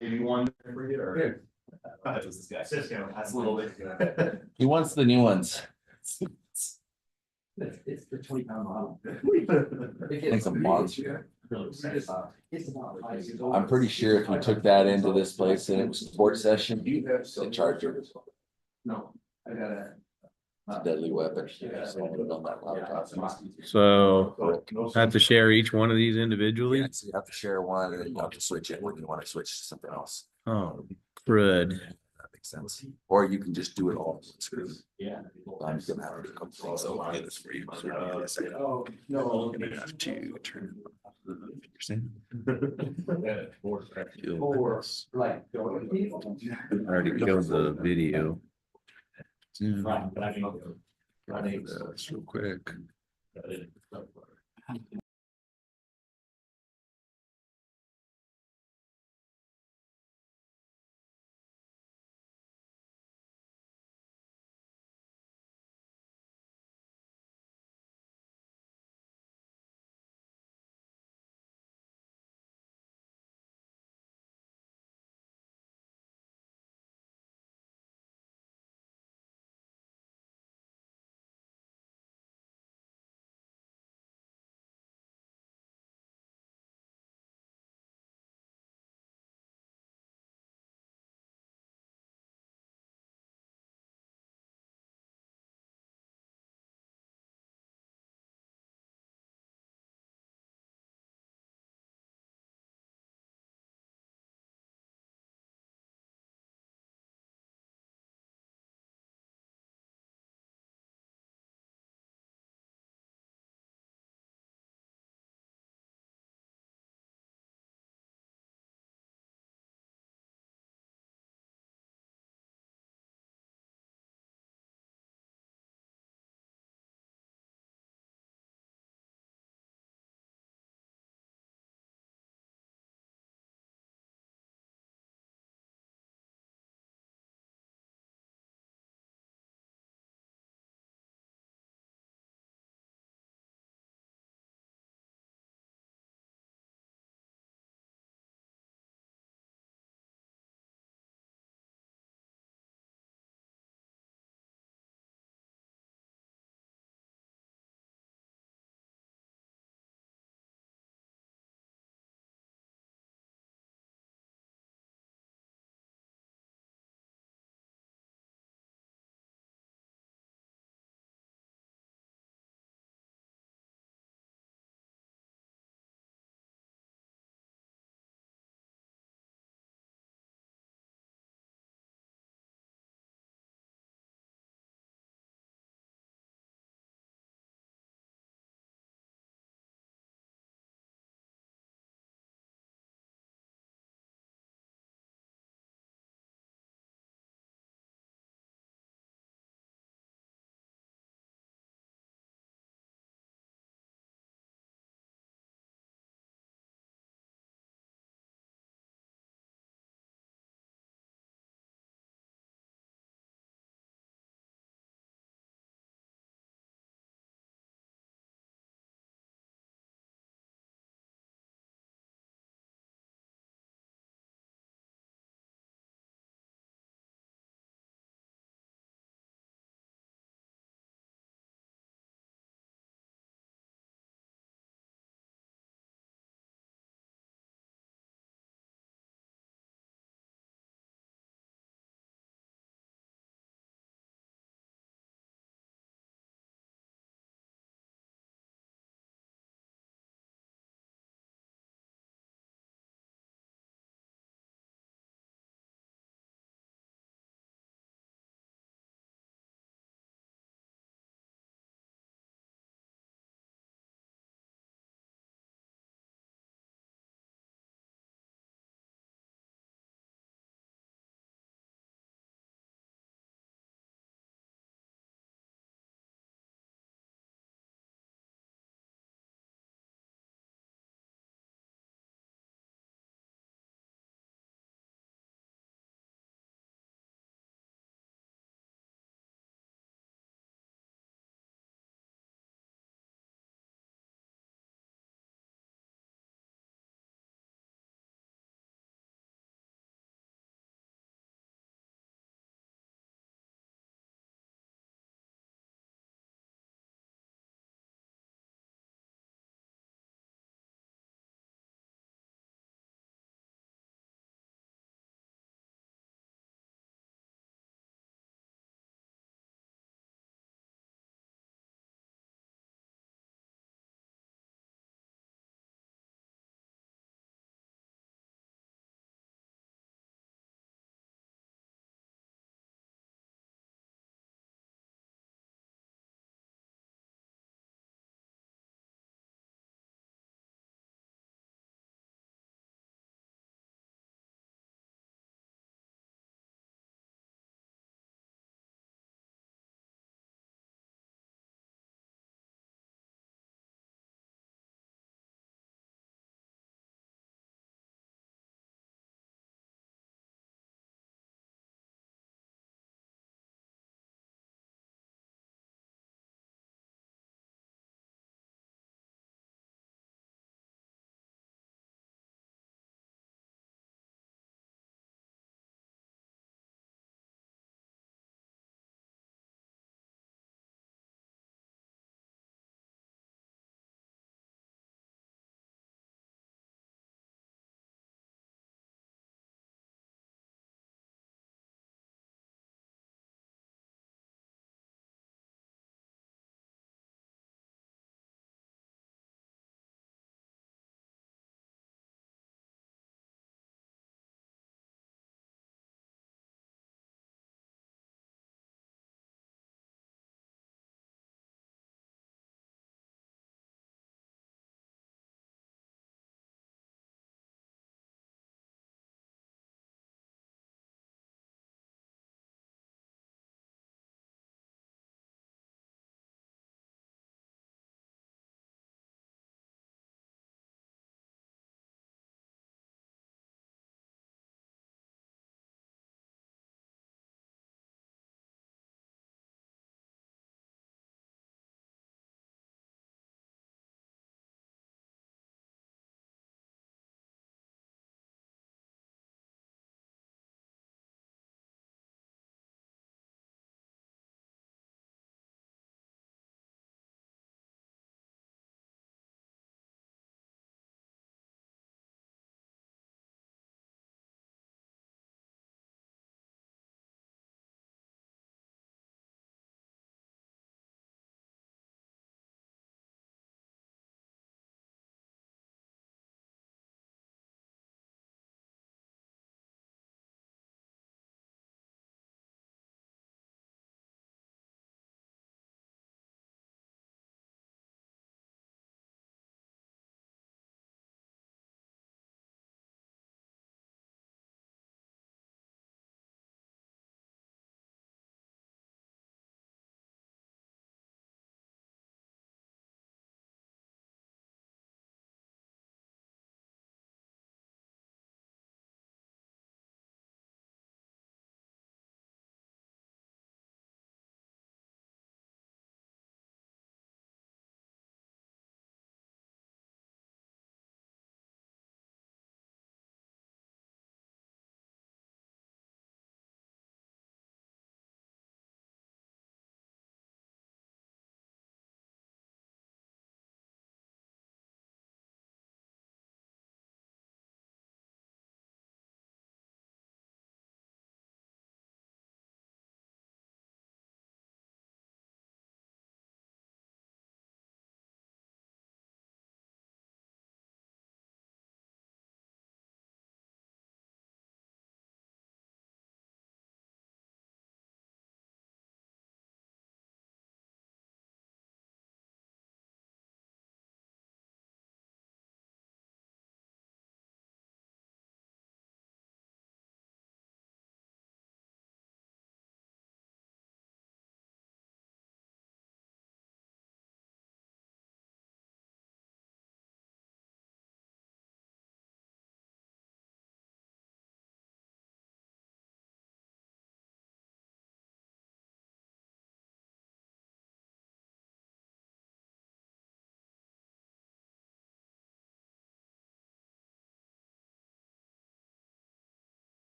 Maybe one for you or? That was this guy. Cisco, that's a little bit. He wants the new ones. It's the 20-pound model. It's a monster. It's about. I'm pretty sure if you took that into this place and it was a sports session, they charge you. It's No, I gotta. a deadly weapon. So I put it on that laptop. So I have to share each one of these individually. Yeah, so you have to share one and then you have to switch it when you want to switch to something else. Oh, crud. That makes sense. Or you can just do it all on one screen. Yeah. I'm gonna have to come through. So I'll get this for you. Oh, no. I'm gonna have to turn. Understand? Or Feel like. I already killed the video. Right, but I can. this real quick.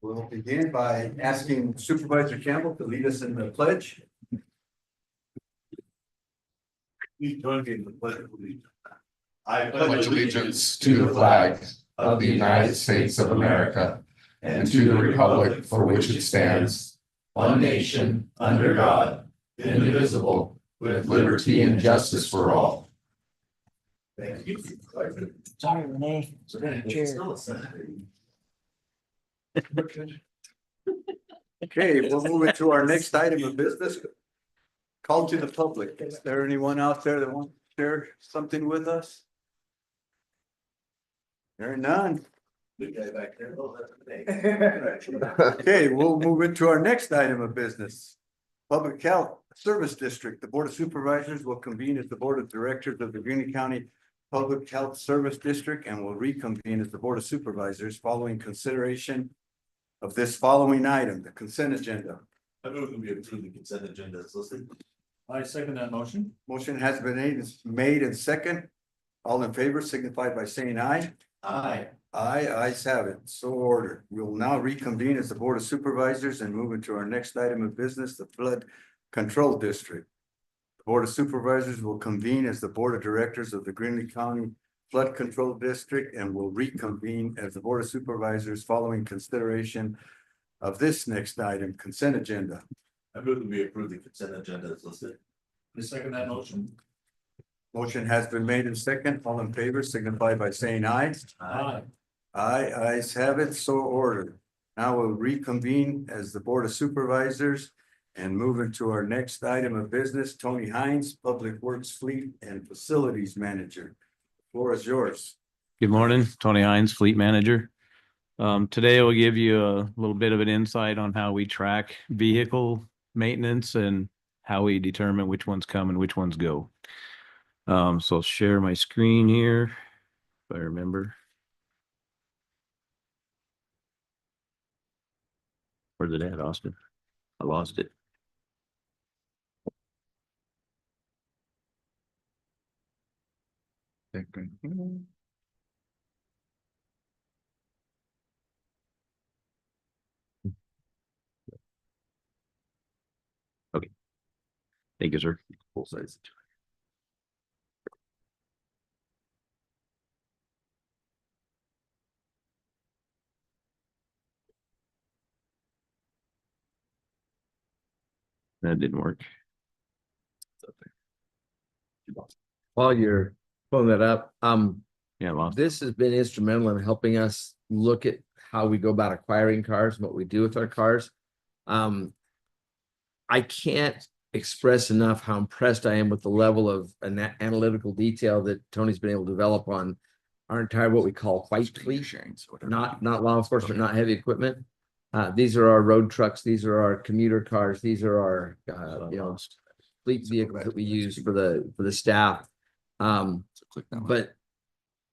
We'll begin by asking Supervisor Campbell to lead us in the pledge. Please join me in the pledge of allegiance. I pledge allegiance to the flag of the United States of America and to the republic for which it stands, one nation, under God, indivisible, with liberty and justice for all. Thank you. Sorry, Renee. Okay, we'll move into our next item of business. Call to the public. Is there anyone out there that wants to share something with us? There are none. The guy back there. Oh, that's the name. Okay, we'll move into our next item of business. Public Health Service District. The Board of Supervisors will convene as the Board of Directors of the Greene County Public Health Service District and will reconvene as the Board of Supervisors following consideration of this following item, the consent agenda. I move that we approve the consent agenda as listed. I second that motion. Motion has been made and second. All in favor signify by saying aye. Aye. Aye, ayes have it. So ordered. We will now reconvene as the Board of Supervisors and move into our next item of business, the Flood Control District. The Board of Supervisors will convene as the Board of Directors of the Greene County Flood Control District and will reconvene as the Board of Supervisors following consideration of this next item, consent agenda. I move that we approve the consent agenda as listed. I second that motion. Motion has been made and second. All in favor signify by saying aye. Aye. Aye, ayes have it, so ordered. Now we'll reconvene as the Board of Supervisors and move into our next item of business. Tony Hines, Public Works Fleet and Facilities Manager. Floor is yours. Good morning, Tony Hines, Fleet Manager. Today we'll give you a little bit of an insight on how we track vehicle maintenance and how we determine which ones come and which ones go. So I'll share my screen here, if I remember. Where's it at, Austin? I lost it. Okay. Thank you, sir. Full size. That didn't work. While you're pulling that up, Yeah, I lost it. this has been instrumental in helping us look at how we go about acquiring cars and what we do with our cars. I can't express enough how impressed I am with the level of analytical detail that Tony's been able to develop on our entire, what we call white fleet, not law enforcement, not heavy equipment. These are our road trucks. These are our commuter cars. These are our, fleet vehicles that we use for the staff. But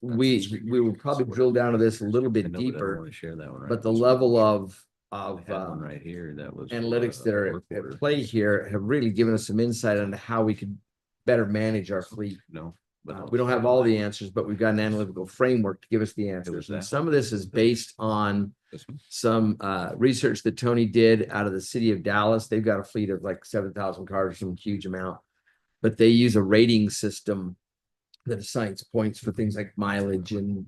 we will probably drill down to this a little bit deeper, Share that one, right? but the level of I had one right here that was analytics that are at play here have really given us some insight into how we could better manage our fleet. No, We don't have all the answers, but we've got an analytical framework to give us the answers. And some of this is based on some research that Tony did out of the city of Dallas. They've got a fleet of like 7,000 cars, some huge amount, but they use a rating system that assigns points for things like mileage and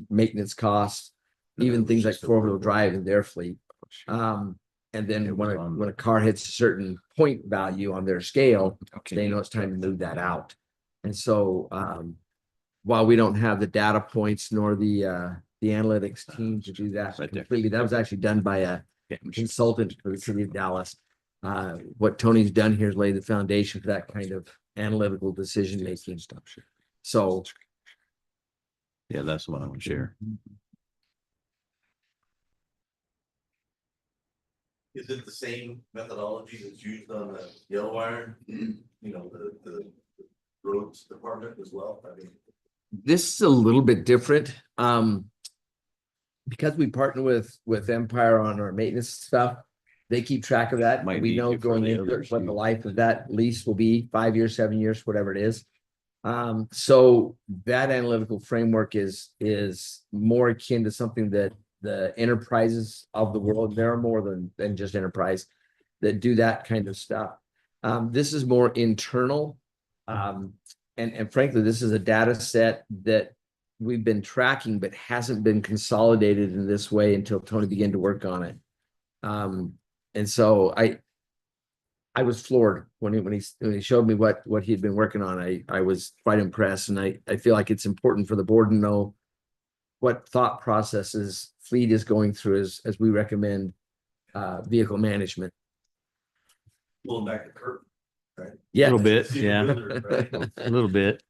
maintenance costs, even things like four-wheel drive in their fleet. And then when a car hits a certain point value on their scale, they know it's time to move that out. And so while we don't have the data points nor the analytics team to do that completely, that was actually done by a consultant for the city of Dallas. What Tony's done here is lay the foundation for that kind of analytical decision making stuff. So yeah, that's the one I want to share. Is it the same methodology that's used on the yellow iron? The roads department as well? I mean. this is a little bit different. Because we partner with Empire on our maintenance stuff, they keep track of that. Might We be know different going than into others, what the too. life of that lease will be, 5 years, 7 years, whatever it is. So that analytical framework is more akin to something that the enterprises of the world. There are more than just enterprise that do that kind of stuff. This is more internal. And frankly, this is a data set that we've been tracking, but hasn't been consolidated in this way until Tony began to work on it. And so I was floored when he showed me what he'd been working on. I was quite impressed, and I feel like it's important for the board to know what thought processes fleet is going through as we recommend vehicle management. Pulling back the curtain, right? Yeah. Little bit, See the yeah. wizard, right? A little bit.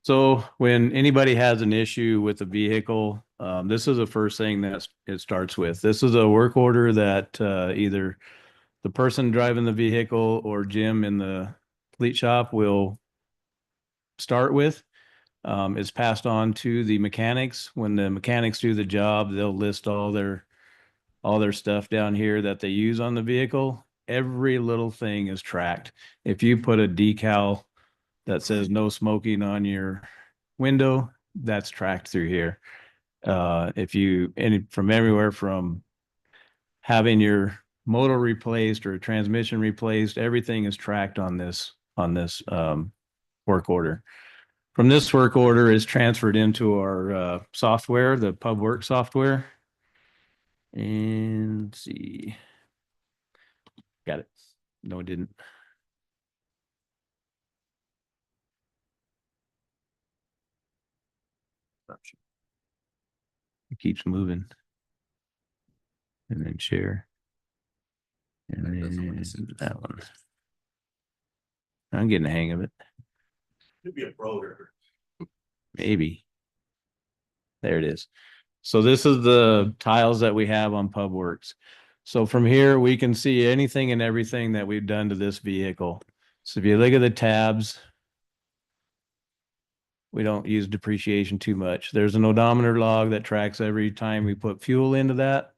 So when anybody has an issue with a vehicle, this is the first thing that it starts with. This is a work order that either the person driving the vehicle or Jim in the fleet shop will start with. Is passed on to the mechanics. When the mechanics do the job, they'll list all their stuff down here that they use on the vehicle. Every little thing is tracked. If you put a decal that says no smoking on your window, that's tracked through here. From everywhere from having your motor replaced or transmission replaced, everything is tracked on this work order. From this work order is transferred into our software, the PubWork software. And let's see. Got it. No, it didn't. It keeps moving. And then share. And then that one. I'm getting the hang of it. Could be a pro here. Maybe. There it is. So this is the tiles that we have on PubWorks. So from here, we can see anything and everything that we've done to this vehicle. So if you look at the tabs, we don't use depreciation too much. There's an odometer log that tracks every time we put fuel into that.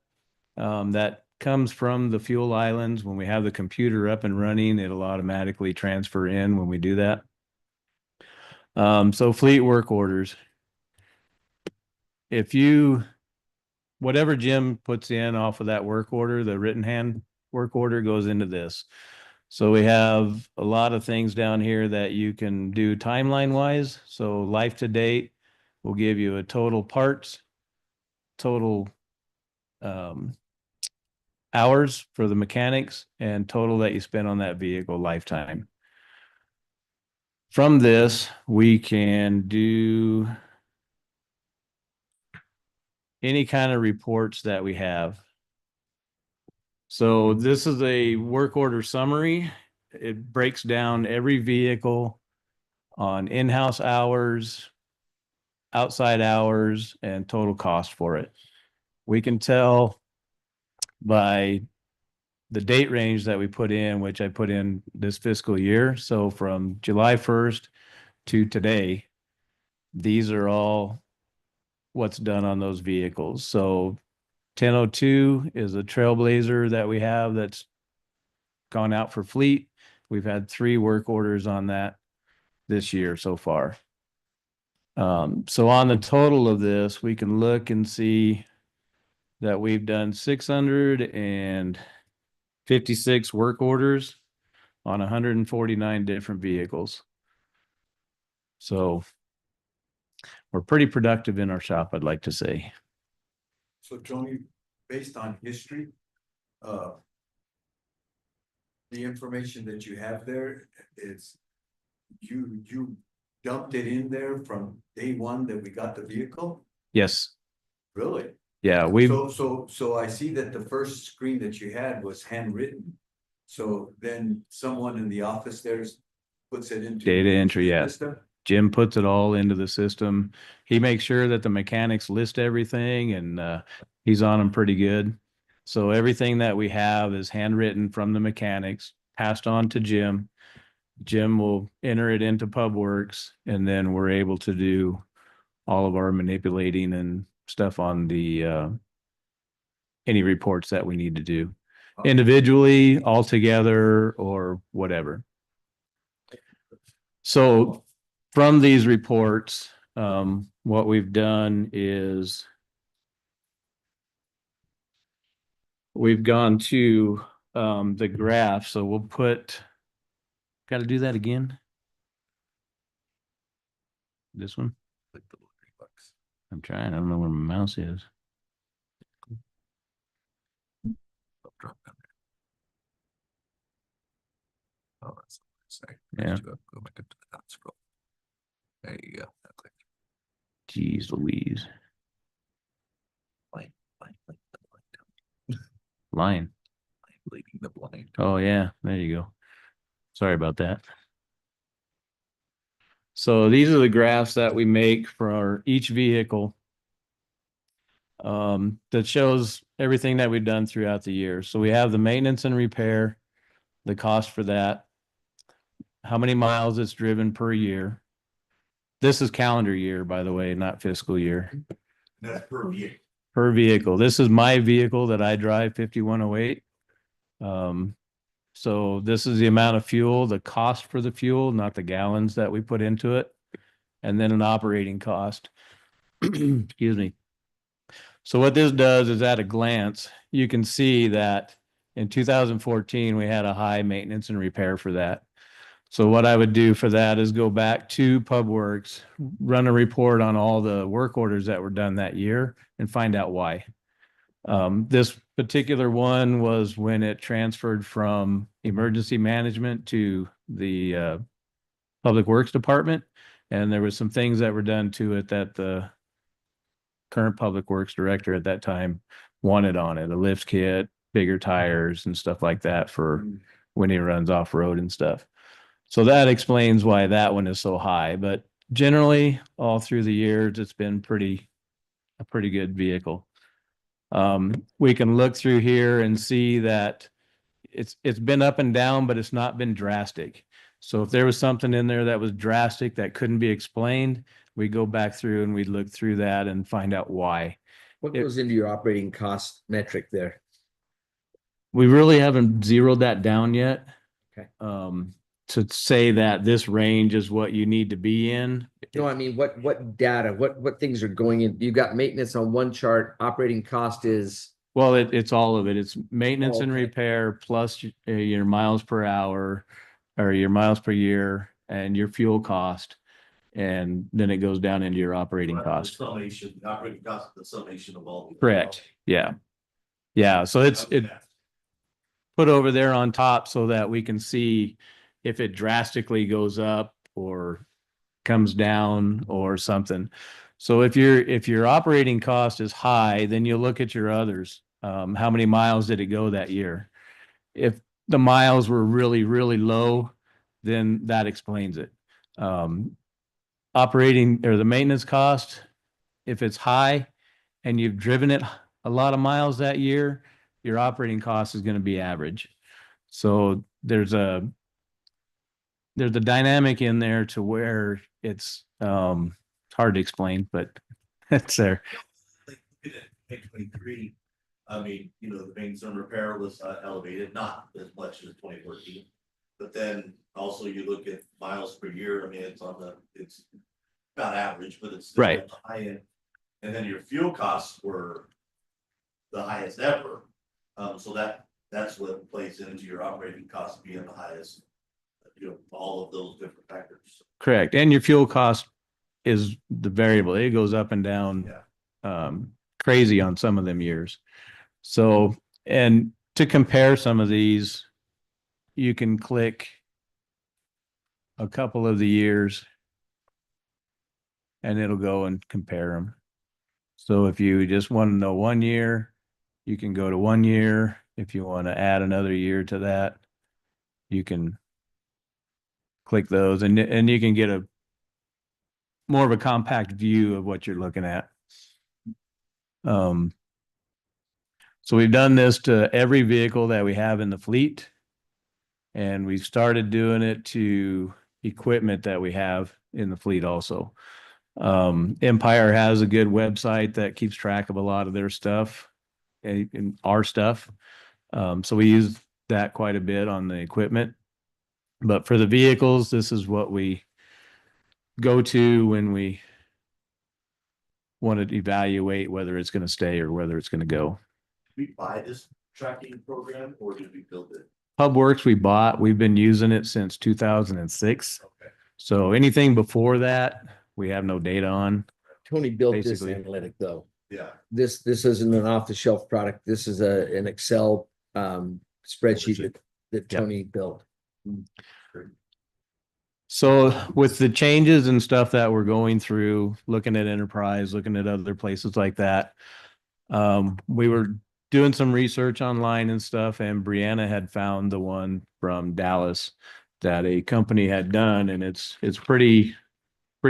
That comes from the fuel islands. When we have the computer up and running, it'll automatically transfer in when we do that. So fleet work orders. Whatever Jim puts in off of that work order, the written hand work order goes into this. So we have a lot of things down here that you can do timeline wise. So life to date will give you a total parts, total hours for the mechanics, and total that you spent on that vehicle lifetime. From this, we can do any kind of reports that we have. So this is a work order summary. It breaks down every vehicle on in-house hours, outside hours, and total cost for it. We can tell by the date range that we put in, which I put in this fiscal year. So from July 1st to today, these are all what's done on those vehicles. So 1002 is a Trailblazer that we have that's gone out for fleet. We've had 3 work orders on that this year so far. So on the total of this, we can look and see that we've done 656 work orders on 149 different vehicles. So we're pretty productive in our shop, I'd like to say. So Tony, based on history, the information that you have there is you dumped it in there from day one that we got the vehicle? Yes. Really? Yeah, So I see that the first screen that you had was handwritten. So then someone in the office there puts it into data entry, yeah. system? Jim puts it all into the system. He makes sure that the mechanics list everything, and he's on them pretty good. So everything that we have is handwritten from the mechanics, passed on to Jim. Jim will enter it into PubWorks, and then we're able to do all of our manipulating and stuff on the any reports that we need to do individually, all together, or whatever. So from these reports, what we've done is we've gone to the graph, so we'll put, got to do that again. This one? I'm trying, I don't know where my mouse is. Oh, that's sorry. Yeah. Go back up to the top scroll. There you go. Okay. Jeez Louise. Blind, Line. leading the blind. Oh, yeah, there you go. Sorry about that. So these are the graphs that we make for each vehicle. That shows everything that we've done throughout the year. So we have the maintenance and repair, the cost for that, how many miles it's driven per year. This is calendar year, by the way, not fiscal year. That's per vehicle. Per vehicle. This is my vehicle that I drive, 5108. So this is the amount of fuel, the cost for the fuel, not the gallons that we put into it, and then an operating cost. Excuse me. So what this does is at a glance, you can see that in 2014, we had a high maintenance and repair for that. So what I would do for that is go back to PubWorks, run a report on all the work orders that were done that year and find out why. This particular one was when it transferred from emergency management to the Public Works Department. And there was some things that were done to it that the current Public Works Director at that time wanted on it, a lift kit, bigger tires and stuff like that for when he runs off road and stuff. So that explains why that one is so high, but generally all through the years, it's been a pretty good vehicle. We can look through here and see that it's been up and down, but it's not been drastic. So if there was something in there that was drastic that couldn't be explained, we go back through and we look through that and find out why. What goes into your operating cost metric there? We really haven't zeroed that down yet. Okay. To say that this range is what you need to be in. No, I mean, what data, what things are going in? You've got maintenance on one chart, operating cost is, Well, it's all of it. It's maintenance Oh, and okay. repair plus your miles per hour or your miles per year and your fuel cost. And then it goes down into your operating cost. Summation, operating cost, the summation of all. Correct. Yeah. Yeah. So it's put over there on top so that we can see if it drastically goes up or comes down or something. So if your operating cost is high, then you look at your others. How many miles did it go that year? If the miles were really, really low, then that explains it. Operating or the maintenance cost, if it's high and you've driven it a lot of miles that year, your operating cost is going to be average. So there's a dynamic in there to where it's hard to explain, but it's there. 2023, I mean, you know, the maintenance and repair was elevated, not as much as 2014. But then also you look at miles per year, I mean, it's not average, but it's still Right. at the high end. And then your fuel costs were the highest ever. So that's what plays into your operating costs being the highest. You know, all of those different factors. Correct. And your fuel cost is the variable. It goes up and down crazy on some of them years. So, and to compare some of these, you can click a couple of the years and it'll go and compare them. So if you just want to know 1 year, you can go to 1 year. If you want to add another year to that, you can click those and you can get a more of a compact view of what you're looking at. So we've done this to every vehicle that we have in the fleet. And we've started doing it to equipment that we have in the fleet also. Empire has a good website that keeps track of a lot of their stuff and our stuff. So we use that quite a bit on the equipment. But for the vehicles, this is what we go to when we want to evaluate whether it's going to stay or whether it's going to go. We buy this tracking program or did we build it? HubWorks we bought, we've been using it since 2006. Okay. So anything before that, we have no data on. Tony built this Basically. analytic though. Yeah. This isn't an off-the-shelf product. This is an Excel spreadsheet that Yep. Tony built. So with the changes and stuff that we're going through, looking at enterprise, looking at other places like that. We were doing some research online and stuff, and Brianna had found the one from Dallas that a company had done, and it's pretty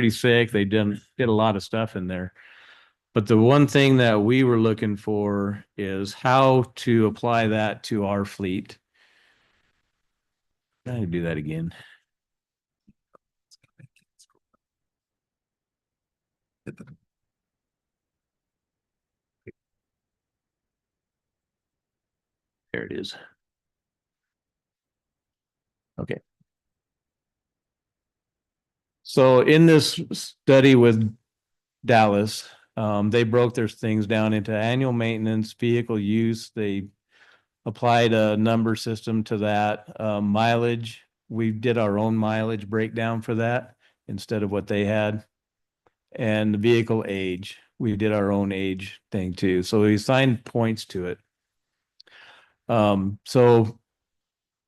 sick. They did a lot of stuff in there. But the one thing that we were looking for is how to apply that to our fleet. I do that again. There it is. Okay. So in this study with Dallas, they broke their things down into annual maintenance, vehicle use. They applied a number system to that. Mileage, we did our own mileage breakdown for that instead of what they had. And the vehicle age, we did our own age thing too. So we assigned points to it. So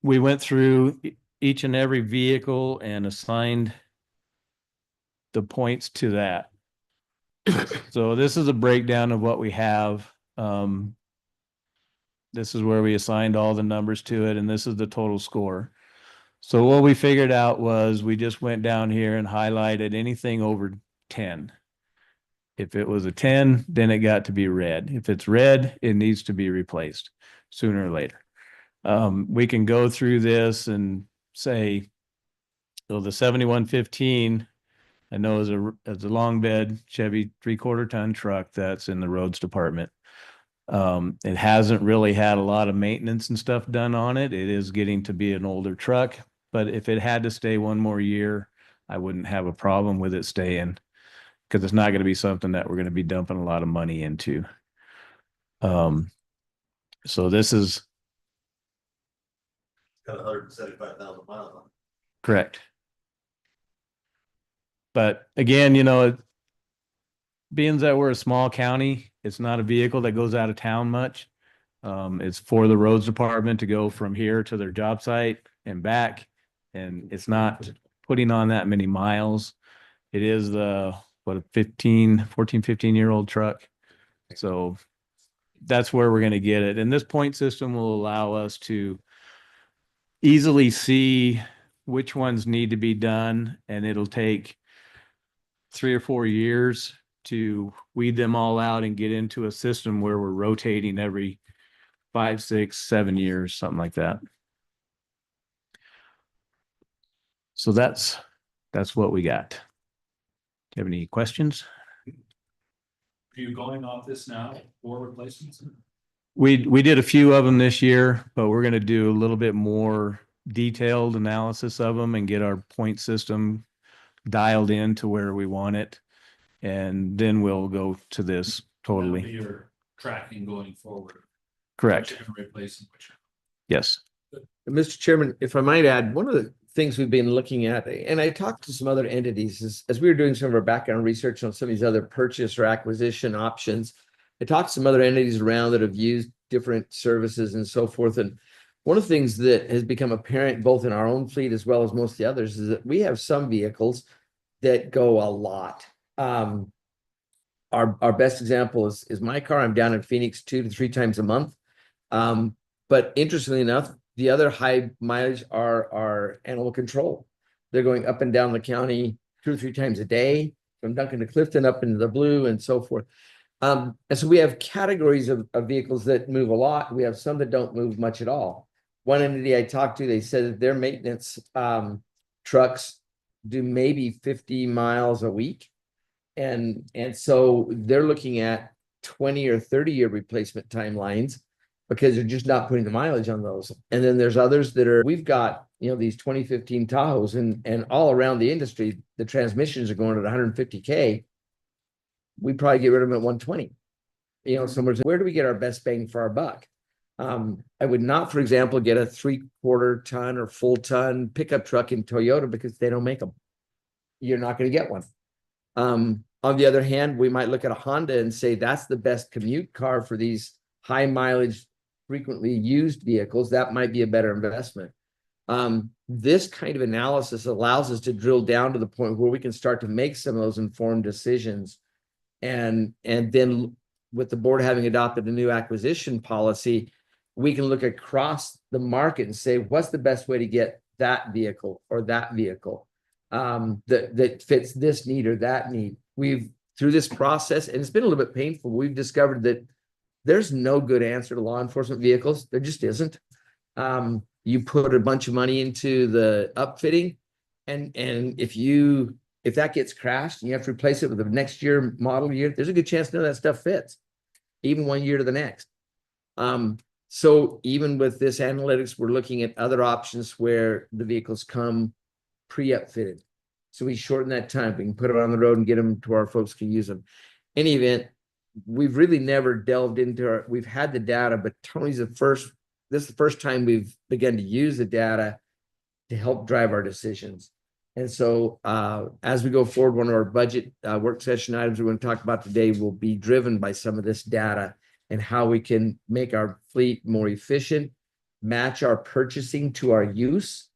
we went through each and every vehicle and assigned the points to that. So this is a breakdown of what we have. This is where we assigned all the numbers to it, and this is the total score. So what we figured out was we just went down here and highlighted anything over 10. If it was a 10, then it got to be red. If it's red, it needs to be replaced sooner or later. We can go through this and say, so the 7115, I know is a long bed Chevy 3/4 ton truck that's in the roads department. It hasn't really had a lot of maintenance and stuff done on it. It is getting to be an older truck, but if it had to stay one more year, I wouldn't have a problem with it staying because it's not going to be something that we're going to be dumping a lot of money into. So this is Got 175,000 miles on it. correct. But again, you know, being that we're a small county, it's not a vehicle that goes out of town much. It's for the roads department to go from here to their job site and back. And it's not putting on that many miles. It is the, what, a 14, 15-year-old truck. So that's where we're going to get it. And this point system will allow us to easily see which ones need to be done. And it'll take 3 or 4 years to weed them all out and get into a system where we're rotating every 5, 6, 7 years, something like that. So that's what we got. Do you have any questions? Are you going off this now for replacements? We did a few of them this year, but we're going to do a little bit more detailed analysis of them and get our point system dialed in to where we want it. And then we'll go to this That'll be totally. your tracking going forward. Correct. Which you're gonna replace and which. Yes. Mr. Chairman, if I might add, one of the things we've been looking at, and I talked to some other entities as we were doing some of our background research on some of these other purchase or acquisition options. I talked to some other entities around that have used different services and so forth. And one of the things that has become apparent both in our own fleet as well as most of the others is that we have some vehicles that go a lot. Our best example is my car. I'm down in Phoenix 2 to 3 times a month. But interestingly enough, the other high mileage are animal control. They're going up and down the county 2 or 3 times a day, from Duncan to Clifton up into the Blue and so forth. And so we have categories of vehicles that move a lot. We have some that don't move much at all. One entity I talked to, they said that their maintenance trucks do maybe 50 miles a week. And so they're looking at 20 or 30-year replacement timelines because they're just not putting the mileage on those. And then there's others that are, we've got, you know, these 2015 Tahoes and all around the industry, the transmissions are going at 150K. We probably get rid of them at 120. You know, somewhere, where do we get our best bang for our buck? I would not, for example, get a 3/4 ton or full ton pickup truck in Toyota because they don't make them. You're not going to get one. On the other hand, we might look at a Honda and say that's the best commute car for these high mileage, frequently used vehicles. That might be a better investment. This kind of analysis allows us to drill down to the point where we can start to make some of those informed decisions. And then with the board having adopted a new acquisition policy, we can look across the market and say, what's the best way to get that vehicle or that vehicle that fits this need or that need. We've, through this process, and it's been a little bit painful, we've discovered that there's no good answer to law enforcement vehicles. There just isn't. You put a bunch of money into the upfitting, and if that gets crashed and you have to replace it with the next year model year, there's a good chance none of that stuff fits, even 1 year to the next. So even with this analytics, we're looking at other options where the vehicles come pre-upfitted. So we shorten that time. We can put them on the road and get them to where our folks can use them. Any event, we've really never delved into we've had the data, but Tony's this is the first time we've begun to use the data to help drive our decisions. And so as we go forward, one of our budget work session items we're going to talk about today will be driven by some of this data and how we can make our fleet more efficient, match our purchasing to our use,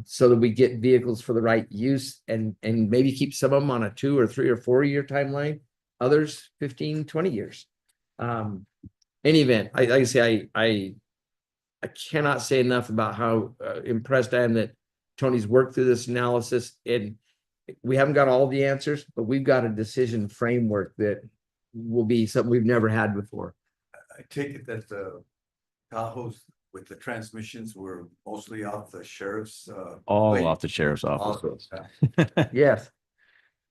so that we get vehicles for the right use, and maybe keep some of them on a 2 or 3 or 4 year timeline, others 15, 20 years. Any event, like I say, I cannot say enough about how impressed I am that Tony's worked through this analysis, and we haven't got all the answers, but we've got a decision framework that will be something we've never had before. I take it that the Tahoes with the transmissions were mostly off the sheriff's. All plate? off the sheriff's office. Yes.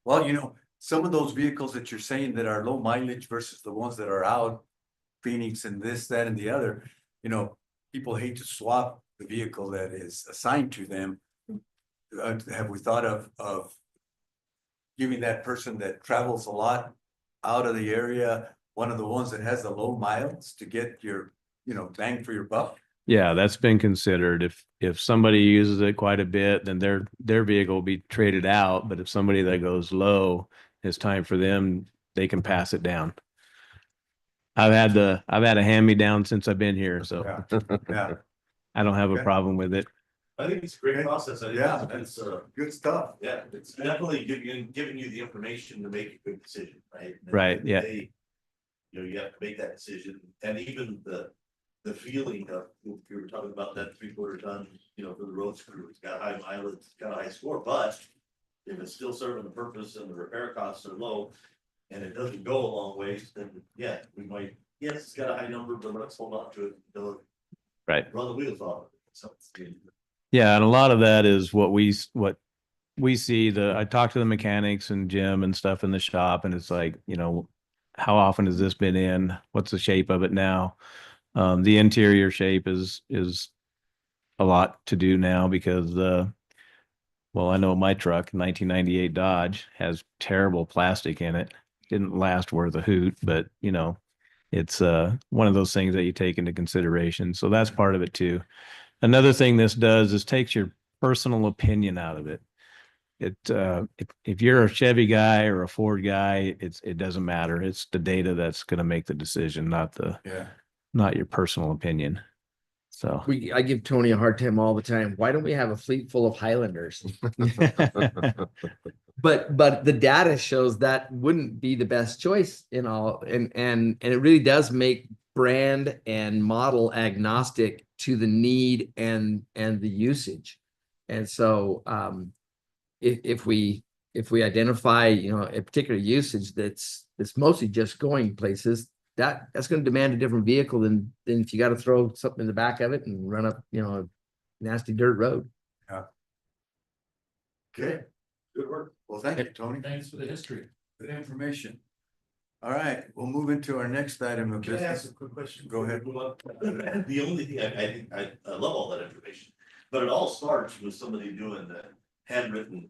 Well, you know, some of those vehicles that you're saying that are low mileage versus the ones that are out, Phoenix and this, that, and the other, you know, people hate to swap the vehicle that is assigned to them. Have we thought of giving that person that travels a lot out of the area one of the ones that has the low miles to get your, you know, bang for your buck? Yeah, that's been considered. If somebody uses it quite a bit, then their vehicle will be traded out. But if somebody that goes low, it's time for them, they can pass it down. I've had a hand-me-down since I've been here, so Yeah, I don't have a Okay. problem with it. I think it's a great process. I think Yeah. it's good stuff. yeah, it's definitely giving you the information to make a good decision, right? And Right, yeah. You know, you have to make that decision, and even the feeling of, we were talking about that 3/4 ton, you know, for the road crew, it's got high mileage, it's got a high score, but if it's still serving the purpose and the repair costs are low, and it doesn't go a long ways, then yeah, we might, yes, it's got a high number, but let's hold on to it until Right. run the wheels off. So Yeah, and a lot of that is what we see. I talk to the mechanics and Jim and stuff in the shop, and it's like, you know, how often has this been in? What's the shape of it now? The interior shape is a lot to do now because well, I know my truck, 1998 Dodge, has terrible plastic in it. Didn't last worth a hoot, but you know, it's one of those things that you take into consideration. So that's part of it too. Another thing this does is takes your personal opinion out of it. If you're a Chevy guy or a Ford guy, it doesn't matter. It's the data that's going to make the decision, not your personal opinion. So I give Tony a hard time all the time. Why don't we have a fleet full of Highlanders? But the data shows that wouldn't be the best choice in all, and it really does make brand and model agnostic to the need and the usage. And so if we identify, you know, a particular usage that's mostly just going places, that's going to demand a different vehicle than if you got to throw something in the back of it and run up, you know, a nasty dirt road. Okay, good work. well, thank you, Tony. Thanks for the history. Good information. All right, we'll move into our next item of Can I ask business. a quick question? Go ahead. The only thing I think, I love all that information, but it all starts with somebody doing the handwritten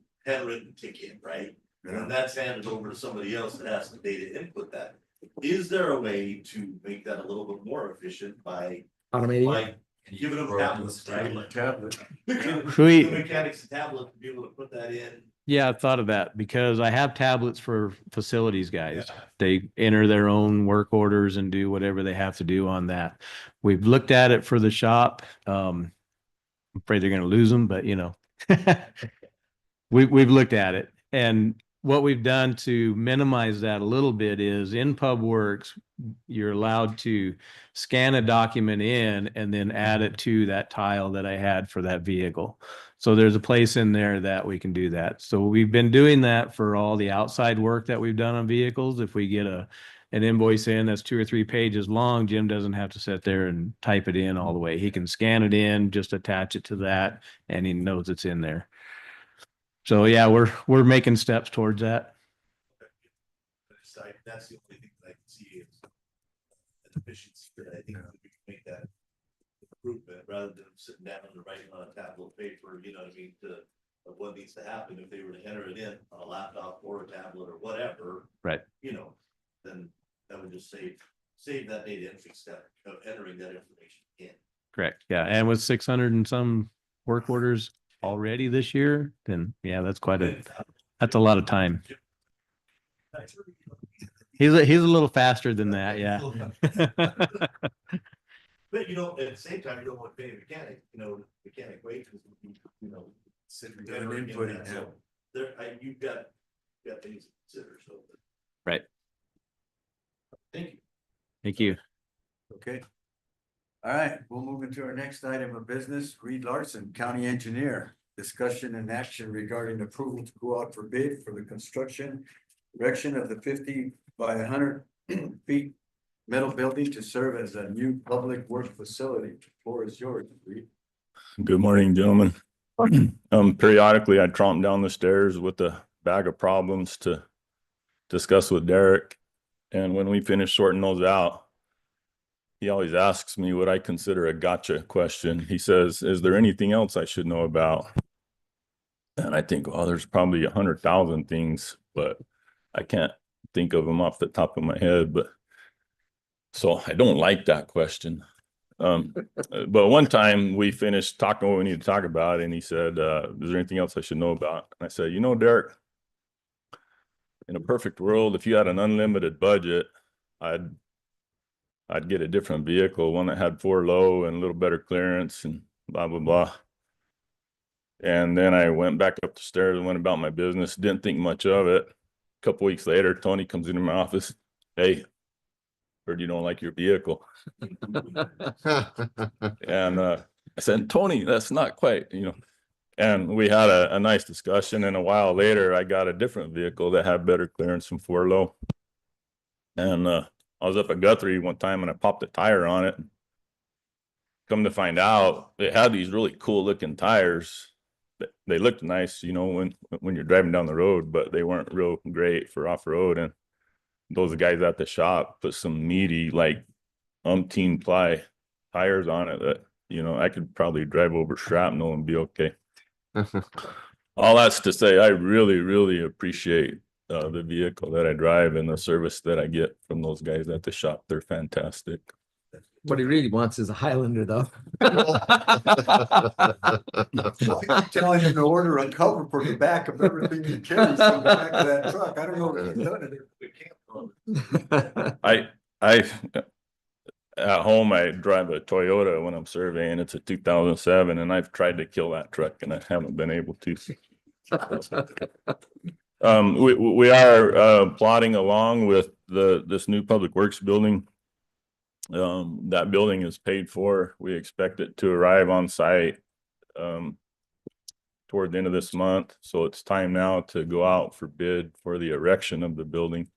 ticket, right? And then that's handed over to somebody else that has the data input that. is there a way to make that a little bit more efficient by Automating it. like giving them tablets, right? Tablet. We- The mechanics a tablet to be able to put that in. Yeah, I've thought of that because I have tablets for facilities guys. They enter their own work orders and do whatever they have to do on that. We've looked at it for the shop. I'm afraid they're going to lose them, but you know, we've looked at it, and what we've done to minimize that a little bit is in Pub Works, you're allowed to scan a document in and then add it to that tile that I had for that vehicle. So there's a place in there that we can do that. So we've been doing that for all the outside work that we've done on vehicles. If we get an invoice in that's 2 or 3 pages long, Jim doesn't have to sit there and type it in all the way. He can scan it in, just attach it to that, and he knows it's in there. So yeah, we're making steps towards that. That's the only thing that I can see is an efficiency, that I think that we can make that improvement rather than sitting down and writing on a tablet of paper, you know what I mean, of what needs to happen if they were to enter it in on a laptop or a tablet or whatever. Right. You know, then that would just save that data entry step of entering that information in. Correct. Yeah. And with 600 and some work orders already this year, then yeah, that's a lot of time. He's a little faster than that. Yeah. But you know, at the same time, you don't want to pay a mechanic, mechanic wages, Input in so there, you've got things to consider, so. Right. Thank you. Thank you. Okay. All right, we'll move into our next item of business. Reed Larson, County Engineer. Discussion and action regarding approval to go out for bid for the construction erection of the 50 by 100 feet metal building to serve as a new public work facility. The floor is yours, Reed. Good morning, gentlemen. Periodically I tromp down the stairs with a bag of problems to discuss with Derek. And when we finish sorting those out, he always asks me what I consider a gotcha question. He says, is there anything else I should know about? And I think, well, there's probably 100,000 things, but I can't think of them off the top of my head. But so I don't like that question. But one time we finished talking what we need to talk about, and he said, is there anything else I should know about? And I said, Derek, in a perfect world, if you had an unlimited budget, I'd get a different vehicle, one that had 4 low and a little better clearance and blah, blah, blah. And then I went back up the stairs and went about my business, didn't think much of it. A couple weeks later, Tony comes into my office. Hey, heard you don't like your vehicle. And I said, Tony, that's not quite, and we had a nice discussion. And a while later, I got a different vehicle that had better clearance from 4 low. And I was up at Guthrie one time and I popped a tire on it. Come to find out, it had these really cool looking tires. They looked nice, when you're driving down the road, but they weren't real great for off-road. And those guys at the shop put some meaty, like umpteen ply tires on it that, I could probably drive over shrapnel and be okay. All that's to say, I really, really appreciate the vehicle that I drive and the service that I get from those guys at the shop. They're fantastic. What he really wants is a Highlander, though. Telling him to order a cover for the back of everything he carries on the back of that truck. I don't know if he's done it. I at home, I drive a Toyota when I'm surveying. It's a 2007, and I've tried to kill that truck, and I haven't been able to. We are plodding along with this new public works building. That building is paid for. We expect it to arrive on site toward the end of this month. So it's time now to go out for bid for the erection of the building.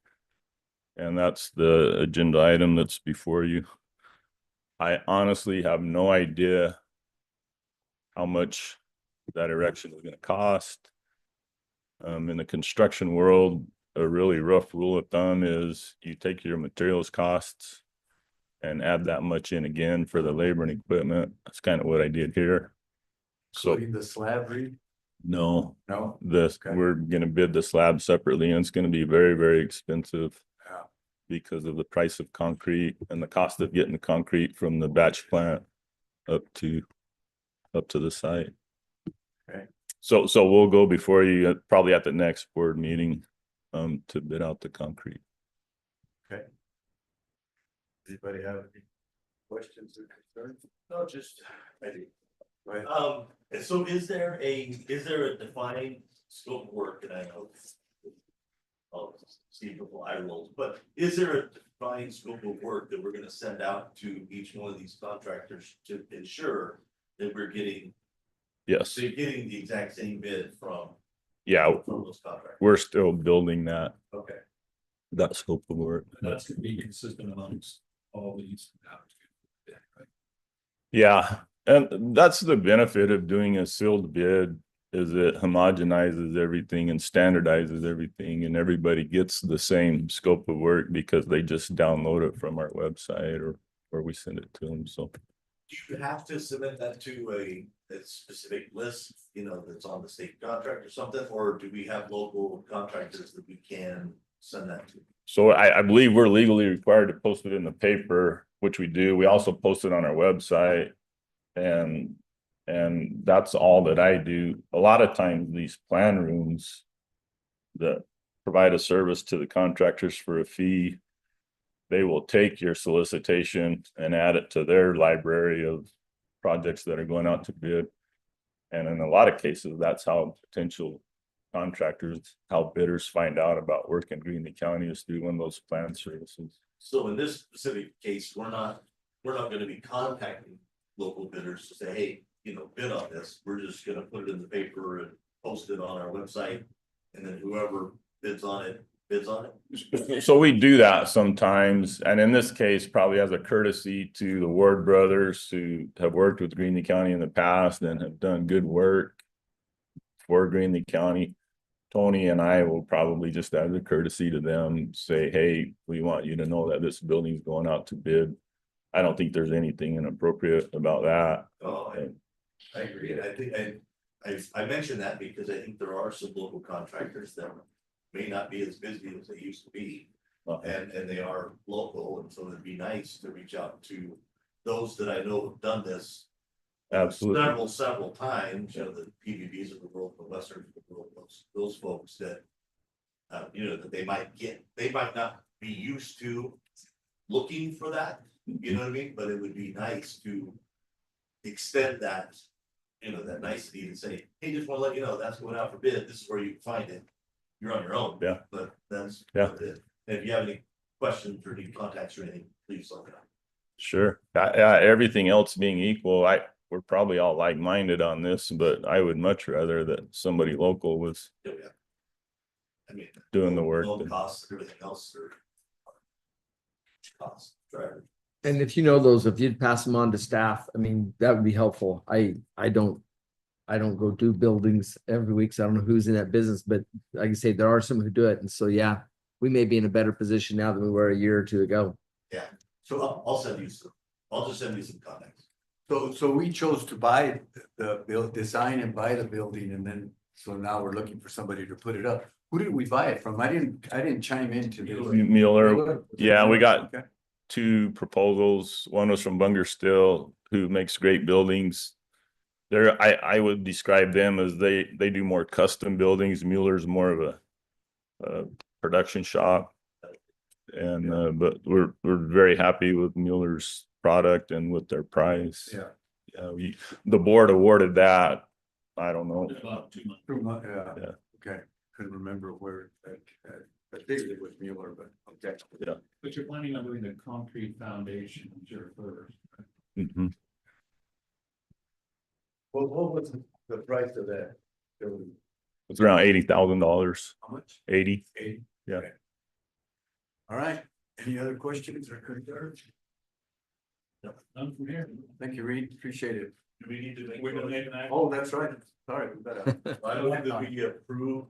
And that's the agenda item that's before you. I honestly have no idea how much that erection is going to cost. In the construction world, a really rough rule of thumb is you take your materials costs and add that much in again for the labor and equipment. That's kind of what I did here. So The slab, Reed? no, No. we're going to bid the slab separately, and it's going to be very, very expensive. Yeah. because of the price of concrete and the cost of getting the concrete from the batch plant up to the site. Okay. So we'll go before you, probably at the next board meeting, to bid out the concrete. Anybody have any questions or concerns? No, just, I do. Go ahead. And so is there a defined scope of work, and I know. Oh, see, I rolls, but is there a defined scope of work that we're gonna send out to each one of these contractors to ensure that we're getting, Yes, they're getting the exact same bid from yeah, those contractors? we're still building that Okay, scope of work. And that's gonna be consistent amongst all these. Yeah, and that's the benefit of doing a sealed bid, is it homogenizes everything and standardizes everything, and everybody gets the same scope of work because they just download it from our website or we send it to them. So do you have to submit that to a specific list, that's on the state contract or something, or do we have local contractors that we can send that to? So I believe we're legally required to post it in the paper, which we do. We also post it on our website. And that's all that I do. A lot of times these plan rooms that provide a service to the contractors for a fee, they will take your solicitation and add it to their library of projects that are going out to bid. And in a lot of cases, that's how potential contractors, how bidders find out about work in Greeley County, is through one of those plan services. So in this specific case, we're not gonna be contacting local bidders to say, hey, bid on this. We're just gonna put it in the paper and post it on our website. And then whoever bids on it, bids on it. So we do that sometimes, and in this case, probably as a courtesy to the Ward brothers who have worked with Greeley County in the past and have done good work for Greeley County. Tony and I will probably, just as a courtesy to them, say, hey, we want you to know that this building's going out to bid. I don't think there's anything inappropriate about that. Oh, I agree. And I think I mentioned that because I think there are some local contractors that may not be as busy as they used to be. And they are local, and so it'd be nice to reach out to those that I know have done this. Absolutely. Several times, the PVBs of the world, the Westerns of the world, those folks that. That they might not be used to looking for that, you know what I mean? But it would be nice to extend that, that nicety to say, hey, just wanna let you know, that's going out for bid, this is where you can find it. You're on your own. Yeah. But that's. Yeah. It. And if you have any questions or need contacts or anything, please let me know. Sure. Everything else being equal, we're probably all like-minded on this, but I would much rather that somebody local was Yeah. I mean. doing the work. No costs, everything else or. Costs, driver. And if if you'd pass them on to staff, I mean, that would be helpful. I don't go do buildings every week, so I don't know who's in that business, but like I say, there are some who do it. And so, yeah, we may be in a better position now than we were a year or two ago. Yeah, so I'll send you I'll just send you some contacts. So we chose to buy the design and buy the building, and then, so now we're looking for somebody to put it up. Who did we buy it from? I didn't chime into this. Mueller, yeah, we got Okay. 2 proposals. One was from Bunger Still, who makes great buildings. I would describe them as they do more custom buildings. Mueller's more of a production shop. And but we're very happy with Mueller's product and with their price. Yeah. The board awarded that, I don't know. About 2 months. Yeah. Okay, couldn't remember where I figured it was Mueller, but okay. Yeah. But you're planning on doing the concrete foundation here first. Mhm. Well, what was the price of that building? It's around $80,000, How much? 80. 80. Yeah. Okay. All right, any other questions or concerns? None from here. Thank you, Reed, appreciate it. Do we need to make? We're gonna make an act. Oh, that's right, sorry. we better- I don't think that we approve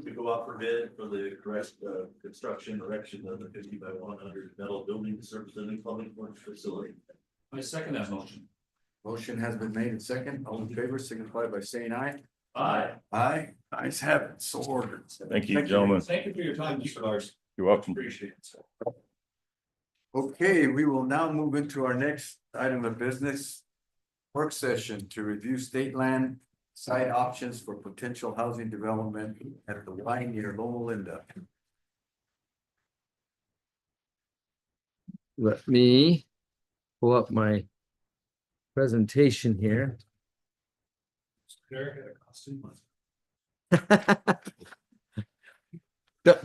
to go out for bid for the correct construction erection of the 50x100 metal building to service the new public works facility. I second that motion. Motion has been made and second, all in favor signify by saying aye. Aye. Aye, Ayes have it, so ordered. Thank you, gentlemen. Thank you for your time, Mr. Larson. You're welcome. Appreciate it. Okay, we will now move into our next item of business. Work session to review state land site options for potential housing development at the Y near Loma Linda. Let me pull up my presentation here. Derek had a costume.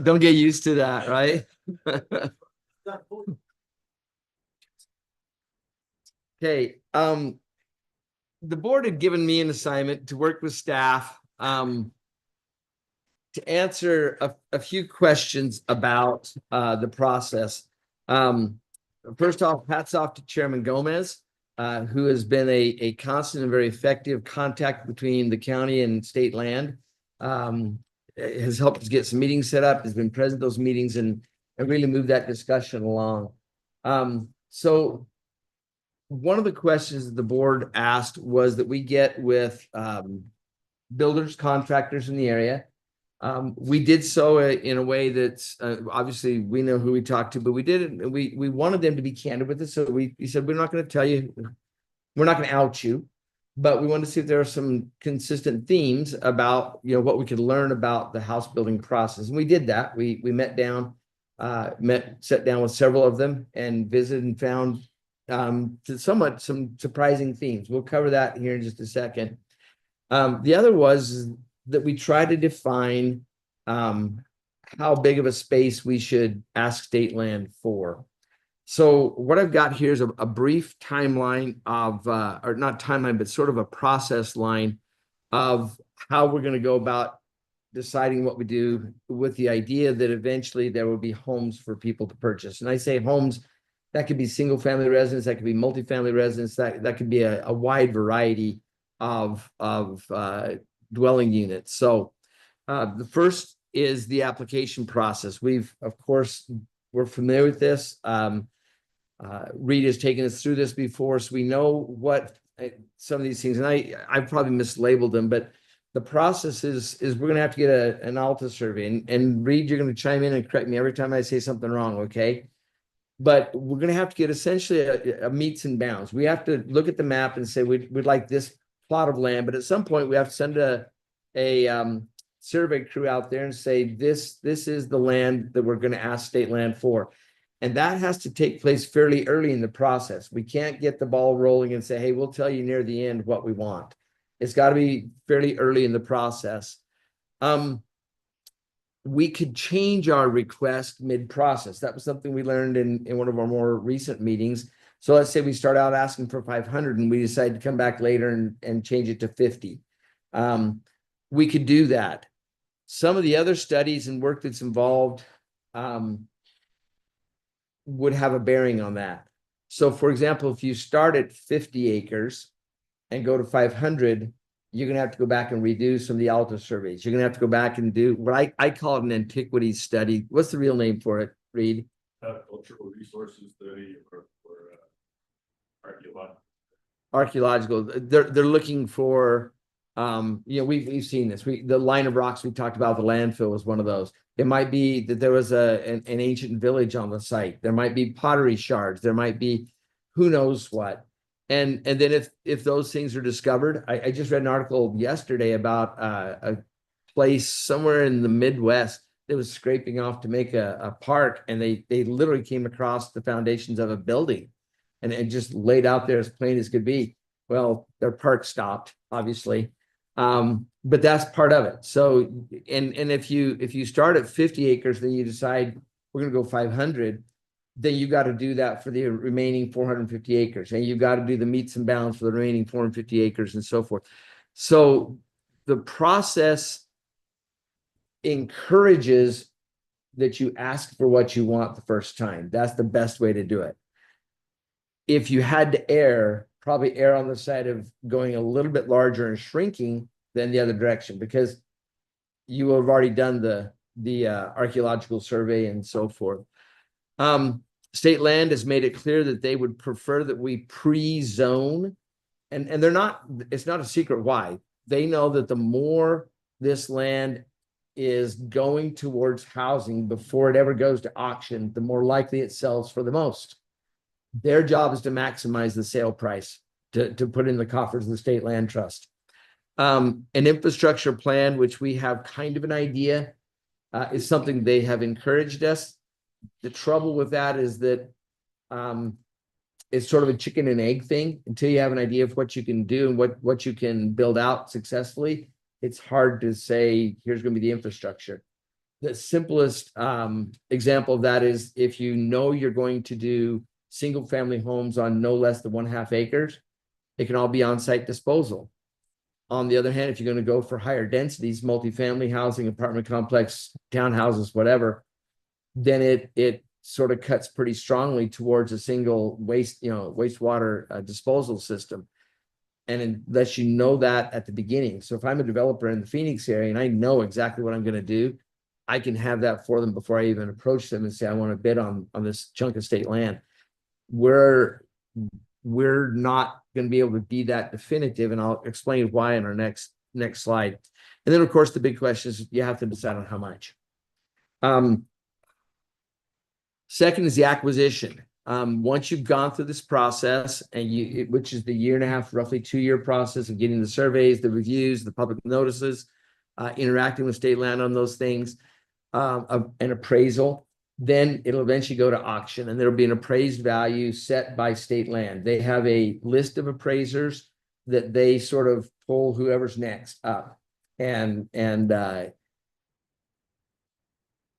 Don't get used to that, right? Okay, the board had given me an assignment to work with staff, to answer a few questions about, the process. First off, hats off to Chairman Gomez, who has been a constant and very effective contact between the county and state land. Has helped us get some meetings set up, has been present at those meetings and really moved that discussion along. So one of the questions that the board asked was that we get with builders, contractors in the area. We did so in a way that's obviously we know who we talked to, but we did it. We wanted them to be candid with us. So we said, we're not going to tell you, we're not going to out you, but we wanted to see if there are some consistent themes about, what we could learn about the house building process. And we did that. We sat down with several of them and visited and found somewhat some surprising themes. We'll cover that here in just a second. The other was that we try to define how big of a space we should ask state land for. So what I've got here is a brief timeline of, or not timeline, but sort of a process line of how we're going to go about deciding what we do, with the idea that eventually there will be homes for people to purchase. And I say homes, that could be single family residence, that could be multifamily residence, that could be a wide variety of dwelling units. So the first is the application process. We're familiar with this. Reed has taken us through this before, so we know what some of these things, and I've probably mislabeled them, but the process is we're going to have to get an Alta survey, and Reed, you're going to chime in and correct me every time I say something wrong, okay? But we're going to have to get essentially a meets and bounds. We have to look at the map and say we'd like this plot of land, but at some point we have to send a survey crew out there and say this is the land that we're going to ask state land for. And that has to take place fairly early in the process. We can't get the ball rolling and say, hey, we'll tell you near the end what we want. It's got to be fairly early in the process. We could change our request mid-process. That was something we learned in one of our more recent meetings. So let's say we start out asking for 500 and we decide to come back later and change it to 50. We could do that. Some of the other studies and work that's involved would have a bearing on that. So for example, if you start at 50 acres and go to 500, you're going to have to go back and redo some of the Alta surveys. You're going to have to go back and do what I call it an antiquities study. What's the real name for it, Reed? Cultural resources study or Archaeological. They're looking for, we've seen this. The line of rocks we talked about, the landfill was one of those. It might be that there was an ancient village on the site. There might be pottery shards. There might be who knows what. And then if those things are discovered, I just read an article yesterday about a place somewhere in the Midwest that was scraping off to make a park, and they literally came across the foundations of a building and just laid out there as plain as could be. Well, their park stopped, obviously. But that's part of it. So, and if you start at 50 acres, then you decide we're going to go 500, then you got to do that for the remaining 450 acres. And you've got to do the meets and bounds for the remaining 450 acres and so forth. So the process encourages that you ask for what you want the first time. That's the best way to do it. If you had to probably err on the side of going a little bit larger and shrinking than the other direction, because you have already done the archaeological survey and so forth. State land has made it clear that they would prefer that we pre-zone, and it's not a secret why. They know that the more this land is going towards housing before it ever goes to auction, the more likely it sells for the most. Their job is to maximize the sale price to put in the coffers of the state land trust. An infrastructure plan, which we have kind of an idea, is something they have encouraged us. The trouble with that is that it's sort of a chicken and egg thing. Until you have an idea of what you can do and what you can build out successfully, it's hard to say, here's going to be the infrastructure. The simplest example of that is if you know you're going to do single family homes on no less than 1/2 acres, it can all be on-site disposal. On the other hand, if you're going to go for higher densities, multifamily housing, apartment complex, townhouses, whatever, then it sort of cuts pretty strongly towards a single wastewater disposal system. And unless you know that at the beginning. So if I'm a developer in the Phoenix area and I know exactly what I'm going to do, I can have that for them before I even approach them and say, I want to bid on this chunk of state land. We're not going to be able to be that definitive, and I'll explain why in our next slide. And then, of course, the big question is you have to decide on how much. Second is the acquisition. Once you've gone through this process, and which is the 1.5 year, roughly 2-year process of getting the surveys, the reviews, the public notices, interacting with state land on those things, an appraisal, then it'll eventually go to auction, and there'll be an appraised value set by state land. They have a list of appraisers that they sort of pull whoever's next up, and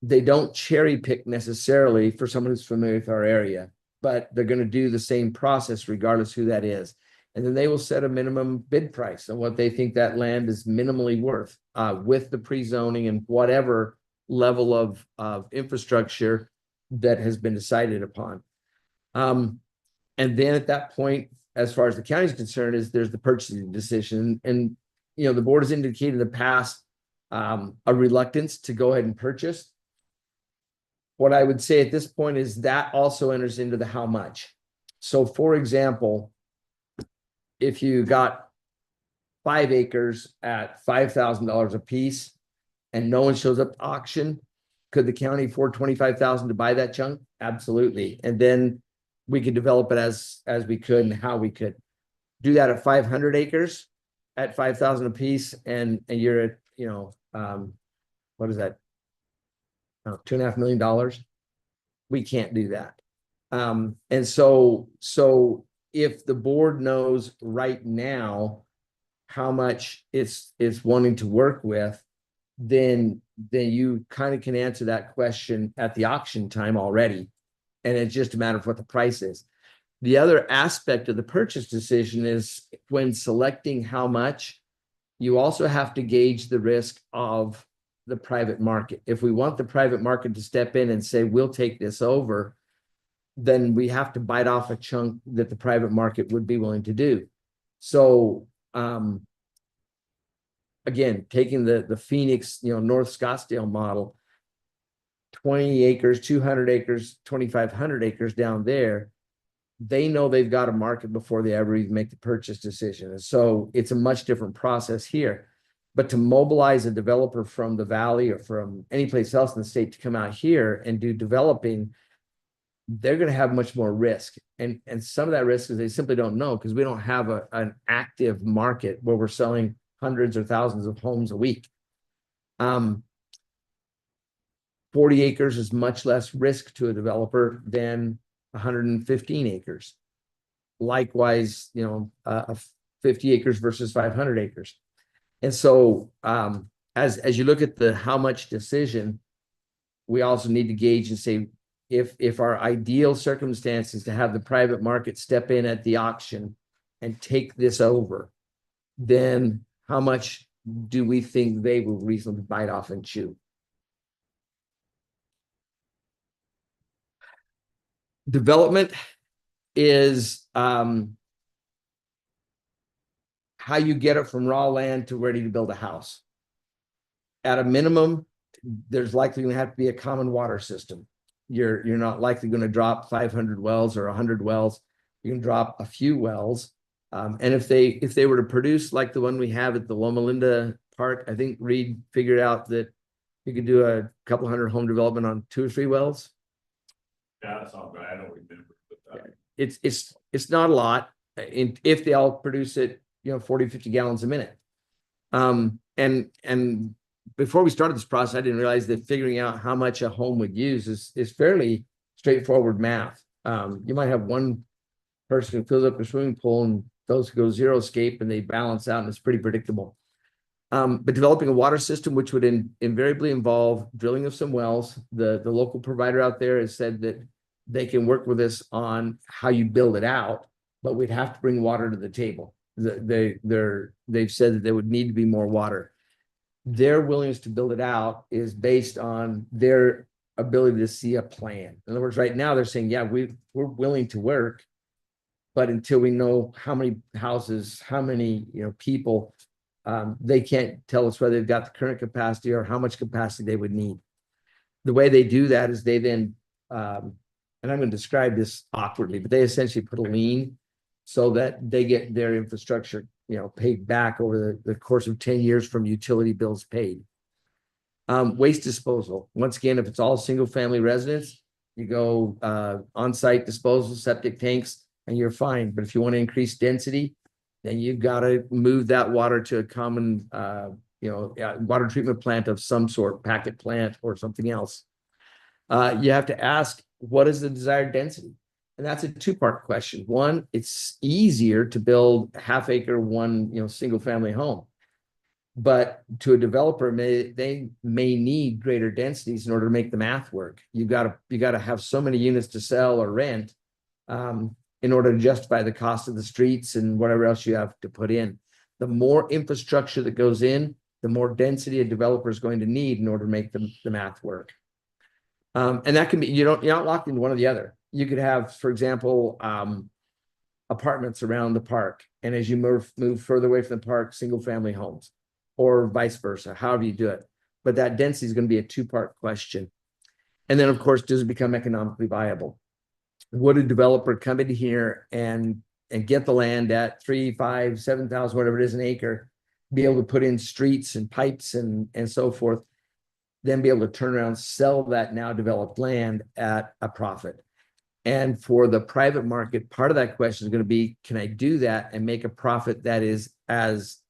they don't cherry pick necessarily for someone who's familiar with our area, but they're going to do the same process regardless who that is. And then they will set a minimum bid price on what they think that land is minimally worth, with the pre-zoning and whatever level of infrastructure that has been decided upon. And then at that point, as far as the county is concerned, there's the purchasing decision. And the board has indicated in the past a reluctance to go ahead and purchase. What I would say at this point is that also enters into the how much. So for example, if you got 5 acres at $5,000 a piece and no one shows up to auction, could the county afford $25,000 to buy that chunk? Absolutely. And then we could develop it as we could and how we could do that at 500 acres at $5,000 a piece. And you're at, what is that? $2.5 million. We can't do that. And so if the board knows right now how much it's wanting to work with, then you kind of can answer that question at the auction time already. And it's just a matter of what the price is. The other aspect of the purchase decision is when selecting how much, you also have to gauge the risk of the private market. If we want the private market to step in and say, we'll take this over, then we have to bite off a chunk that the private market would be willing to do. So, again, taking the Phoenix, North Scottsdale model, 20 acres, 200 acres, 2,500 acres down there, they know they've got a market before they ever even make the purchase decision. And so it's a much different process here. But to mobilize a developer from the valley or from any place else in the state to come out here and do developing, they're going to have much more risk. And some of that risk is they simply don't know, because we don't have an active market where we're selling hundreds or thousands of homes a week. 40 acres is much less risk to a developer than 115 acres. Likewise, 50 acres versus 500 acres. And so as you look at the how much decision, we also need to gauge and say, if our ideal circumstance is to have the private market step in at the auction and take this over, then how much do we think they will reasonably bite off and chew? Development is how you get it from raw land to ready to build a house. At a minimum, there's likely going to have to be a common water system. You're not likely going to drop 500 wells or 100 wells. You can drop a few wells. And if they were to produce like the one we have at the Loma Linda part. I think Reed figured out that you could do a couple hundred home development on 2 or 3 wells. Yeah, that's all right. I don't remember. It's not a lot if they all produce it, 40, 50 gallons a minute. And before we started this process, I didn't realize that figuring out how much a home would use is fairly straightforward math. You might have one person who fills up a swimming pool and those who go zero escape and they balance out and it's pretty predictable. But developing a water system, which would invariably involve drilling of some wells, the local provider out there has said that they can work with us on how you build it out, but we'd have to bring water to the table. They've said that there would need to be more water. Their willingness to build it out is based on their ability to see a plan. In other words, right now they're saying, yeah, we're willing to work, but until we know how many houses, how many people, they can't tell us whether they've got the current capacity or how much capacity they would need. The way they do that is they then, and I'm going to describe this awkwardly, but they essentially put a lien so that they get their infrastructure, paid back over the course of 10 years from utility bills paid. Waste disposal. Once again, if it's all single family residence, you go on-site disposal, septic tanks, and you're fine. But if you want to increase density, then you've got to move that water to a common, water treatment plant of some sort, packet plant or something else. You have to ask, what is the desired density? And that's a 2-part question. One, it's easier to build half-acre, one, single-family home. But to a developer, they may need greater densities in order to make the math work. You got to have so many units to sell or rent in order to justify the cost of the streets and whatever else you have to put in. The more infrastructure that goes in, the more density a developer is going to need in order to make the math work. And that can be, you're not locked into one or the other. You could have, for example, apartments around the park. And as you move further away from the park, single family homes, or vice versa, however you do it. But that density is going to be a 2-part question. And then, of course, does it become economically viable? Would a developer come in here and get the land at 3, 5, 7,000, whatever it is, an acre, be able to put in streets and pipes and so forth, then be able to turn around, sell that now developed land at a profit? And for the private market, part of that question is going to be, can I do that and make a profit that is as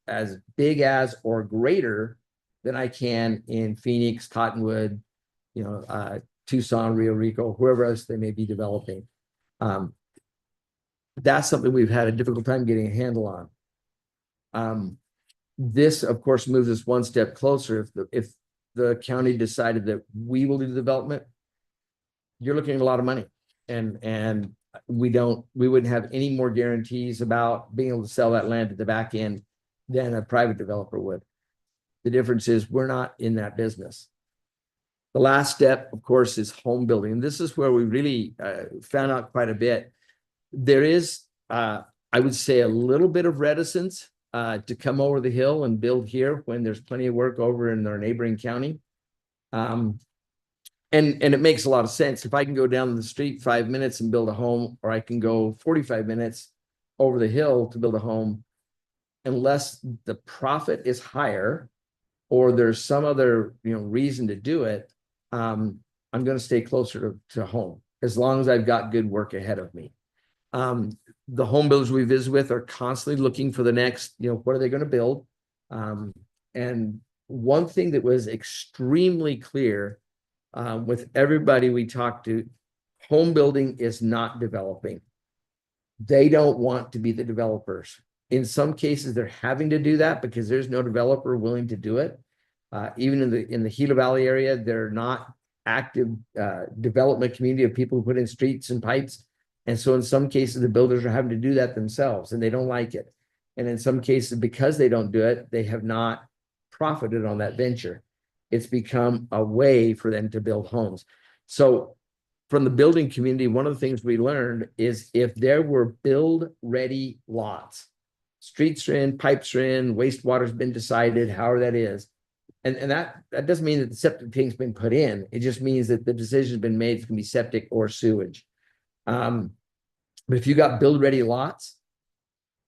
big as or greater than I can in Phoenix, Cottonwood, Tucson, Rio Rico, whoever else they may be developing? That's something we've had a difficult time getting a handle on. This, of course, moves us one step closer. If the county decided that we will do the development, you're looking at a lot of money. And we wouldn't have any more guarantees about being able to sell that land at the back end than a private developer would. The difference is we're not in that business. The last step, of course, is home building. And this is where we really found out quite a bit. There is, I would say, a little bit of reticence to come over the hill and build here when there's plenty of work over in our neighboring county. And it makes a lot of sense. If I can go down the street 5 minutes and build a home, or I can go 45 minutes over the hill to build a home, unless the profit is higher or there's some other reason to do it, I'm going to stay closer to home as long as I've got good work ahead of me. The home builders we visit with are constantly looking for the next, what are they going to build? And one thing that was extremely clear with everybody we talked to, home building is not developing. They don't want to be the developers. In some cases, they're having to do that because there's no developer willing to do it. Even in the Gila Valley area, they're not active development community of people who put in streets and pipes. And so in some cases, the builders are having to do that themselves and they don't like it. And in some cases, because they don't do it, they have not profited on that venture. It's become a way for them to build homes. So from the building community, one of the things we learned is if there were build-ready lots, streets are in, pipes are in, wastewater's been decided, however that is. And that doesn't mean that the septic tank's been put in. It just means that the decision's been made it's going to be septic or sewage. But if you got build-ready lots,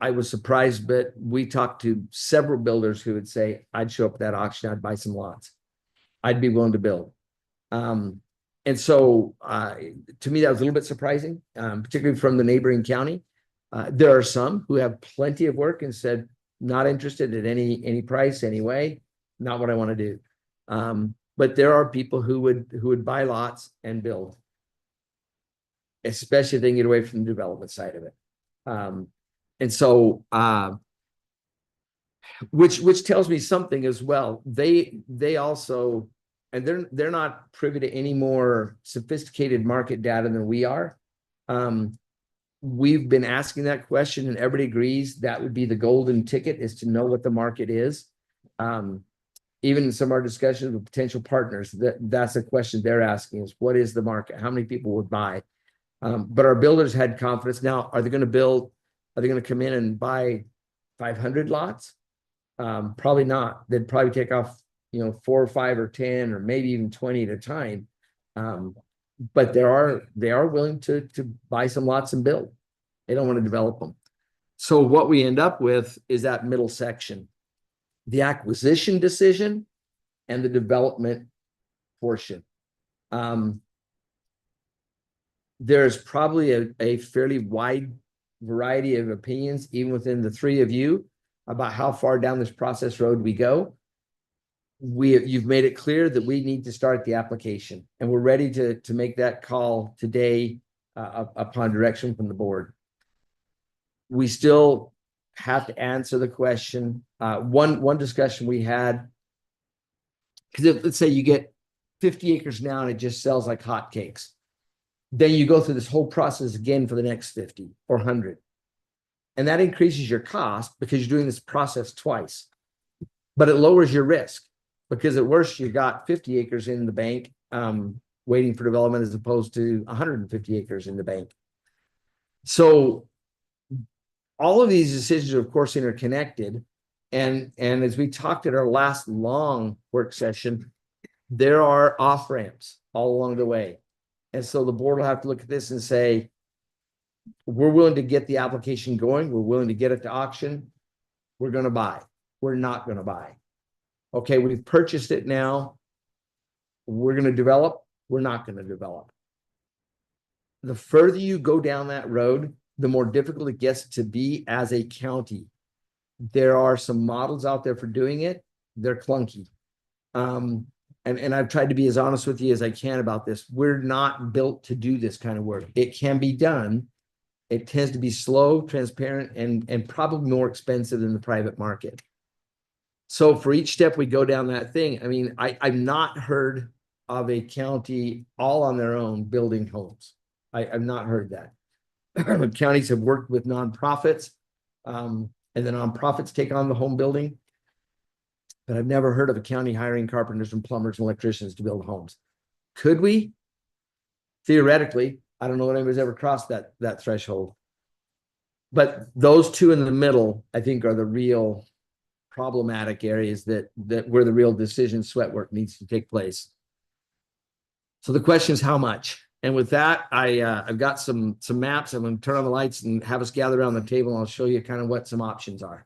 I was surprised, but we talked to several builders who would say, I'd show up at that auction, I'd buy some lots. I'd be willing to build. And so to me, that was a little bit surprising, particularly from the neighboring county. There are some who have plenty of work and said, not interested at any price anyway, not what I want to do. But there are people who would buy lots and build, especially if they can get away from the development side of it. And so, which tells me something as well. They also, and they're not privy to any more sophisticated market data than we are. We've been asking that question, and everybody agrees that would be the golden ticket, is to know what the market is. Even in some of our discussions with potential partners, that's a question they're asking, is what is the market? How many people would buy? But our builders had confidence. Now, are they going to build? Are they going to come in and buy 500 lots? Probably not. They'd probably take off, 4 or 5 or 10 or maybe even 20 at a time. But they are willing to buy some lots and build. They don't want to develop them. So what we end up with is that middle section, the acquisition decision and the development portion. There's probably a fairly wide variety of opinions, even within the three of you, about how far down this process road we go. You've made it clear that we need to start the application, and we're ready to make that call today upon direction from the board. We still have to answer the question. One discussion we had, because let's say you get 50 acres now and it just sells like hotcakes. Then you go through this whole process again for the next 50 or 100. And that increases your cost because you're doing this process twice. But it lowers your risk, because at worst you got 50 acres in the bank waiting for development, as opposed to 150 acres in the bank. So all of these decisions are, of course, interconnected. And as we talked at our last long work session, there are off ramps all along the way. And so the board will have to look at this and say, we're willing to get the application going. We're willing to get it to auction. We're going to buy. We're not going to buy. Okay, we've purchased it now. We're going to develop. We're not going to develop. The further you go down that road, the more difficult it gets to be as a county. There are some models out there for doing it. They're clunky. And I've tried to be as honest with you as I can about this. We're not built to do this kind of work. It can be done. It tends to be slow, transparent, and probably more expensive than the private market. So for each step we go down that thing, I mean, I've not heard of a county all on their own building homes. I've not heard that. Counties have worked with nonprofits, and the nonprofits take on the home building. But I've never heard of a county hiring carpenters and plumbers and electricians to build homes. Could we? Theoretically, I don't know if anybody's ever crossed that threshold. But those two in the middle, I think, are the real problematic areas that where the real decision sweat work needs to take place. So the question is how much? And with that, I've got some maps. I'm going to turn on the lights and have us gather around the table, and I'll show you kind of what some options are.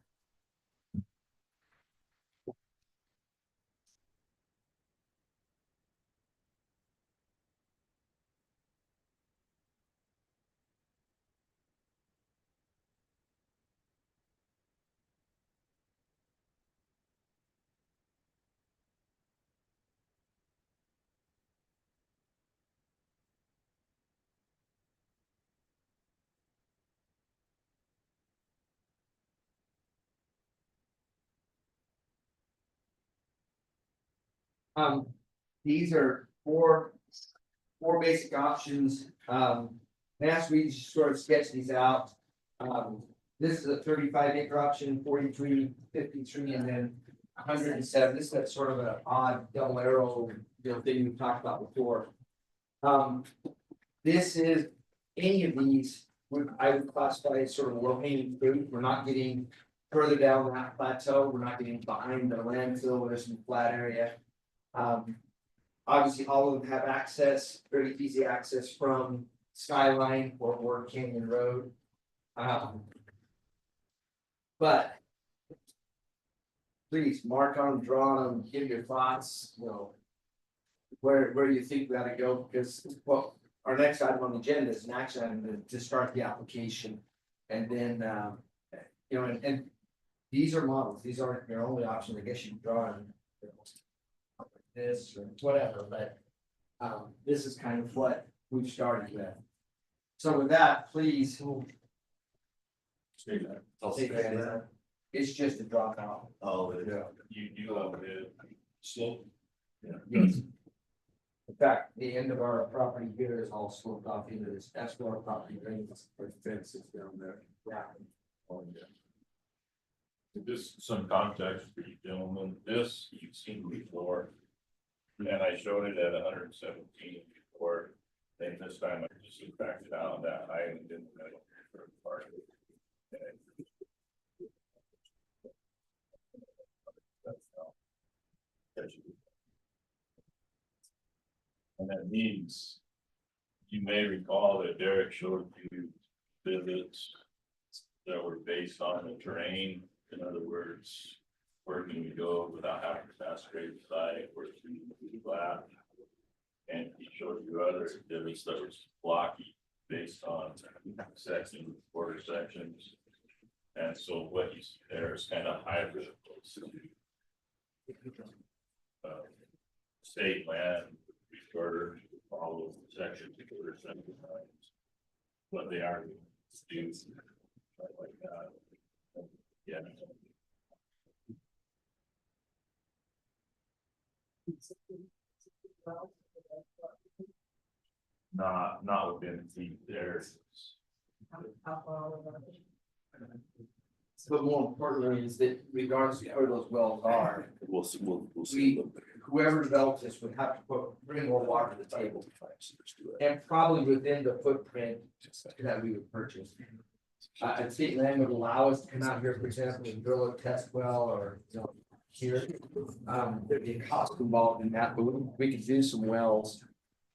These are four basic options. Mass Reed sort of sketched these out. This is a 35-acre option, 43, 53, and then 107. This is that sort of an odd double arrow thing we talked about before. This is any of these I would classify as sort of low-hanging fruit. We're not getting further down that plateau. We're not getting behind the landfill where there's some flat area. Obviously, all of them have access, very easy access from Skyline or Canyon Road. But please mark on, draw on, give your thoughts, you know, where you think we ought to go, because, well, our next item on the agenda is an action item to start the application. And then, you know, and these are models, these aren't your only option, I guess you can draw on this or whatever, but this is kind of what we've started with. So with that, please. I'll take that. It's just a dropout. Oh, Yeah. You have the slope. Yes. In fact, the end of our property here is all sloped off into this, that's where our property drains. Our fence is down there. Yeah. Oh, yeah. Just some context for you gentlemen, this you've seen before. And I showed it at 117 before, and this time I just backed it out that high and didn't. Part of it. And that means, you may recall that Derek showed you visits that were based on the terrain. In other words, where can we go without having to pass grade site, where can we be flat? And he showed you other exhibits that was blocky based on sections, quarter sections. And so what you see there is kind of hybrid of those two. State land, refer to follow sections, quarter section lines. But they are students like that. Yeah. Not within feet there. But more importantly is that regardless of where those wells are, we'll see. whoever develops this would have to bring more water to the table. And probably within the footprint that we would purchase. State land would allow us to come out here, for example, and drill a test well or, you know, here. There'd be a cost involved in that, but we could do some wells.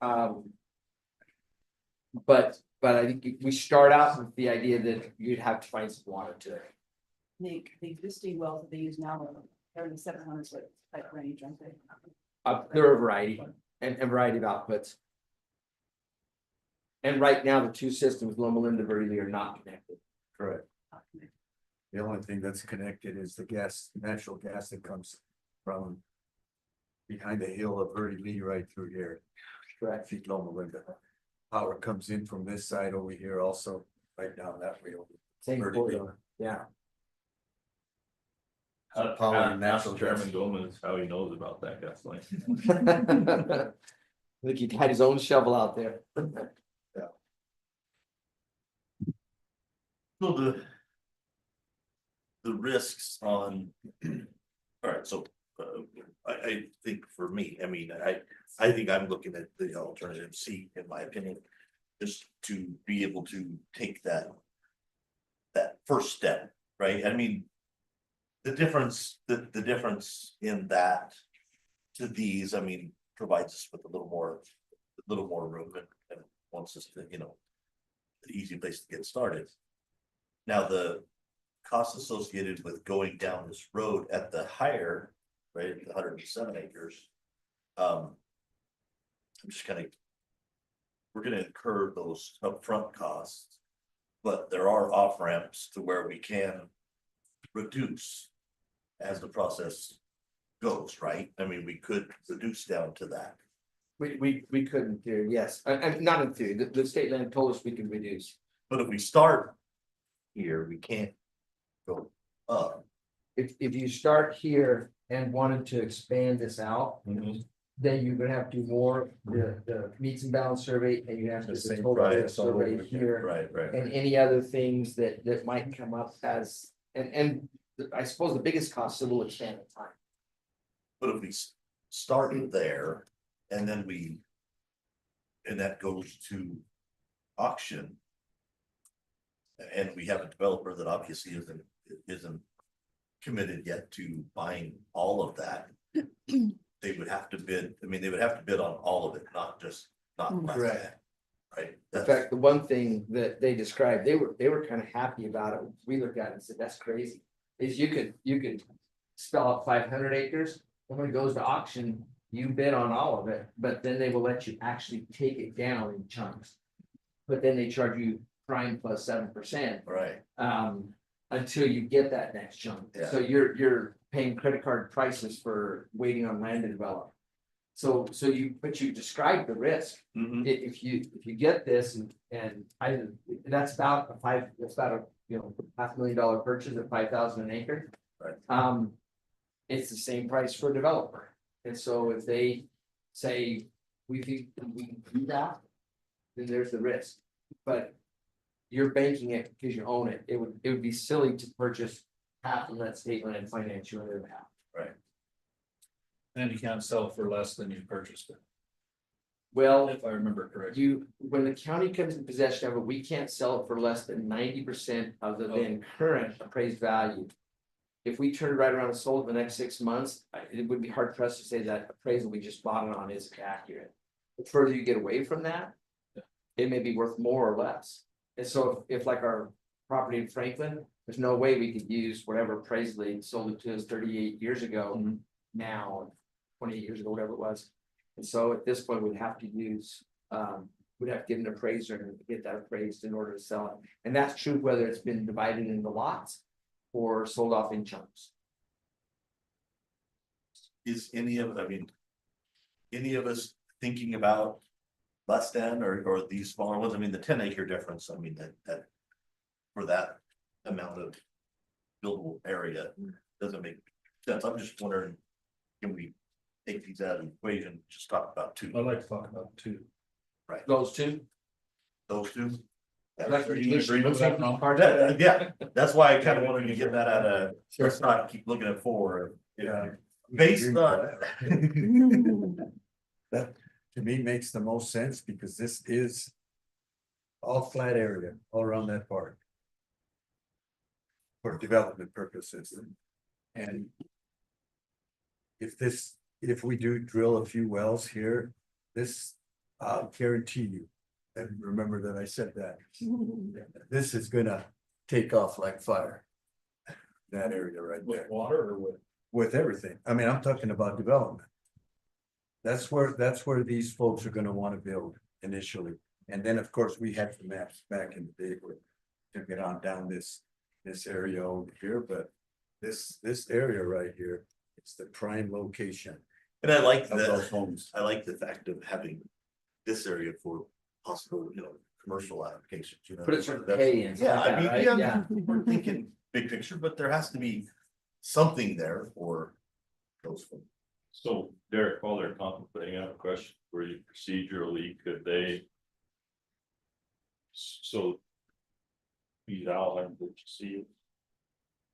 But I think we start out with the idea that you'd have to find some water to it. The existing wells that they use now are in the 700 foot type range, aren't they? There are a variety and a variety of outputs. And right now, the two systems, Loma Linda, Verde, are not connected. Correct. The only thing that's connected is the gas, natural gas that comes from behind the hill of Verde Lee right through here. Correct. Feet Loma Linda. Power comes in from this side over here also, right down that way. Same Verde Lee. corridor, yeah. Power and Ask natural gas. Chairman Gomez how he knows about that gas line. Look, he had his own shovel out there. So the risks on, all right, so I think for me, I mean, I think I'm looking at the alternative C, in my opinion, just to be able to take that first step, right? I mean, the difference in that to these, I mean, provides us with a little more room and wants us to, you know, an easy place to get started. Now, the costs associated with going down this road at the higher, right, 107 acres. I'm just we're gonna incur those upfront costs, but there are off ramps to where we can reduce as the process goes, right? I mean, we could reduce down to that. We could in theory, yes, and not in theory, the state land told us we can reduce. But if we start here, we can't go up. If you start here and wanted to expand this out, then you're gonna have to do more, the meets and balance survey, and you have to do the total area survey here. Right. And any other things that might come up as, and I suppose the biggest cost still will expand the time. But if we start there and then that goes to auction. And we have a developer that obviously isn't committed yet to buying all of that. They would have to bid, I mean, they would have to bid on all of it, not Correct. that, right? In fact, the one thing that they described, they were kind of happy about it. We looked at it and said, that's crazy. is you could spell out 500 acres, and when it goes to auction, you bid on all of it, but then they will let you actually take it down in chunks. But then they charge you prime plus 7%, Right. until you get that next chunk. Yeah. So you're paying credit card prices for waiting on land to develop. So but you describe the risk. Mhm. If you get this that's about a $500,000 purchase at 5,000 an acre. Right. It's the same price for a developer. And so if they say, we think we can do that, then there's the risk. But you're banking it because you own it. It would be silly to purchase half of that state land and finance your other half. And you can't sell it for less than you purchased it, Well, if I remember correctly. when the county comes in possession of it, we can't sell it for less than 90% of the then current appraised value. If we turn it right around and sold it in the next 6 months, it would be hard for us to say that appraisal we just bought it on is accurate. The further you get away from that, it may be worth more or less. And so if like our property in Franklin, there's no way we could use whatever appraisal they sold it to us 38 years ago now, 28 years ago, whatever it was. And so at this point, we'd have to we'd have to get an appraiser and get that appraised in order to sell it. And that's true whether it's been divided into lots or sold off in chunks. Is any of us thinking about less than or these smaller ones? I mean, the 10-acre difference, I mean, that for that amount of buildable area doesn't make sense. I'm just wondering, can we take these out of the equation, just talk about two? I'd like to talk about two. Right. Those two. Those two? That's what Do you agree with that, Ron? Yeah, that's why I kind of wanted to get that out of, let's not keep looking at four. Yeah. Based on. That to me makes the most sense because this is all flat area all around that park. For development purposes. And if we do drill a few wells here, this, I'll guarantee you. And remember that I said that. This is gonna take off like fire. That area right With there. water or with? With everything. I mean, I'm talking about development. That's where these folks are gonna wanna build initially. And then, of course, we had the maps back in the day where to get on down this area over here, but this area right here, it's the prime location And I like of those that, homes. I like the fact of having this area for possible, commercial applications, Put it sort of pay in. Yeah, I mean, right? yeah, we're thinking big picture, but there has to be something there for those folks. So Derek, while they're contemplating, I have a question for you procedurally, could they? So. These outlines that you see.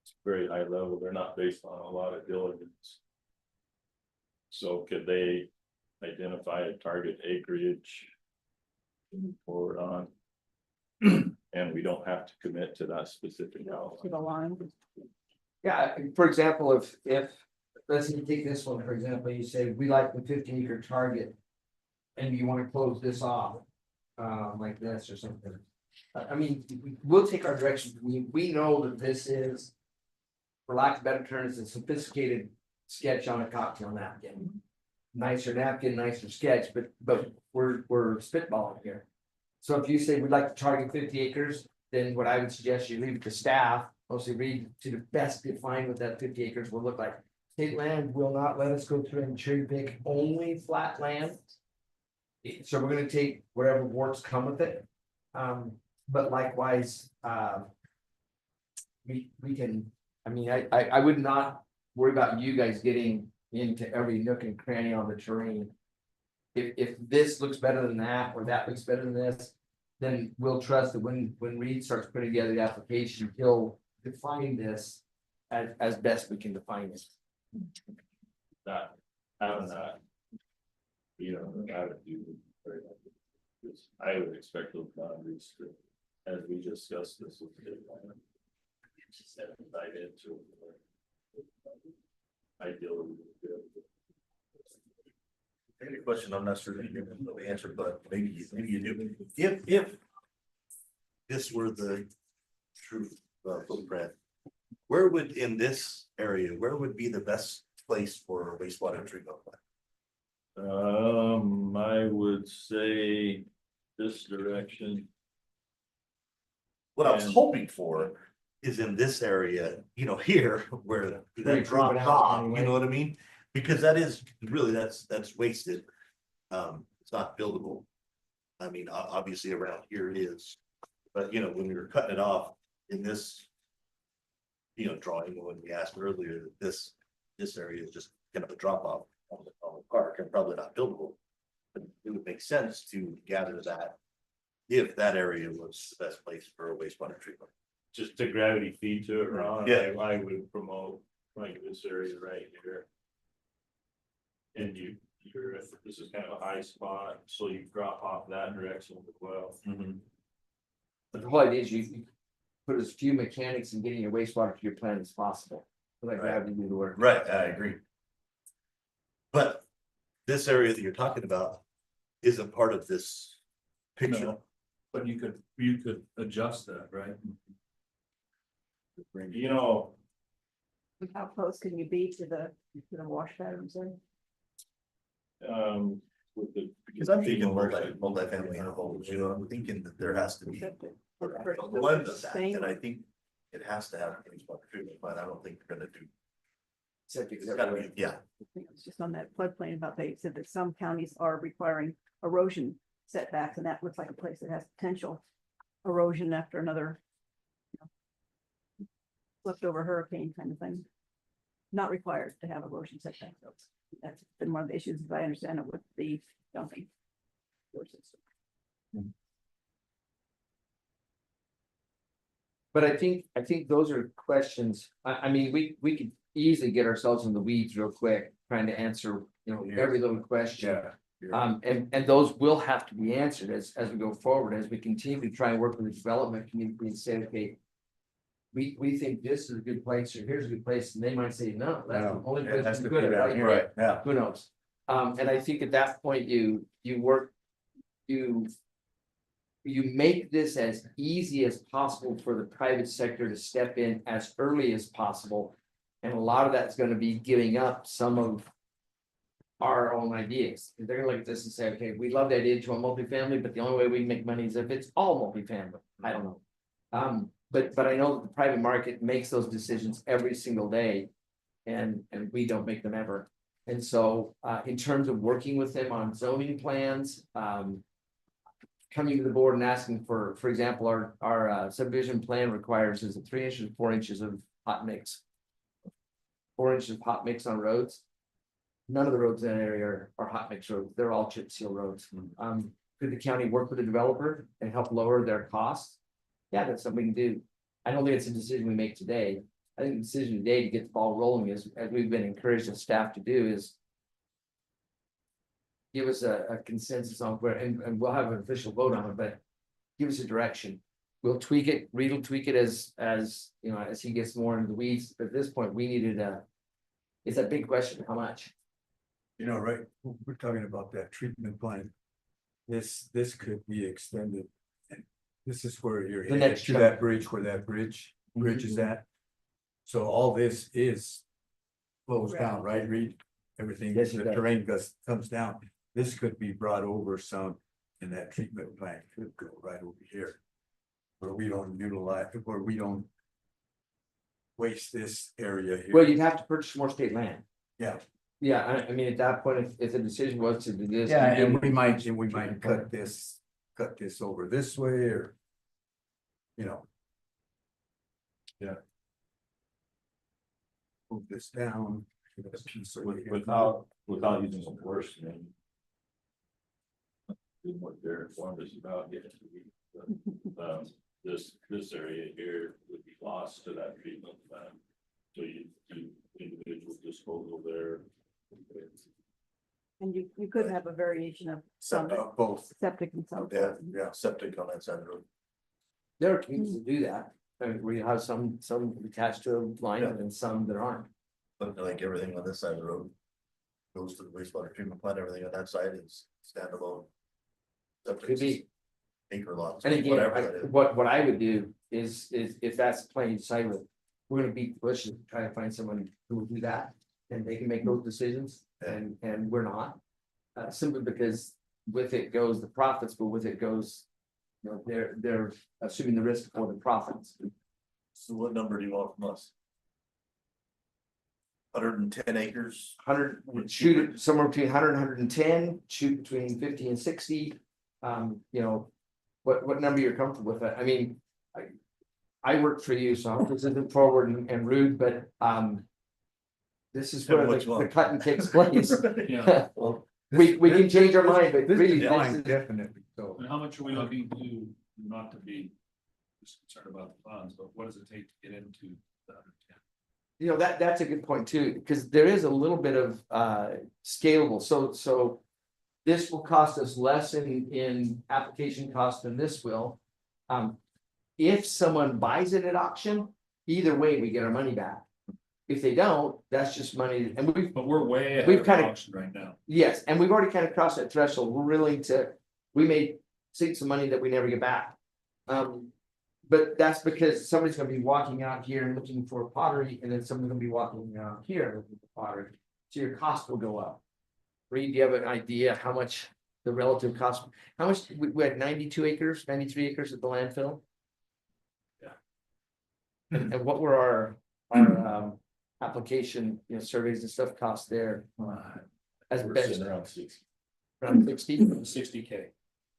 It's very high level, they're not based on a lot of diligence. So could they identify a target acreage? to move forward on. And we don't have to commit to that specific outline. To the line. Yeah, for example, if, let's say you take this one, for example, you say, we like the 50-acre target. And you want to close this off, like this or something. I mean, we'll take our direction. We know that this is, for lack of better terms, a sophisticated sketch on a cocktail napkin. Nicer napkin, nicer sketch, but we're spitballing here. So if you say we'd like to target 50 acres, then what I would suggest you leave it to staff, mostly read to the best define what that 50 acres will look like. State land will not let us go through and cherry pick only flat land. So we're gonna take whatever warts come with it. But likewise, we can, I mean, I would not worry about you guys getting into every nook and cranny on the terrain. If this looks better than that, or that looks better than this, then we'll trust that when Reed starts putting together the application, he'll define this as best we can define it. That, having that. I would do. I would expect those boundaries to, as we discussed this with the plan. Just have to dive into. Ideally. Any question, I'm not sure that you know the answer, but maybe you do. If this were the true footprint, Where would, in this area, where would be the best place for a wastewater treatment plant? I would say this direction. What I was And- hoping for is in this area, you know, here, where Where you that drop drops it out off, anyway. you know what I mean? Because that is, really, that's wasted. It's not buildable. I mean, obviously around here it is, but you know, when we were cutting it off in this. You know, drawing, when we asked earlier, this area is just kind of a drop off on the park and probably not buildable. But it would make sense to gather that if that area was the best place for a wastewater treatment. Just to gravity feed to it, Ron, Yeah. I would promote like this area right here. And this is kind of a high spot, so you drop off that direction as well. But the whole idea is you put as few mechanics in getting your wastewater to your plant as possible. Let Right. gravity do the work. Right, I agree. But this area that you're talking about isn't part of this picture. No, but you could adjust that, right? You know, How close can you be to the wash patterns there? with the. Because I'm thinking multifamily intervals, you know, I'm thinking that there has to be. A blend of that, and I think it has to have a wastewater treatment, but I don't think they're gonna do. Septic It's gotta be, yeah, I think it was just on that floodplain about they said that some counties are requiring erosion setbacks, and that looks like a place that has potential erosion after another. Leftover hurricane kind of thing. Not required to have erosion setbacks. So that's been one of the issues, as I understand it, with the dumping. But I think those are questions, I mean, we could easily get ourselves in the weeds real quick, trying to answer, you know, every little question. And those will have to be answered as we go forward, as we continue to try and work with the development community and say, okay. We think this is a good place, or here's a good place, and they might say, no, that's the only place that's good at, right? Right, yeah. Who knows? And I think at that point, you make this as easy as possible for the private sector to step in as early as possible. And a lot of that's gonna be giving up some of our own ideas. They're gonna look at this and say, okay, we love the idea to a multifamily, but the only way we can make money is if it's all multifamily. I don't know. But I know that the private market makes those decisions every single day. And we don't make them ever. And so, in terms of working with them on zoning plans, coming to the board and asking for example, our subdivision plan requires is 3 inches, 4 inches of hot mix. 4 inches of hot mix on roads. None of the roads in that area are hot mix roads. They're all chip seal roads. Could the county work with the developer and help lower their costs? Yeah, that's something we can do. I don't think it's a decision we make today. I think the decision today to get the ball rolling is, as we've been encouraged as staff to do, is give us a consensus on where, and we'll have an official vote on it, but give us a direction. We'll tweak it, Reed will tweak it as you know, as he gets more into the weeds. But at this point, we needed it's a big question, how much? You know, right, we're talking about that treatment plant. This could be extended. And this is where you're The headed next to chunk. that bridge, where that bridge is at. So all this is flows down, right, Reed? Everything, Yes, it the does. terrain comes down. This could be brought over some, and that treatment plant could go right over here. Where we don't utilize, where we don't waste this area here. Well, you'd have to purchase more state land. Yeah. Yeah, I mean, at that point, if the decision was to do this. Yeah, you and didn't- we might cut this over this way, or. You know. Yeah. Move this down. give it a piece over here. Without using some worse than. What they're informed us about getting to be, this area here would be lost to that treatment plant. So you do individual disposal there. And you could have a variation of some Both, septic and some. yeah, septic on that side of the road. There are communities that do that, and we have some attached to a line Yeah. and then some that aren't. But like everything on this side of the road goes to the wastewater treatment plant, everything on that side is standalone. Could be. Acre lots, And again, whatever that is. what I would do is if that's the plan you decide with, we're gonna beat the bush and try to find someone who will do that. And they can make those decisions and we're not. Simply because with it goes the profits, but with it goes, you know, they're assuming the risk for the profits. So what number do you want from us? 110 acres? 100, would shoot it somewhere between 100 and 110, shoot between 50 and 60. You know, what number you're comfortable with. I mean, I work for you, so this isn't forward and rude, but this is where Which the one? cutting takes place. Yeah, Well, We can change our mind, but This really, is fine, this is, definitely, so. and how much are we looking to, not to be just concerned about the funds, but what does it take to get into the 110? you know, that's a good point too, because there is a little bit of scalable, so. This will cost us less in application cost than this will. If someone buys it at auction, either way, we get our money back. If they don't, that's just money, and But we're way ahead We've of kinda- auction right now. yes, and we've already kind of crossed that threshold, we're willing to, we may sink some money that we never get back. But that's because somebody's gonna be walking out here and looking for pottery, and then someone's gonna be walking out here looking for pottery, so your cost will go up. Reed, do you have an idea how much the relative cost, how much, we had 92 acres, 93 acres at the landfill? Yeah. And what were our application, you know, surveys and stuff cost there? As We're best, sitting around 60. around 60, 60K.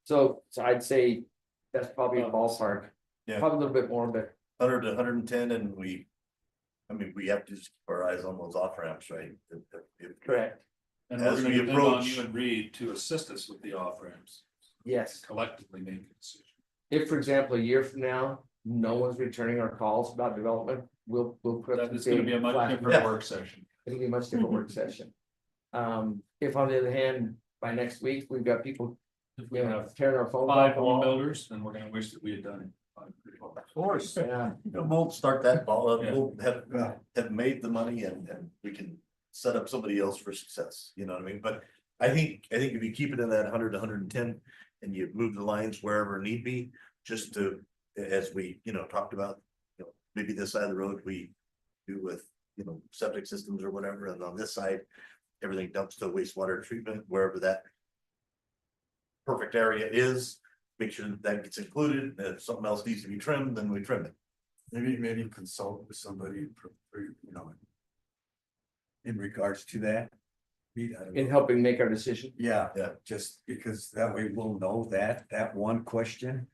so I'd say that's probably a ballpark. Yeah. Probably a little bit more, but 100 to 110, and we have to just keep our eyes on those off ramps, right? If- correct, And As we're gonna we depend on approach- you and Reed to assist us with the off ramps, yes. collectively make a decision. If, for example, a year from now, no one's returning our calls about development, we'll put up. That is gonna be a much different Yeah. work session. It'll be a much different work session. If on the other hand, by next week, we've got people, If we you know, have tearing our phones off 5 the home wall. builders, then we're gonna wish that we had done it. Of course, Yeah, we'll start that ball, Yeah. we'll Yeah. have made the money and we can set up somebody else for success, you know what I mean? But I think if you keep it in that 100 to 110 and you move the lines wherever need be, just to, as we, you know, talked about, you know, maybe this side of the road we do with, you know, septic systems or whatever, and on this side, everything dumps to wastewater treatment, wherever that perfect area is, make sure that gets included, and if something else needs to be trimmed, then we trim it. Maybe consult with somebody, you know. In regards to that. I don't in know. helping make our decision. Yeah, Yeah. just because that way we'll know that one question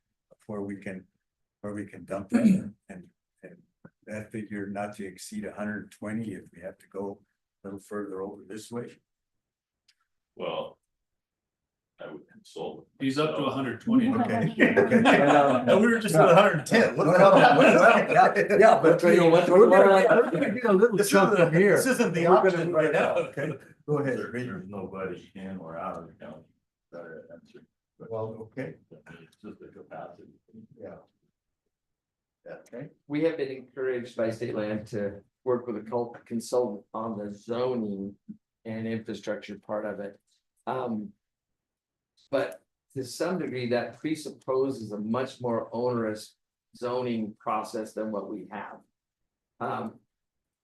where we can dump that and that figure not to exceed 120 if we have to go a little further over this way. Well, I would consult. He's up to 120. Okay. And we were just at 110. What the hell? Yeah, but you know what, we're gonna get a little This chunk from here. isn't the We're gonna- option right now. Okay, go ahead. There- Reed. There's nobody in or out of the county. Better answer. Well, okay, It's just the capacity. yeah. Okay. We have been encouraged by state land to work with a consultant on the zoning and infrastructure part of it. But to some degree, that presupposes a much more onerous zoning process than what we have.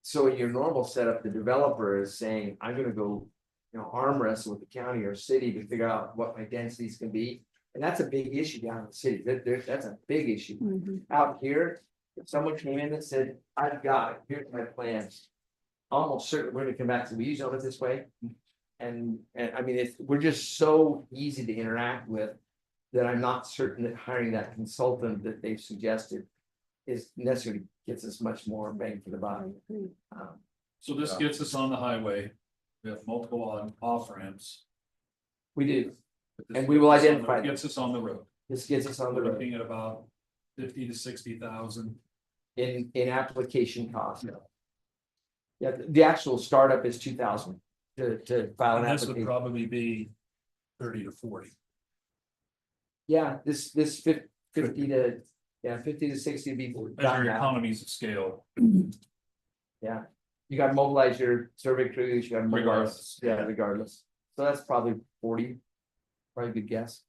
So in your normal setup, the developer is saying, I'm gonna go, you know, arm wrestle with the county or city to figure out what my densities can be. And that's a big issue down in the city. That's a big issue. Out here, if someone came in and said, I've got it, here's my plans. Almost certain we're gonna come back to, we zone it this way. And I mean, we're just so easy to interact with. That I'm not certain that hiring that consultant that they've suggested. Is necessarily gets us much more bang for the buck. So this gets us on the highway. We have multiple off ramps. We do, And we will identify them. Gets us on the road. this gets us on the We're road looking at about 50 to 60,000. in application cost. Yeah, the actual startup is 2,000 to file an And this would application. probably be 30 to 40. Yeah, this 50 to, 50 to 60 would be. As your done now. economies of scale. Yeah, you gotta mobilize your survey crews, you gotta mobilize, Regardless. yeah, regardless. So that's probably 40. Probably a good guess.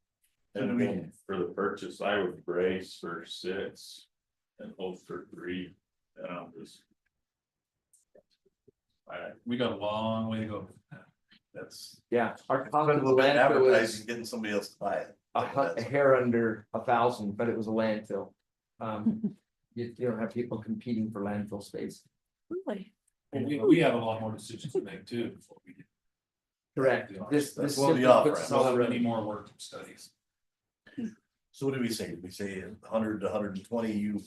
And then for the purchase, I would brace for 6 and hope for 3. And I'm just We got a long way to go. That's, Yeah. Our Spend cost a of the little bit in landfill advertising, is getting somebody else to buy it. a hair under 1,000, but it was a landfill. You don't have people competing for landfill space. Really? and we have a lot more decisions to make too before we get. Correct. This That's this what we simply offer. puts us So on the many road. more work and studies. So what do we say? Did we say 100 to 120, you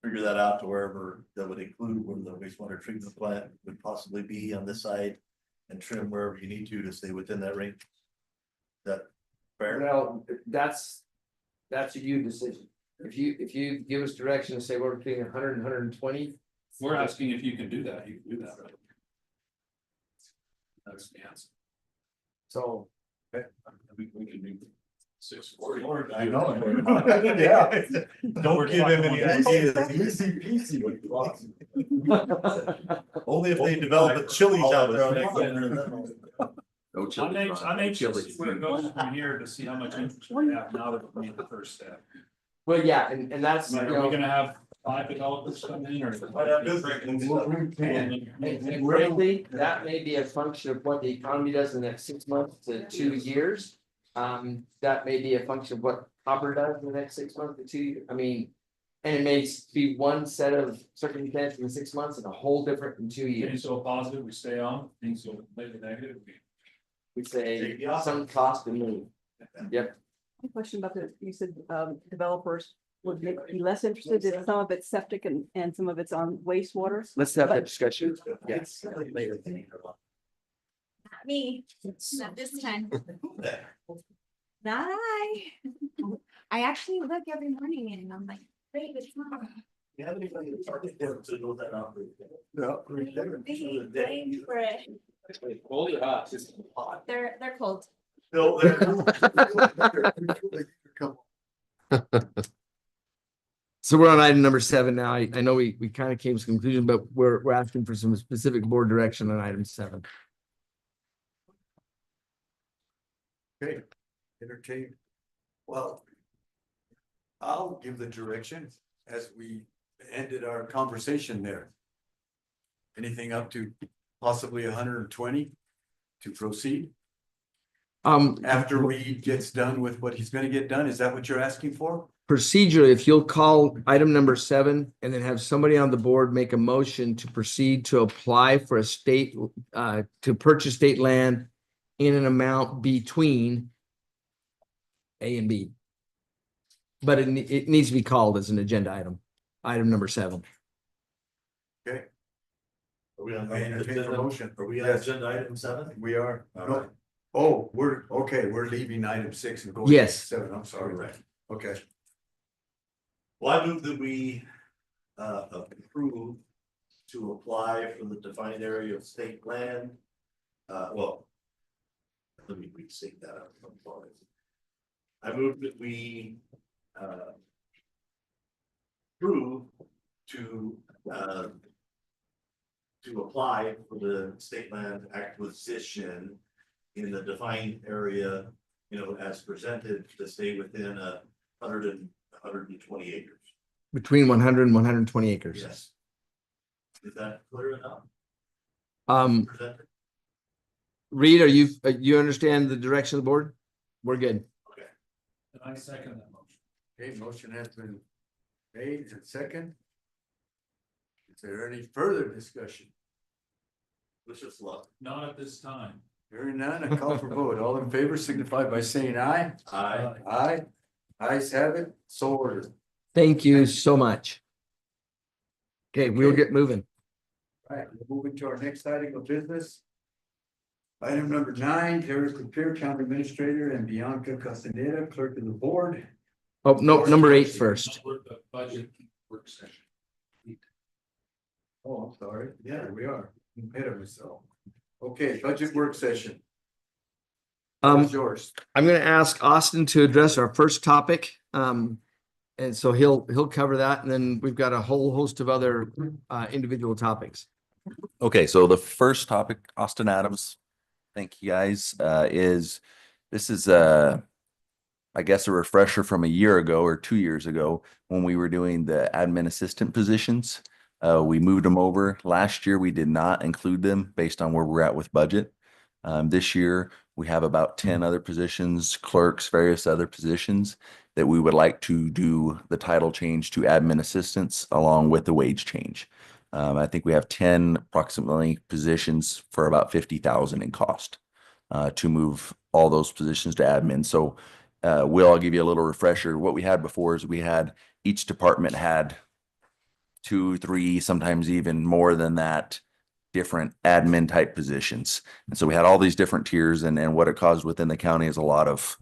figure that out to wherever that would include where the wastewater treatment plant would possibly be on this side and trim wherever you need to stay within that range? Is that fair? Well, that's a you decision. If you give us direction and say we're between 100 and 120, We're asking if you can do that, you can do that. Right? That's the answer. so We can do 640. I know. Yeah. Don't give him any ideas. Easy peasy with lots. Only if they develop a Chili's out there on that corner. No I'm anxious where it goes from here to see how much interest we have now that we made the first step. well, yeah, and that's, Are we gonna have 5 developers come in or? and frankly, that may be a function of what the economy does in the next 6 months to 2 years. That may be a function of what copper does in the next 6 months to 2 years. I mean, and it may be one set of circumstances in 6 months and a whole different in 2 Things years. so positive, we stay on, things so completely negative. We say some cost to move. Yep. A question about you said developers would be less interested in some of it's septic and some of it's on wastewater. Let's have that discussion. Yes. Later. Not me, not this time. Not I. I actually look every morning and I'm like, great, it's not. You have anybody that's already there to know that operates? They blamed for it. Cold or hot? They're cold. No, So we're on item number 7 now. I know we kind of came to a conclusion, but we're asking for some specific board direction on item 7. Okay, entertain. Well, I'll give the direction as we ended our conversation there. Anything up to possibly 120 to proceed after we gets done with what he's gonna get done? Is that what you're asking for? Procedurally, if you'll call item number 7 and then have somebody on the board make a motion to proceed to apply for a state, to purchase state land in an amount between A and B. But it needs to be called as an agenda item number 7. Okay, Are we on I entertain a motion. Are we on Yes. agenda item 7? We are. All No. right. Oh, we're leaving item 6 and going. Yes. to 7. I'm sorry. Right. Okay. Well, I move that we approve to apply for the defined area of state land. Well, let me restate that out. I'm sorry. I move that we approve to apply for the state land acquisition in the defined area, as presented, to stay within 120 acres. Between 100 and 120 acres. Yes. Is that clear enough? Presented? Reed, you understand the direction of the board? We're good. Okay. And I second that motion. Okay, motion has been made and second. Is there any further discussion? Wish us luck. Not at this time. Hearing none, I call for vote. All in favor signify by saying aye. Aye. Aye. Ayes have it, so ordered. Thank you so much. Okay, we'll get moving. All right, we're moving to our next item of business. Item number 9, Terry Capir, County Administrator, and Bianca Castaneda, Clerk of the Board. Oh, no, number 8 first. The budget work session. Oh, I'm sorry. Yeah, we are. I'm ahead of myself. Okay, budget work session. It's yours. I'm gonna ask Austin to address our first topic. And so he'll cover that, and then we've got a whole host of other individual topics. Okay, so the first topic, Austin Adams, thank you guys, is I guess a refresher from a year ago or 2 years ago when we were doing the admin assistant positions. We moved them over. Last year, we did not include them based on where we're at with budget. This year, we have about 10 other positions, clerks, various other positions that we would like to do the title change to admin assistants along with the wage change. I think we have 10 approximately positions for about 50,000 in cost to move all those positions to admin. So Will, I'll give you a little refresher. What we had before is we had each department had 2, 3, sometimes even more than that, different admin type positions. And so we had all these different tiers, and what it caused within the county is a lot of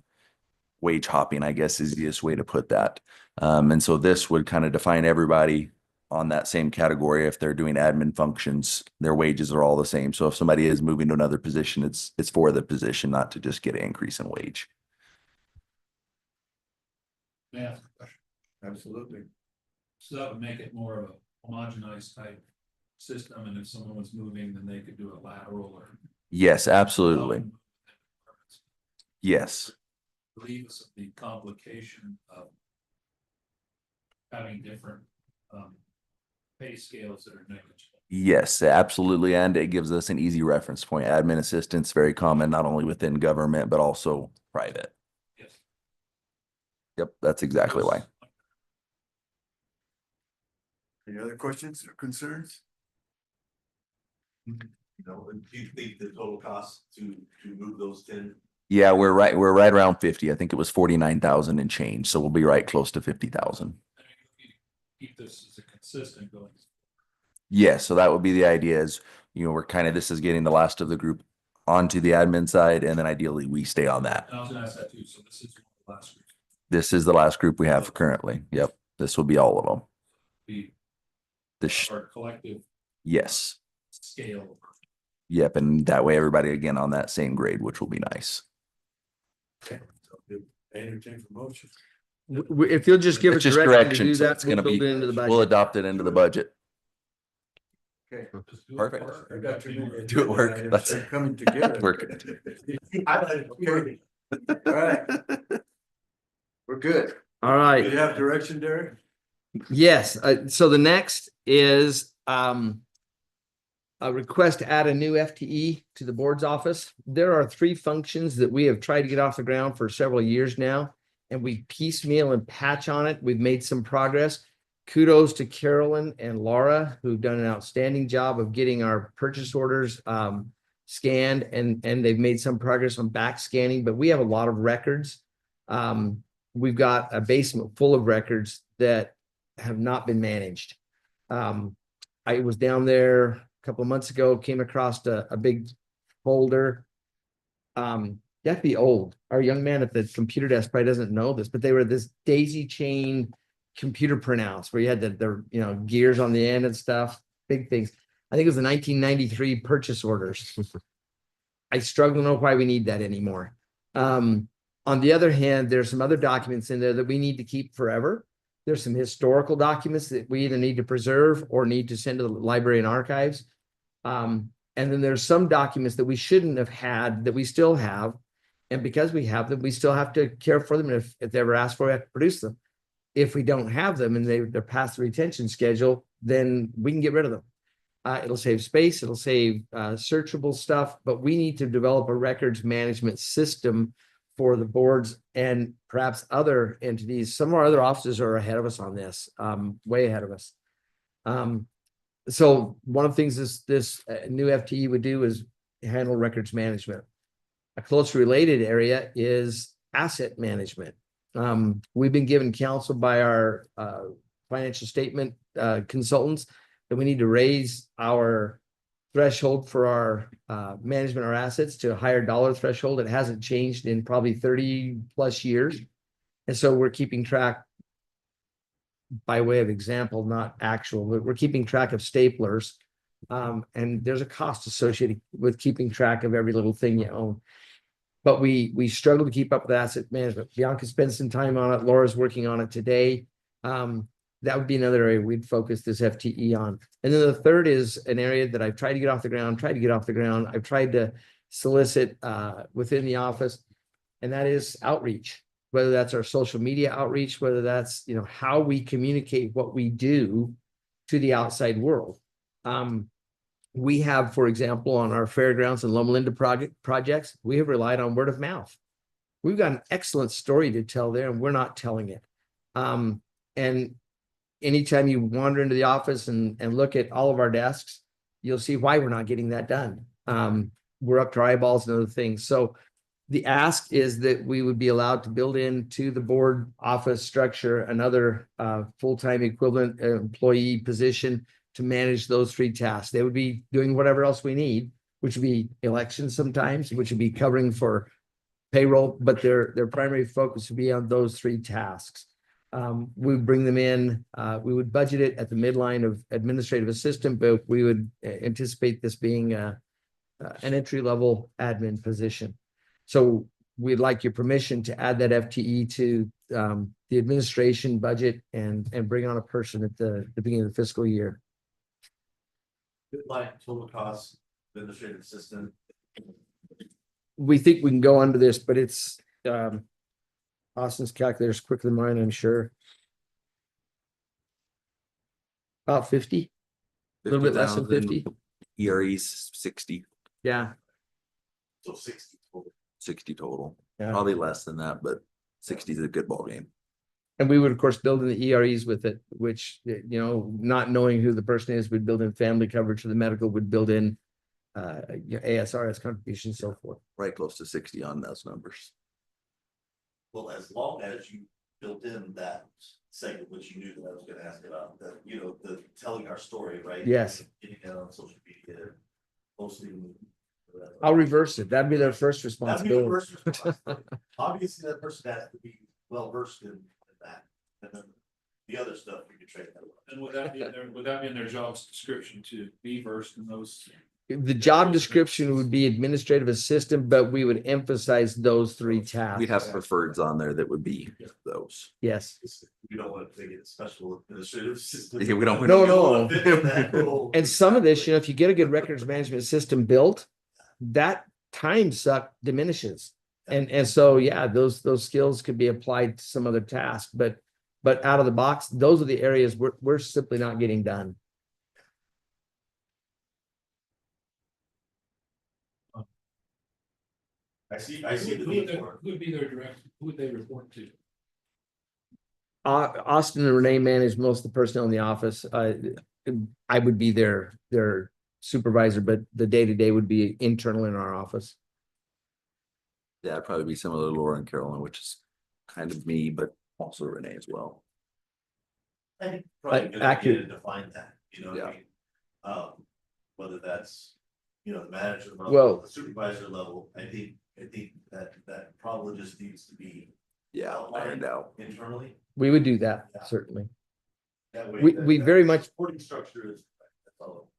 wage hopping, I guess is the easiest way to put that. And so this would kind of define everybody on that same category. If they're doing admin functions, their wages are all the same. So if somebody is moving to another position, it's for the position, not to just get an increase in wage. May I ask a question? Absolutely. So that would make it more of a homogenized type system, and if someone was moving, then they could do a lateral or. Yes, absolutely. Yes. Relieve us of the complication of having different pay scales that are negligible. Yes, absolutely. And it gives us an easy reference point. Admin assistance, very common, not only within government, but also private. Yes. Yep, that's exactly why. Any other questions or concerns? You know, do you think the total cost to move those 10? Yeah, we're right around 50. I think it was 49,000 and change. So we'll be right close to 50,000. Keep this as a consistent going. Yes, so that would be the idea is, we're kind of, this is getting the last of the group onto the admin side, and then ideally we stay on that. And I was gonna ask that too, so this is the last group. This is the last group we have currently. Yep, this will be all of them. Be This, our collective yes, scale. yep, and that way everybody again on that same grade, which will be nice. Okay. So entertain for motion. If you'll just give us It's just direction to direction, do so that, it's we'll gonna build be- it into the budget. We'll adopt it into the budget. Okay. Perfect. I got you. Do it work. That's- They're coming together. Work. Okay. All right. We're good. All Do right. you have direction, Derek? Yes, so the next is a request to add a new FTE to the board's office. There are 3 functions that we have tried to get off the ground for several years now, and we piecemeal and patch on it. We've made some progress. Kudos to Carolyn and Laura, who've done an outstanding job of getting our purchase orders scanned, and they've made some progress on back scanning, but we have a lot of records. We've got a basement full of records that have not been managed. I was down there a couple of months ago, came across a big folder. You have to be old. Our young man at the computer desk probably doesn't know this, but they were this daisy chain computer printouts where you had the gears on the end and stuff, big things. I think it was the 1993 purchase orders. I struggle to know why we need that anymore. On the other hand, there's some other documents in there that we need to keep forever. There's some historical documents that we either need to preserve or need to send to the library and archives. And then there's some documents that we shouldn't have had that we still have. And because we have them, we still have to care for them. And if they ever ask for it, we have to produce them. If we don't have them and they're past the retention schedule, then we can get rid of them. It'll save space, it'll save searchable stuff, but we need to develop a records management system for the boards and perhaps other entities. Some of our other offices are ahead of us on this, way ahead of us. So one of the things this new FTE would do is handle records management. A close related area is asset management. We've been given counsel by our financial statement consultants that we need to raise our threshold for our management of our assets to a higher dollar threshold. It hasn't changed in probably 30 plus years. And so we're keeping track, by way of example, not actual, but we're keeping track of staplers. And there's a cost associated with keeping track of every little thing you own. But we struggle to keep up with asset management. Bianca spends some time on it. Laura's working on it today. That would be another area we'd focus this FTE on. And then the third is an area that I've tried to get off the ground, I've tried to solicit within the office, and that is outreach, whether that's our social media outreach, whether that's, how we communicate what we do to the outside world. We have, for example, on our fairgrounds and Loma Linda projects, we have relied on word of mouth. We've got an excellent story to tell there, and we're not telling it. And anytime you wander into the office and look at all of our desks, you'll see why we're not getting that done. We're up to our eyeballs and other things. So the ask is that we would be allowed to build into the board office structure another full-time equivalent employee position to manage those three tasks. They would be doing whatever else we need, which would be elections sometimes, which would be covering for payroll, but their primary focus would be on those three tasks. We would bring them in, we would budget it at the midline of administrative assistant, but we would anticipate this being an entry-level admin position. So we'd like your permission to add that FTE to the administration budget and bring on a person at the beginning of the fiscal year. Good line, total cost, administrative assistant. We think we can go under this, but it's Austin's calculator is quicker than mine, I'm sure. About 50, a little bit less than 50. ERE's 60, Yeah, So 60 total. 60 total. yeah. Probably less than that, but 60 is a good ball game. And we would, of course, build in the EREs with it, which, you know, not knowing who the person is, we'd build in family coverage. For the medical, would build in your ASRS contributions, so forth. Right close to 60 on those numbers. Well, as long as you built in that segment, which you knew that I was gonna ask about, the, you know, the telling our story, right? Yes. Getting it on social media, posting. I'll reverse it. That'd be their first That'd be the responsibility. first responsibility. Obviously, that person has to be well versed in that, and then the other stuff we could train them. And would that be in their job description to be versed in those? The job description would be administrative assistant, but we would emphasize those three tasks. We'd have preferreds on there that would be those. Yes. We don't want to take it special administrative assistant. Yeah, we don't- No, We no. wanna fit in that little- And some of this, you know, if you get a good records management system built, that time suck diminishes. And so, yeah, those skills could be applied to some other task, but out of the box, those are the areas we're simply not getting done. I see the Who need for it. would be their direct, who would they report to? Austin and Renee manage most of the personnel in the office. I would be their supervisor, but the day-to-day would be internal in our office. Yeah, it'd probably be similar to Laura and Carolyn, which is kind of me, but also Renee as well. I think probably a good idea to Accurate. define that, you know what I mean? Whether that's, you know, the manager level, Well- the supervisor level, I think that probably just needs to be Yeah, ironed out. internally. We would do that, Yeah. certainly. That way We that very much- Supporting structure is, that's all.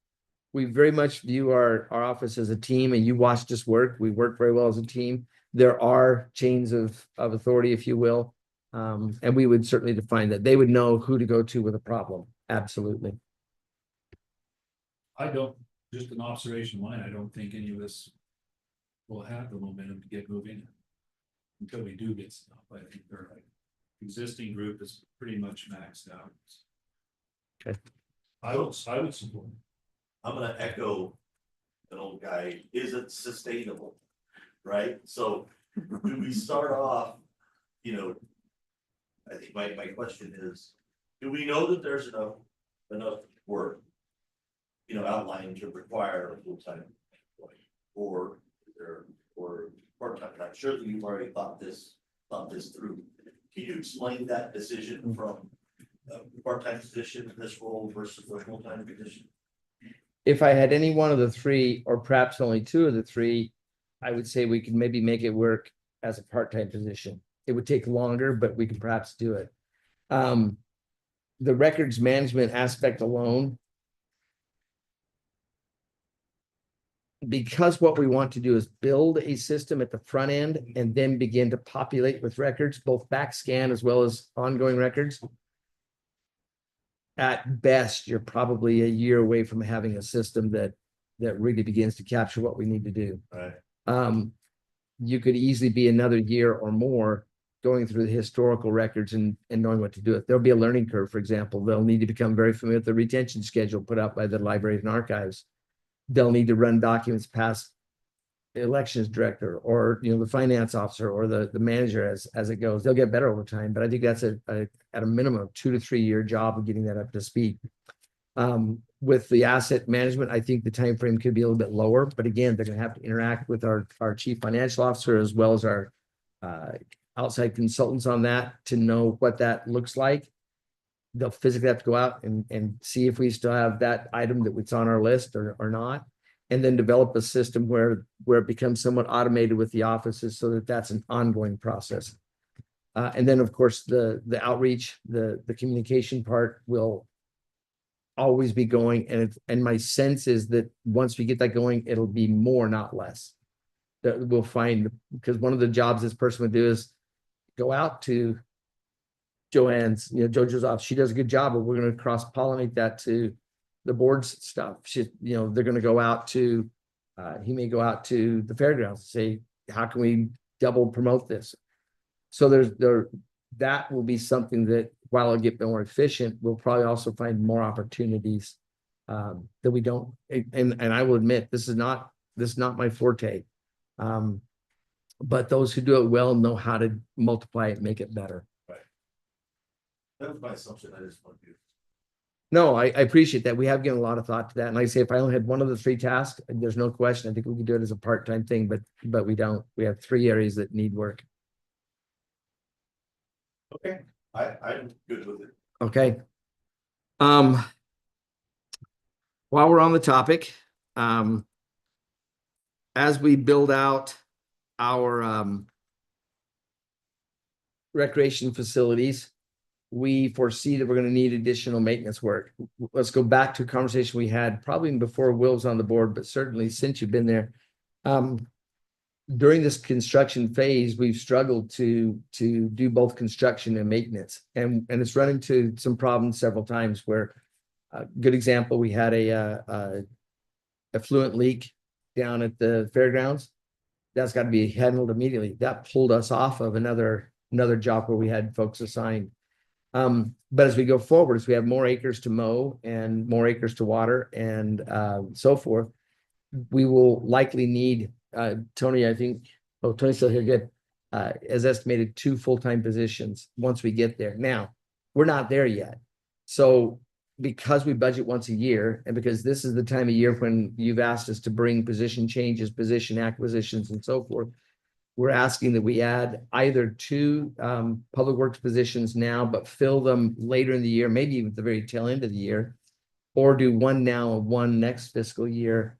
We very much view our office as a team, and you watched us work. We work very well as a team. There are chains of authority, if you will. And we would certainly define that. They would know who to go to with a problem. Absolutely. I don't, just an observation of mine, I don't think any of us will have the momentum to get moving until we do get stuff. I think their existing group is pretty much maxed out. Okay. I would support. I'm gonna echo an old guy, isn't sustainable, right? So do we start off, you know, I think my question is, do we know that there's enough work, you know, outlined to require a full-time employee or part-time? I'm sure that you've already thought this through. Can you explain that decision from a part-time position in this role versus a full-time position? If I had any one of the three, or perhaps only two of the three, I would say we could maybe make it work as a part-time position. It would take longer, but we could perhaps do it. The records management aspect alone, because what we want to do is build a system at the front end and then begin to populate with records, both back scan as well as ongoing records. At best, you're probably a year away from having a system that really begins to capture what we need to do. Right. You could easily be another year or more going through the historical records and knowing what to do it. There'll be a learning curve, for example. They'll need to become very familiar with the retention schedule put out by the libraries and archives. They'll need to run documents past the elections director or, the finance officer or the manager as it goes. They'll get better over time, but I think that's at a minimum 2 to 3 year job of getting that up to speed. With the asset management, I think the time frame could be a little bit lower, but again, they're going to have to interact with our chief financial officer as well as our outside consultants on that to know what that looks like. They'll physically have to go out and see if we still have that item that was on our list or not, and then develop a system where it becomes somewhat automated with the offices so that that's an ongoing process. And then, of course, the outreach, the communication part will always be going. And my sense is that once we get that going, it'll be more, not less. That we'll find, because one of the jobs this person would do is go out to Joanne's, JoJo's office. She does a good job, but we're going to cross pollinate that to the board's stuff. They're going to go out to, he may go out to the fairgrounds and say, how can we double promote this? So that will be something that while it'll get more efficient, we'll probably also find more opportunities that we don't. And I will admit, this is not my forte. But those who do it well know how to multiply it, make it better. That was my assumption. I just want to. No, I appreciate that. We have given a lot of thought to that. And like I say, if I only had one of the 3 tasks, there's no question. I think we could do it as a part-time thing, but we don't. We have 3 areas that need work. Okay, I'm good with it. Okay. While we're on the topic, as we build out our recreation facilities, we foresee that we're going to need additional maintenance work. Let's go back to a conversation we had probably before Will was on the board, but certainly since you've been there. During this construction phase, we've struggled to do both construction and maintenance, and it's run into some problems several times. Where a good example, we had a effluent leak down at the fairgrounds. That's got to be handled immediately. That pulled us off of another job where we had folks assigned. But as we go forward, as we have more acres to mow and more acres to water and so forth, we will likely need Tony, I think, Tony's still here, good, as estimated 2 full-time positions once we get there. Now, we're not there yet. So because we budget once a year, and because this is the time of year when you've asked us to bring position changes, position acquisitions, and so forth, we're asking that we add either 2 public works positions now, but fill them later in the year, maybe even at the very tail end of the year, or do 1 now and 1 next fiscal year.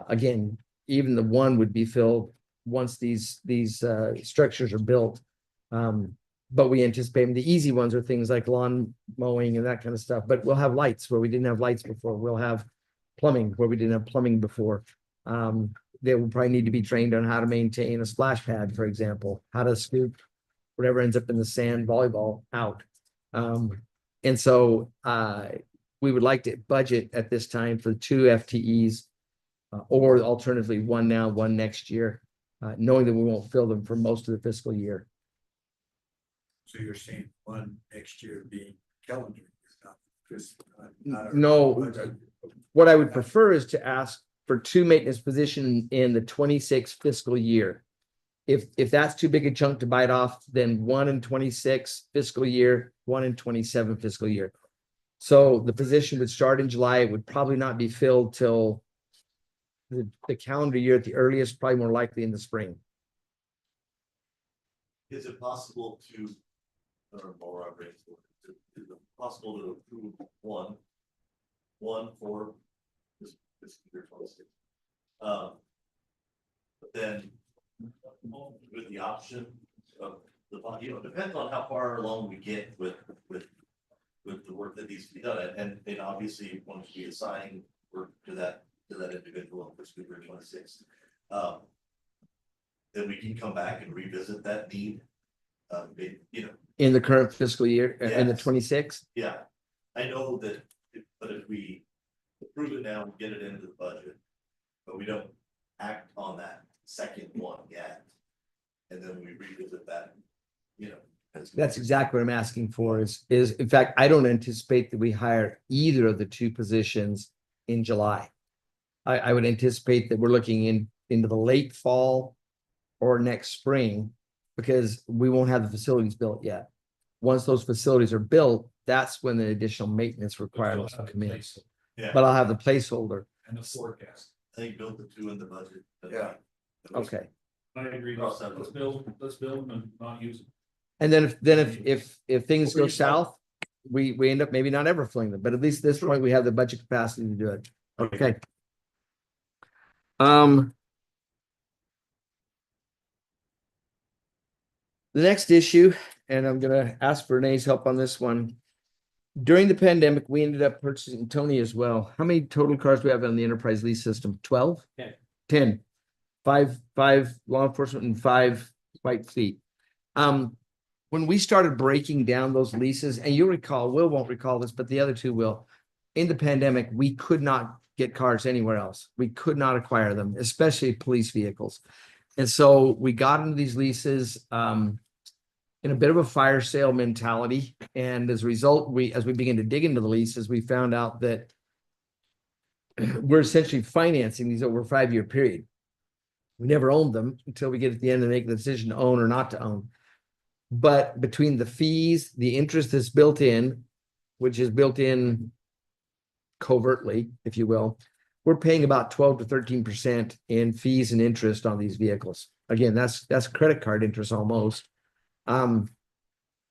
Again, even the 1 would be filled once these structures are built. But we anticipate the easy ones are things like lawn mowing and that kind of stuff. But we'll have lights where we didn't have lights before. We'll have plumbing where we didn't have plumbing before. They will probably need to be trained on how to maintain a splash pad, for example, how to scoop whatever ends up in the sand volleyball out. And so we would like to budget at this time for 2 FTEs, or alternatively 1 now, 1 next year, knowing that we won't fill them for most of the fiscal year. So you're saying 1 next year being calendar, not fiscal, not No, budget. what I would prefer is to ask for 2 maintenance positions in the 26 fiscal year. If that's too big a chunk to bite off, then 1 in 26 fiscal year, 1 in 27 fiscal year. So the position would start in July. It would probably not be filled till the calendar year at the earliest, probably more likely in the spring. Is it possible to, or more is it possible to approve one for this year 26? But then with the option of it depends on how far along we get with the work that needs to be done. And obviously once we assign work to that individual for fiscal year 26, then we can come back and revisit that need. In the current fiscal year, in the Yes. 26? Yeah, I know that, but if we approve it now, we get it into the budget, but we don't act on that second one yet. And then we revisit that you know. That's exactly what I'm asking for is in fact, I don't anticipate that we hire either of the two positions in July. I would anticipate that we're looking into the late fall or next spring because we won't have the facilities built yet. Once those facilities are built, that's when the additional maintenance requirements will come in. Yeah, But I'll have the placeholder. And the forecast. I think build the two in the budget. Yeah. Okay. I agree. Let's build them and not use them. And then if things go south, we end up maybe not ever filling them, but at least at this point, we have the budget capacity to do it. Okay. The next issue, and I'm gonna ask for Renee's help on this one. During the pandemic, we ended up purchasing Tony as well. How many total cars do we have on the enterprise lease system? 12? 10. Five law enforcement and 5 white fleet. When we started breaking down those leases, and you'll recall, Will won't recall this, but the other two will. In the pandemic, we could not get cars anywhere else. We could not acquire them, especially police vehicles. And so we got into these leases in a bit of a fire sale mentality. And as a result, as we begin to dig into the leases, we found out that we're essentially financing these over a 5-year period. We never owned them until we get at the end and make the decision to own or not to own. But between the fees, the interest that's built in, which is built in covertly, if you will, we're paying about 12 to 13% in fees and interest on these vehicles. Again, that's credit card interest almost.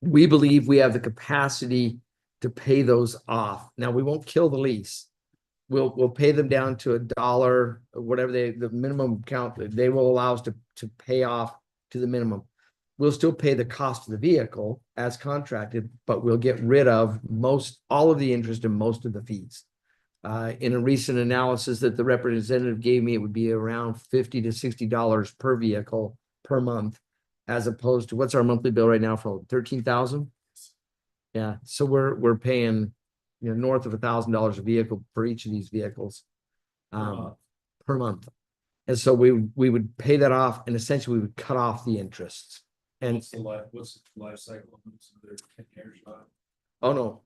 We believe we have the capacity to pay those off. Now, we won't kill the lease. We'll pay them down to $1, whatever the minimum count that they will allow us to pay off to the minimum. We'll still pay the cost of the vehicle as contracted, but we'll get rid of all of the interest and most of the fees. In a recent analysis that the representative gave me, it would be around $50 to $60 per vehicle per month, as opposed to what's our monthly bill right now for 13,000? Yeah, so we're paying, north of $1,000 a vehicle for each of these vehicles per month. And so we would pay that off, and essentially we would cut off the interests. And What's the life cycle of them? So they're 10 years. oh no,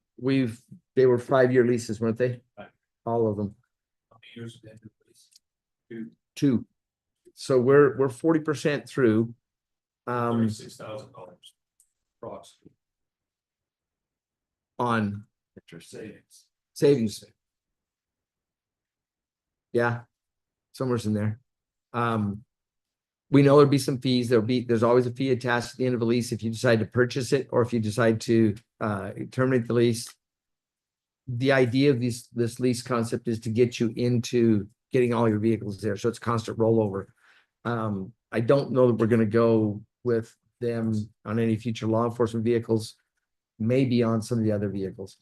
they were 5-year leases, weren't they? Right. All of them. How many years have been in place? 2. So we're 40% through. $36,000 approximately On interest savings. Yeah, somewhere's in there. We know there'll be some fees. There's always a fee attached at the end of a lease if you decide to purchase it or if you decide to terminate the lease. The idea of this lease concept is to get you into getting all your vehicles there, so it's constant rollover. I don't know that we're going to go with them on any future law enforcement vehicles, maybe on some of the other vehicles.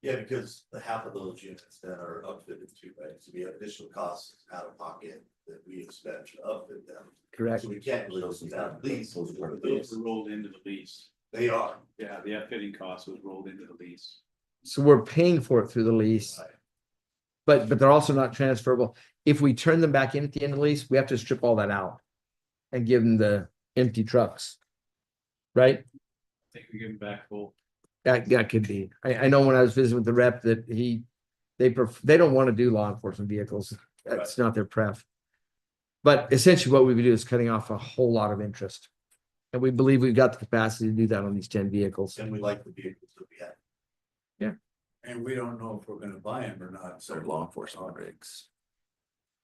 Yeah, because the half of those units that are upfitted too, right? So we have additional costs out of pocket that we expect to upfit them. Correct. So we can't really those without lease. Those were rolled into the lease. They are. Yeah, the upfitting cost was rolled into the lease. So we're paying for it through the lease, but they're also not transferable. If we turn them back in at the end of the lease, we have to strip all that out and give them the empty trucks. Right? I think we give them back full. That could be. I know when I was visiting with the rep that they don't want to do law enforcement vehicles. That's not their pref. But essentially what we would do is cutting off a whole lot of interest. And we believe we've got the capacity to do that on these 10 vehicles. And we like the vehicles that we have. And we don't know if we're gonna buy them or not, so. They're law enforcement rigs.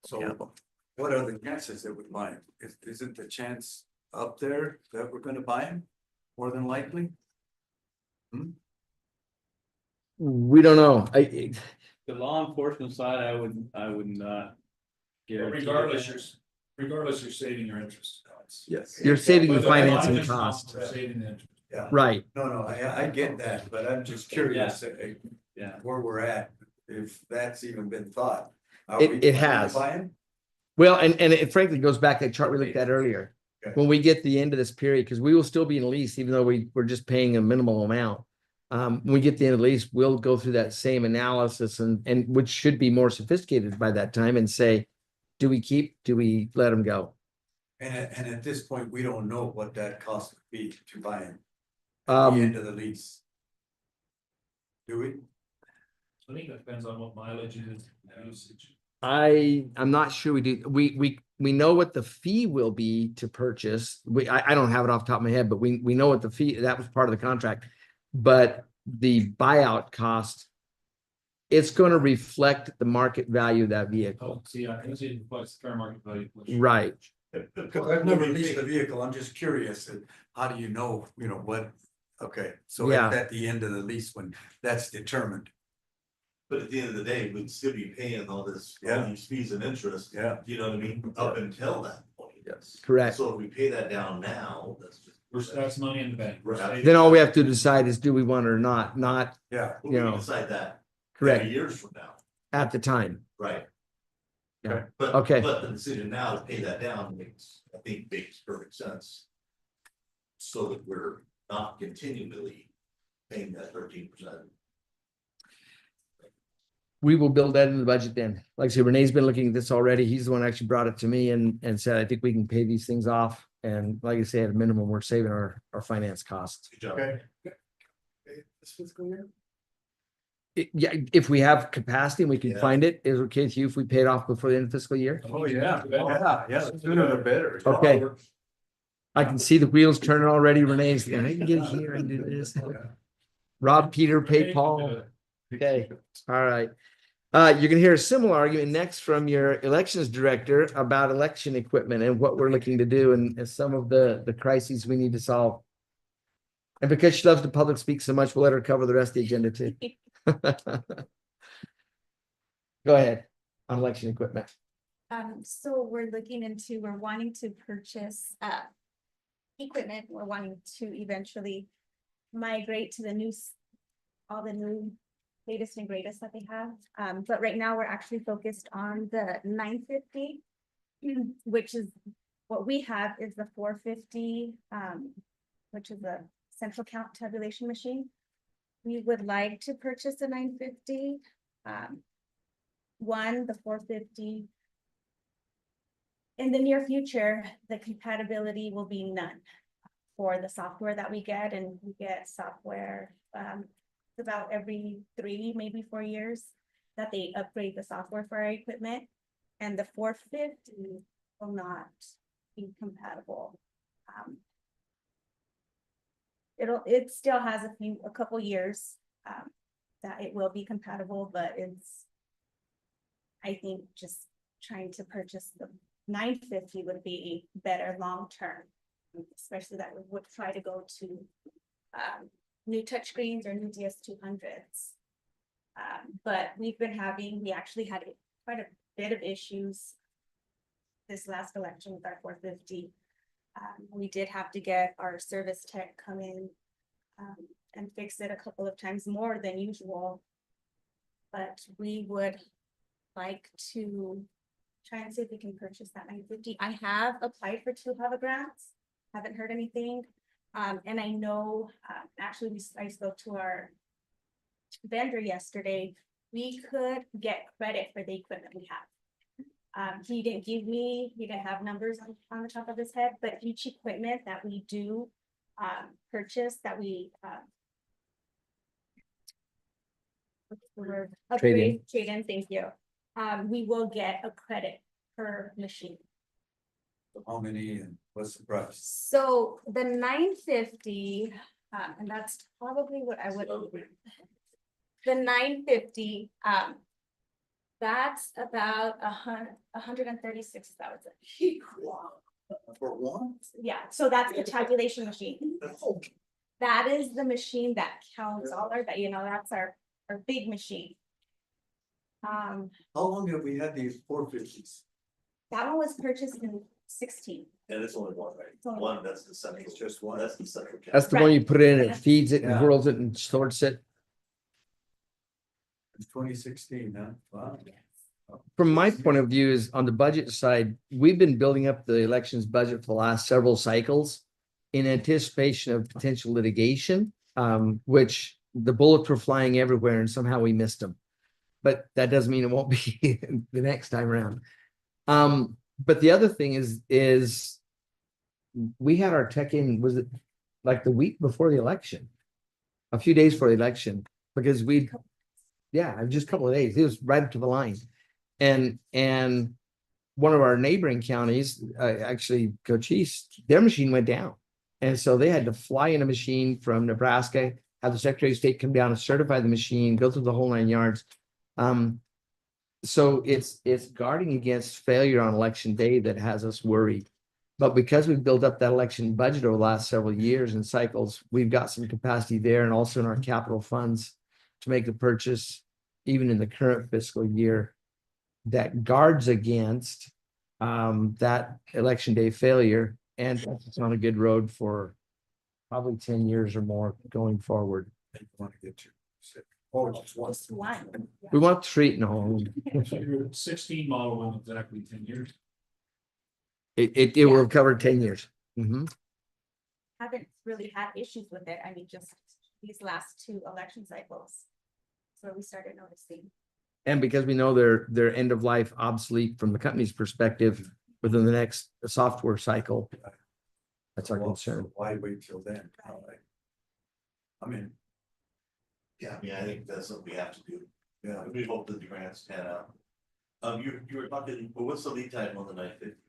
So what are the chances that we buy them? Isn't the chance up there that we're gonna buy them more than likely? We don't know. The law enforcement side, I would not guarantee. Regardless, you're saving your interest costs. Yes. You're saving the Whether financing it's not, cost. you're saving the interest. Yeah, Right. no, I get that, but I'm just curious Yeah. where we're at, if that's even been thought. Are It- we it planning to has. buy 'em? Well, and it frankly goes back to that chart we looked at earlier. Okay. When we get to the end of this period, because we will still be in a lease, even though we're just paying a minimal amount. When we get to the end of the lease, we'll go through that same analysis and which should be more sophisticated by that time and say, do we let them go? And at this point, we don't know what that cost would be to buy them. at the end of the lease? Do we? I think that depends on what mileage is and usage. I'm not sure we do. We know what the fee will be to purchase. I don't have it off the top of my head, but we know what the fee, that was part of the contract. But the buyout cost, it's going to reflect the market value of that Oh, vehicle. see, I think it reflects fair market value. which- Right. Because I've never leased a vehicle, I'm just curious, how do you know what? Okay, so Yeah. it's at the end of the lease when that's determined. But at the end of the day, we'd still be paying all this, all Yeah. these fees and interest, Yeah. you know what I mean, up until that point. Yes. Correct. So if we pay that down now, that's just. That's money in the bank. We're Right. saving- Then all we have to decide is do we want it or not, not Yeah. We can know. decide that correct 30 years from now, at the time. right? Yeah. But, Okay. but the decision now to pay that down makes perfect sense. So that we're not continually paying that 13%. We will build that into the budget then. Like I said, Renee's been looking at this already. He's the one who actually brought it to me and said, I think we can pay these things off. And like I say, at a minimum, we're saving our finance costs. Good job. Okay. This fiscal year? Yeah, if we have capacity and we can Yeah. find it, is it okay with you if we pay it off before the end of fiscal year? Oh, yeah, the sooner the better. Okay. I can see the wheels turning already. Renee's, I can get here and do this. Rob Peter, pay Paul. Okay, all right. You're gonna hear a similar argument next from your elections director about election equipment and what we're looking to do and some of the crises we need to solve. And because she loves to public speak so much, we'll let her cover the rest of the agenda too. Go ahead on election equipment. So we're wanting to purchase, equipment. We're wanting to eventually migrate to all the new latest and greatest that they have. But right now we're actually focused on the 950, which is what we have is the 450, which is a central count tabulation machine. We would like to purchase a 950. The 450. In the near future, the compatibility will be none for the software that we get, and we get software about every 3, maybe 4 years that they upgrade the software for our equipment, and the 450 will not be compatible. It still has a couple years that it will be compatible, but I think just trying to purchase the 950 would be better long-term, especially that we would try to go to new touchscreens or new DS200s. But we actually had quite a bit of issues this last election with our 450. We did have to get our service tech come in and fix it a couple of times more than usual. But we would like to try and see if we can purchase that 950. I have applied for 2 HAVA grants, haven't heard anything. And I know, actually, I spoke to our vendor yesterday. We could get credit for the equipment we have. He didn't have numbers on the top of his head, but each equipment that we do purchase, that we Trade trade in, thank you. We will get a credit per machine. How many and what's the price? So the 950, and that's probably what I would. The 950, that's about 136,000. For one? Yeah, so that's the tabulation machine. That is the machine that counts all our, that's our big machine. How long have we had these 450s? That one was purchased in 16. And it's only one, right? It's only One, that's the central. It's just one. That's the central. That's the one you put in, it feeds it and Yeah. whirls it and sorts it. It's 2016, huh? Wow. From my point of view is on the budget side, we've been building up the elections budget for the last several cycles in anticipation of potential litigation, which the bullets were flying everywhere and somehow we missed them. But that doesn't mean it won't be the next time around. But the other thing is we had our tech in, was it like the week before the election. A few days before the election, because just a couple of days. It was right up to the line. And one of our neighboring counties, actually Cochise, their machine went down. And so they had to fly in a machine from Nebraska, have the Secretary of State come down and certify the machine, go through the whole 9 yards. So it's guarding against failure on election day that has us worried. But because we've built up that election budget over the last several years and cycles, we've got some capacity there and also in our capital funds to make the purchase, even in the current fiscal year, that guards against that election day failure, and it's on a good road for probably 10 years or more going forward. Want to get you. Oh, just one. Just one. We want to treat in home. So your 16 model went exactly 10 years. It will cover 10 years. Mhm. Haven't really had issues with it. I mean, just these last 2 election cycles. So we started noticing. And because we know they're end of life obsolete from the company's perspective within the next software cycle. That's our concern. Why wait till then? I mean, Yeah, I mean, I think that's what we have to do. yeah, We hope that the grants pan out. You were talking, but what's the lead time on the 950?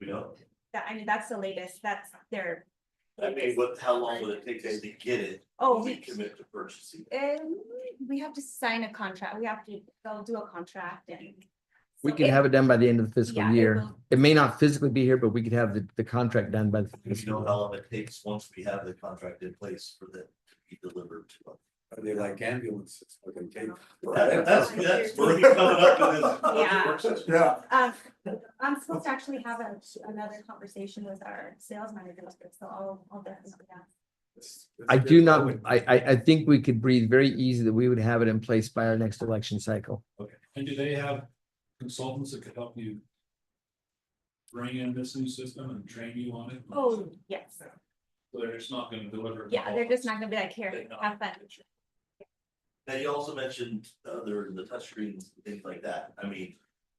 We know, I mean, that's the latest. That's their. I mean, how long would it take us to get it? Oh, if we we- commit to purchasing? We have to sign a contract. They'll do a contract and. We can have it done by the end of the fiscal Yeah, it year. will. It may not physically be here, but we could have the contract done by the You fiscal know year. how long it takes once we have the contract in place for that to be delivered to us. are they like ambulances? What they take? That's where we coming up with this. Yeah. work session. Yeah. I'm supposed to actually have another conversation with our sales manager, so I'll definitely ask. I do not, I think we could breathe very easy that we would have it in place by our next election cycle. Okay, and do they have consultants that could help you bring in this new system and train you on it? Oh, yes. So they're just not gonna deliver. it Yeah, all. they're just not gonna be like, here, They know. have fun. Now, you also mentioned the touchscreens, and things like that. I mean,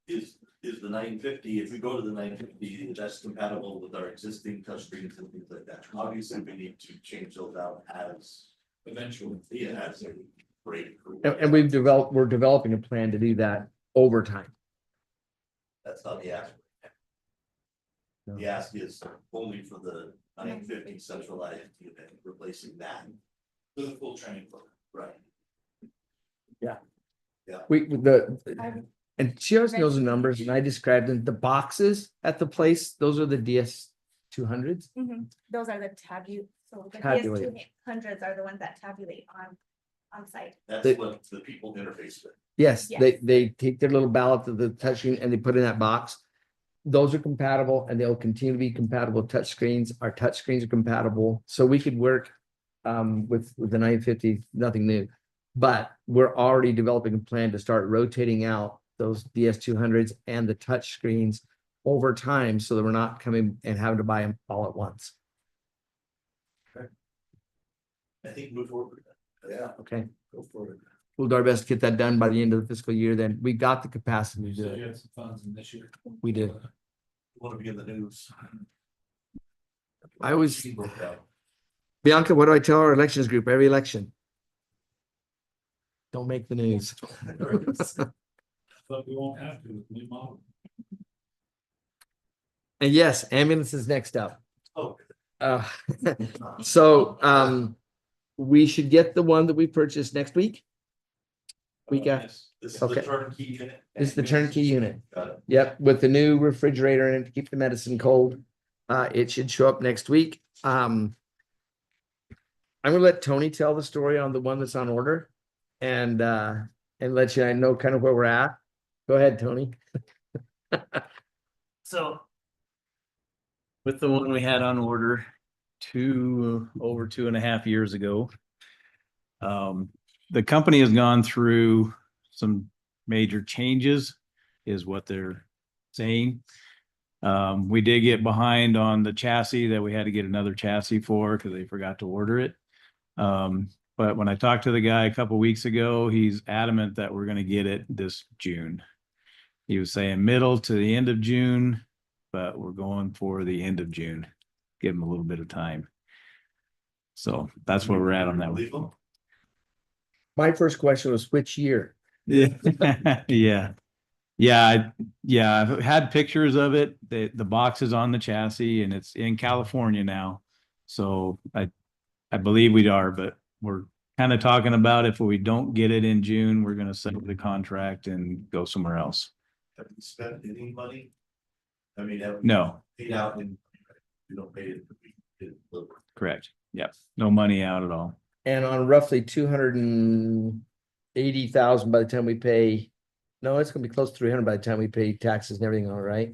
is the 950, if we go to the 950, that's compatible with our existing touchscreens and things like that. Obviously, we need to change those out as, Eventually. as a break. And we're developing a plan to do that over time. That's not the ask. No. The ask is only for the 950 centralized unit, replacing that. For the full training program. Right. And she always knows the numbers and I described them, the boxes at the place, those are the DS200s. Those are the so the Tabulate. DS200s are the ones that tabulate on site. That's They- what the people interface with. Yes, Yes. they take their little ballot to the touchscreen and they put in that box. Those are compatible and they'll continue to be compatible with touchscreens. Our touchscreens are compatible, so we could work with the 950, nothing new. But we're already developing a plan to start rotating out those DS200s and the touchscreens over time so that we're not coming and having to buy them all at once. I think move forward with that. Yeah, Okay, go for it. we'll do our best to get that done by the end of the fiscal year. Then we got the capacity to do So you it. had some funds in this year. We did. Want to be in the news. I was, Worked out. Bianca, what do I tell our elections group every election? Don't make the news. But we won't have to with the new model. And yes, ambulance is next up. Oh, So we should get the one that we purchased next week. We got, Yes. this is the Okay. turnkey unit. this is the turnkey unit. Got it. Yep, with the new refrigerator in it to keep the medicine cold. It should show up next week. I'm gonna let Tony tell the story on the one that's on order and let you know kind of where we're at. Go ahead, Tony. So with the one we had on order over 2.5 years ago, the company has gone through some major changes, is what they're saying. We did get behind on the chassis that we had to get another chassis for because they forgot to order it. But when I talked to the guy a couple weeks ago, he's adamant that we're going to get it this June. He was saying middle to the end of June, but we're going for the end of June. give them a little bit of time. So that's where we're at on that Leave one. them? My first question was which year? Yeah, I've had pictures of it. The box is on the chassis and it's in California now. So I believe we are, but we're kind of talking about if we don't get it in June, we're gonna settle the contract and go somewhere else. Have you spent any money? I mean, have. No, Paid out and you don't pay it. We didn't deliver. correct. Yep. No money out at all. And on roughly 280,000 by the time we pay, no, it's gonna be close to 300 by the time we pay taxes and everything, all right?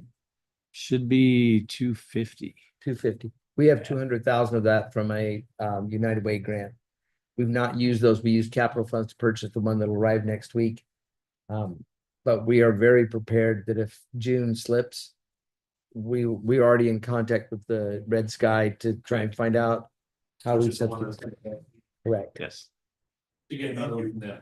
Should be 250. 250. We have Yeah. 200,000 of that from a United Way grant. We've not used those. We used capital funds to purchase the one that'll arrive next week. But we are very prepared that if June slips, we're already in contact with the Red Sky to try and find out how we Just set. one of Correct, Yes. To get another one from them.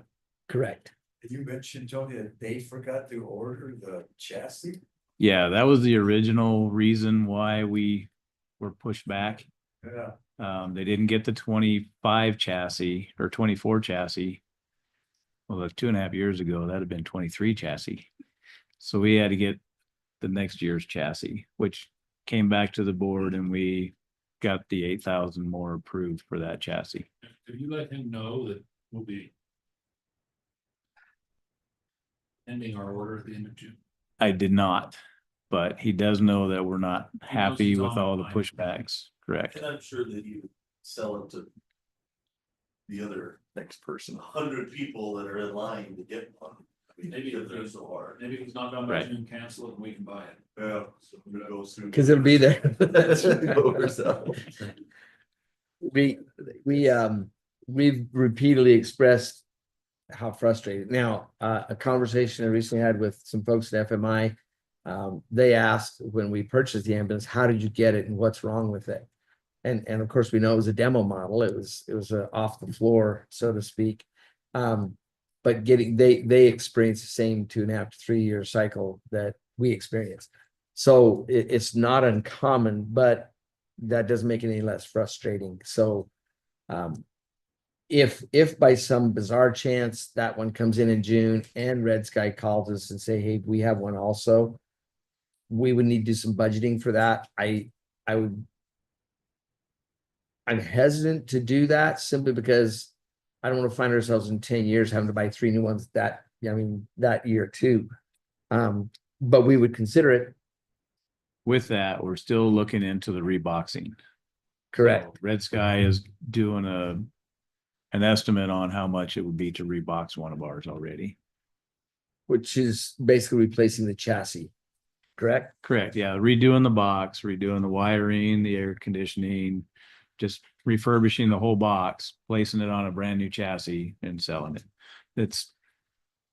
correct. Did you mention, Tony, that they forgot to order the chassis? Yeah, that was the original reason why we were pushed back. Yeah. They didn't get the 25 chassis or 24 chassis. Well, that's 2.5 years ago, that'd have been 23 chassis. So we had to get the next year's chassis, which came back to the board and we got the 8,000 more approved for that chassis. Did you let him know that we'll be ending our order at the end of June? I did not, but he does know that we're not happy he's with on all the line. pushbacks, correct? And I'm sure that you sell it to the other Next person. 100 people that are in line to get one. I mean, Maybe because if they're there's- so hard. Maybe if it's not done by Right. June, cancel it and we can buy it. Yeah, so I'm gonna go through. Because it'll be there. That's what we're selling. We've repeatedly expressed how frustrated. Now, a conversation I recently had with some folks at FMI. They asked when we purchased the ambulance, how did you get it and what's wrong with it? And of course, we know it was a demo model. It was off the floor, so to speak. But they experienced the same 2.5 to 3 year cycle that we experienced. So it's not uncommon, but that doesn't make it any less frustrating. So if by some bizarre chance that one comes in June and Red Sky calls us and say, hey, we have one also, we would need to do some budgeting for that. I'm hesitant to do that simply because I don't want to find ourselves in 10 years having to buy 3 new ones that year too. But we would consider it. With that, we're still looking into the reboxing. Correct. So Red Sky is doing an estimate on how much it would be to rebox one of ours already. Which is basically replacing the chassis. Correct? Correct, yeah, redoing the box, redoing the wiring, the air conditioning, just refurbishing the whole box, placing it on a brand new chassis and selling it. It's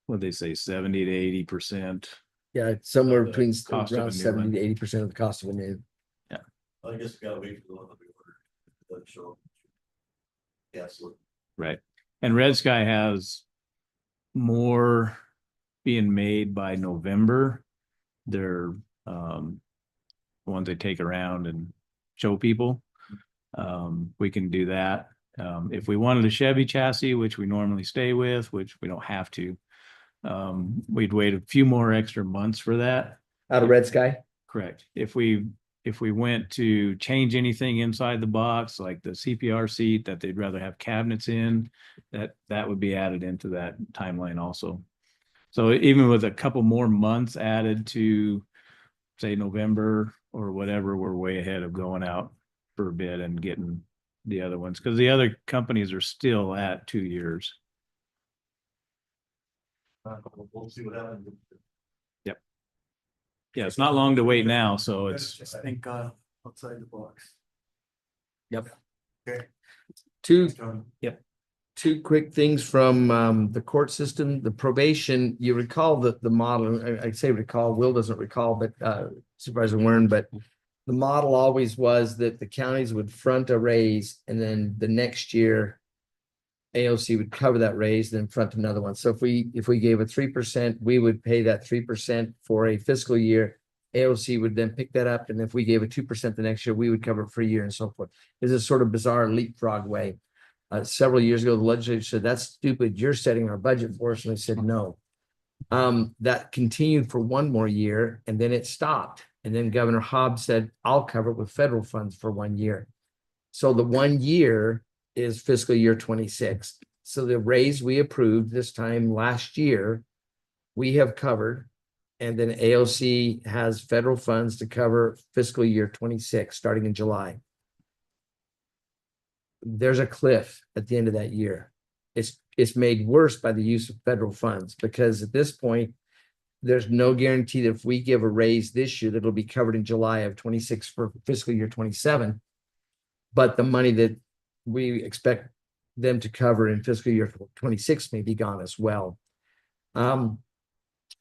what they say, 70 to 80%. Yeah, it's somewhere the between cost of a around new 70 one. to 80% of the cost of a new. I guess we gotta wait for the one that we ordered. Let it show. Yeah, so Right. And Red Sky has more being made by November. They're the ones they take around and show people. We can do that. If we wanted a Chevy chassis, which we normally stay with, which we don't have to, we'd wait a few more extra months for that. Out of Red Sky? Correct. If we went to change anything inside the box, like the CPR seat that they'd rather have cabinets in, that would be added into that timeline also. So even with a couple more months added to, say, November or whatever, we're way ahead of going out for a bid and getting the other ones, because the other companies are still at 2 years. we'll see what happens. Yeah, it's not long to wait now, so it's, Just think outside the box. Yep. Okay. Two quick things from the court system, the probation. You recall the model, I say recall, Will doesn't recall, but Supervisor Wern, but the model always was that the counties would front a raise and then the next year AOC would cover that raise, then front another one. So if we gave a 3%, we would pay that 3% for a fiscal year. AOC would then pick that up, and if we gave a 2% the next year, we would cover it for a year and so forth. It's a sort of bizarre leapfrog way. Several years ago, the legislature said, "That's stupid. You're setting our budget for us." And I said, "No." That continued for one more year, and then it stopped. And then Governor Hobbs said, "I'll cover it with federal funds for 1 year." So the 1 year is fiscal year 26. So the raise we approved this time last year, we have covered. And then AOC has federal funds to cover fiscal year 26, starting in July. There's a cliff at the end of that year. It's made worse by the use of federal funds, because at this point, there's no guarantee that if we give a raise this year, that it'll be covered in July of 26 for fiscal year 27. But the money that we expect them to cover in fiscal year 26 may be gone as well.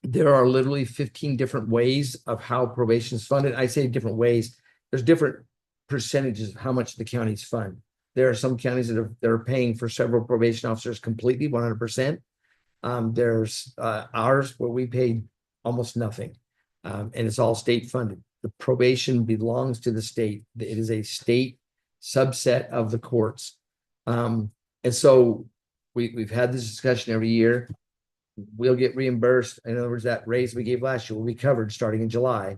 There are literally 15 different ways of how probation is funded. I say different ways. There's different percentages of how much the counties fund. There are some counties that are paying for several probation officers completely, 100%. There's ours where we paid almost nothing, and it's all state funded. The probation belongs to the state. It is a state subset of the courts. And so we've had this discussion every year. We'll get reimbursed. In other words, that raise we gave last year will be covered starting in July.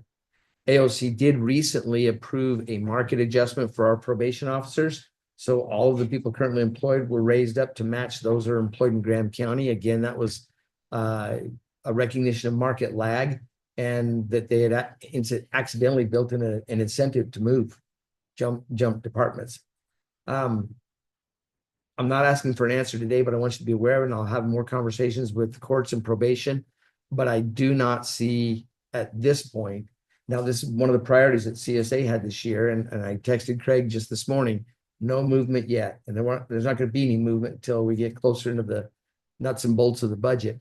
AOC did recently approve a market adjustment for our probation officers. So all of the people currently employed were raised up to match those who are employed in Graham County. Again, that was a recognition of market lag, and that they had accidentally built in an incentive to jump departments. I'm not asking for an answer today, but I want you to be aware of it, and I'll have more conversations with the courts and probation. But I do not see at this point, now this is one of the priorities that CSA had this year, and I texted Craig just this morning, no movement yet. And there's not going to be any movement until we get closer into the nuts and bolts of the budget.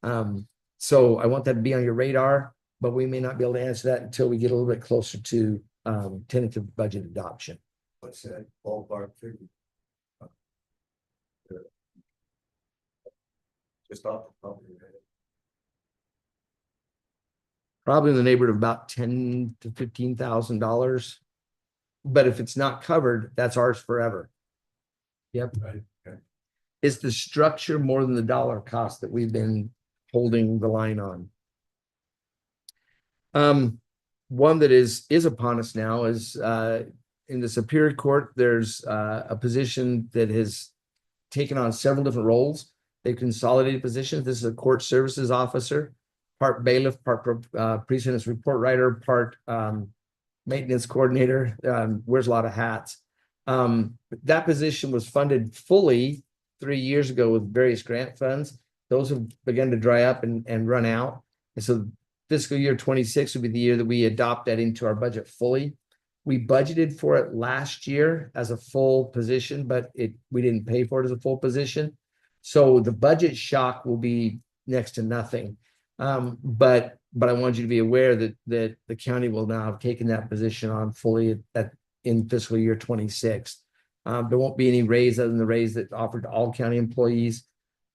So I want that to be on your radar, but we may not be able to answer that until we get a little bit closer to tentative budget adoption. What's that ballpark figure? Just off the top of your head. Probably in the neighborhood of about $10,000 to $15,000. But if it's not covered, that's ours forever. Yep. Right. Okay. It's the structure more than the dollar cost that we've been holding the line on. One that is upon us now is in the Superior Court. There's a position that has taken on several different roles. They've consolidated positions. This is a court services officer, part bailiff, part precedence report writer, part maintenance coordinator. Wears a lot of hats. That position was funded fully 3 years ago with various grant funds. Those have begun to dry up and run out. And so fiscal year 26 would be the year that we adopt that into our budget fully. We budgeted for it last year as a full position, but we didn't pay for it as a full position. So the budget shock will be next to nothing. But I want you to be aware that the county will now have taken that position on fully in fiscal year 26. There won't be any raise other than the raise that's offered to all county employees.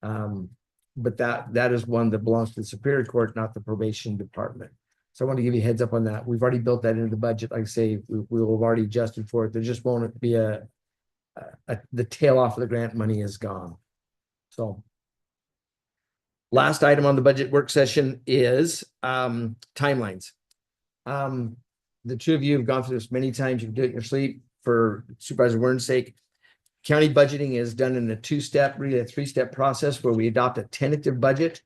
But that is one that belongs to the Superior Court, not the probation department. So I want to give you a heads up on that. We've already built that into the budget. Like I say, we will have already adjusted for it. There just won't be the tail off of the grant money is gone. So last item on the budget work session is timelines. The two of you have gone through this many times. You can do it in your sleep. For Supervisor Warren's sake, county budgeting is done in a two-step, really a three-step process where we adopt a tentative budget.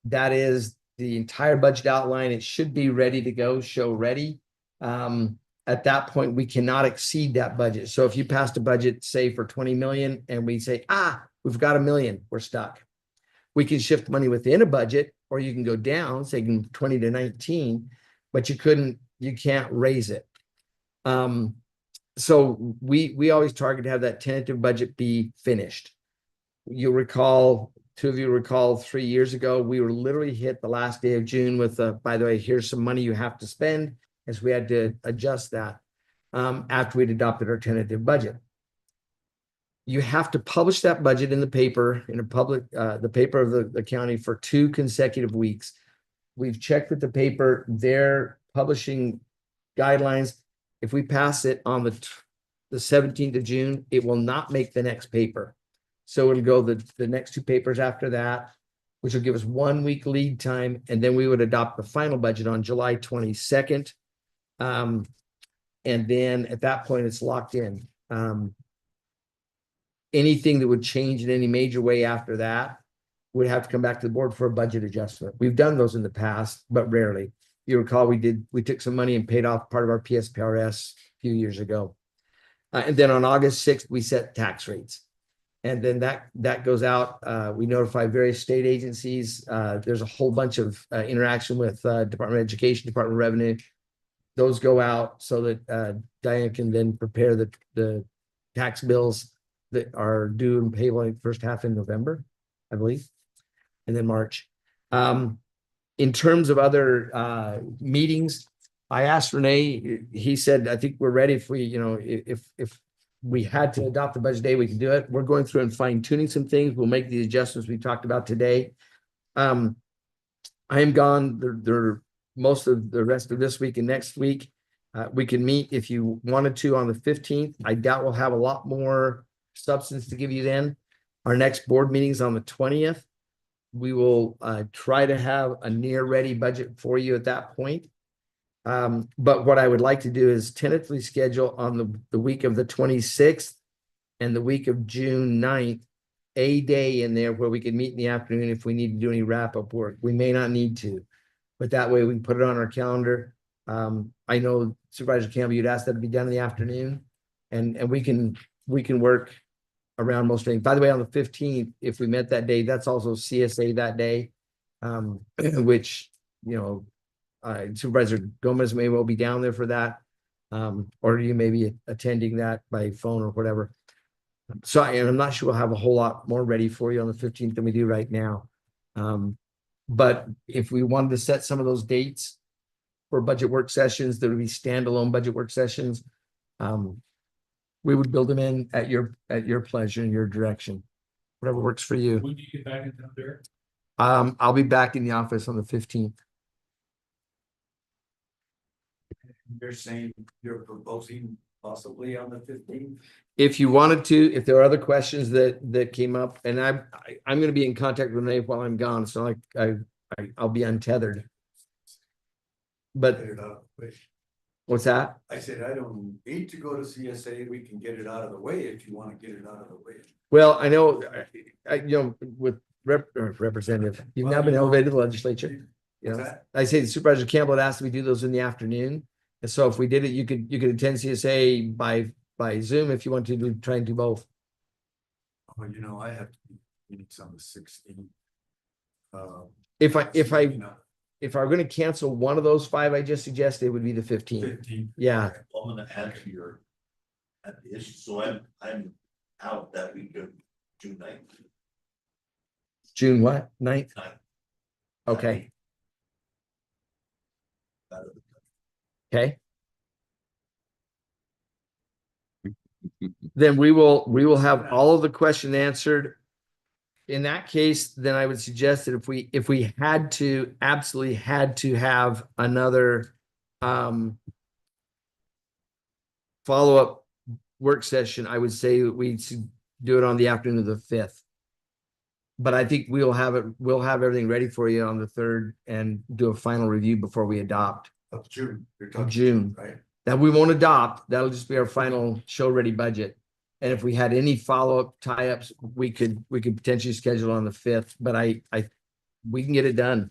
That is the entire budget outline. It should be ready to go, show ready. At that point, we cannot exceed that budget. So if you passed a budget, say for 20 million, and we say, we've got $1 million, we're stuck. We can shift money within a budget, or you can go down, say 20 to 19, but you can't raise it. So we always target to have that tentative budget be finished. You'll recall, two of you recall 3 years ago, we were literally hit the last day of June with by the way, here's some money you have to spend, as we had to adjust that after we'd adopted our tentative budget. You have to publish that budget in the paper, in a public, the paper of the county for 2 consecutive weeks. We've checked with the paper, their publishing guidelines. If we pass it on the 17th of June, it will not make the next paper. So it'll go the next two papers after that, which will give us 1 week lead time, and then we would adopt the final budget on July 22nd. And then at that point, it's locked in. Anything that would change in any major way after that would have to come back to the board for a budget adjustment. We've done those in the past, but rarely. You recall we took some money and paid off part of our PSPRS a few years ago. And then on August 6th, we set tax rates. And then that goes out. We notify various state agencies. There's a whole bunch of interaction with Department of Education, Department of Revenue. Those go out so that Diane can then prepare the tax bills that are due and payable in the first half in November, I believe, and then March. In terms of other meetings, I asked Renee, he said, I think we're ready if we, if we had to adopt the budget day, we can do it. We're going through and fine tuning some things. We'll make the adjustments we talked about today. I am gone there most of the rest of this week and next week. We can meet if you wanted to on the 15th. I doubt we'll have a lot more substance to give you then. Our next board meeting is on the 20th. We will try to have a near ready budget for you at that point. But what I would like to do is tentatively schedule on the week of the 26th and the week of June 9th, a day in there where we could meet in the afternoon if we need to do any wrap up work. We may not need to, but that way we can put it on our calendar. I know Supervisor Campbell, you'd asked that to be done in the afternoon, and we can work around most things. By the way, on the 15th, if we met that day, that's also CSA that day, which, Supervisor Gomez may well be down there for that, or you may be attending that by phone or whatever. So, and I'm not sure we'll have a whole lot more ready for you on the 15th than we do right now. But if we wanted to set some of those dates for budget work sessions, there would be standalone budget work sessions. We would build them in at your pleasure and your direction, whatever works for you. When do you get back in town there? I'll be back in the office on the 15th. You're saying you're proposing possibly on the 15th? If you wanted to, if there are other questions that came up, and I'm going to be in contact with Renee while I'm gone, so I'll be untethered. But Get it out of the way. what's that? I said, I don't need to go to CSA. We can get it out of the way if you want to get it out of the way. Well, I know, with Representative, you've now been elevated to the legislature. What's that? I say Supervisor Campbell had asked me to do those in the afternoon. And so if we did it, you could attend CSA by Zoom if you want to try and do both. Oh, I have to be meeting on the 16th. If I'm going to cancel one of those 5 I just suggested, it would be the 15th. 15th. Yeah. I'm gonna add to the issue, so I'm out that week of June 9th. June what? 9th? 9th. Okay. Okay. Then we will have all of the question answered. In that case, then I would suggest that if we absolutely had to have another follow-up work session, I would say that we should do it on the afternoon of the 5th. But I think we'll have everything ready for you on the 3rd and do a final review before we adopt. Of June. You're talking June. right? That we won't adopt. That'll just be our final show-ready budget. And if we had any follow-up tie-ups, we could potentially schedule on the 5th, but we can get it done.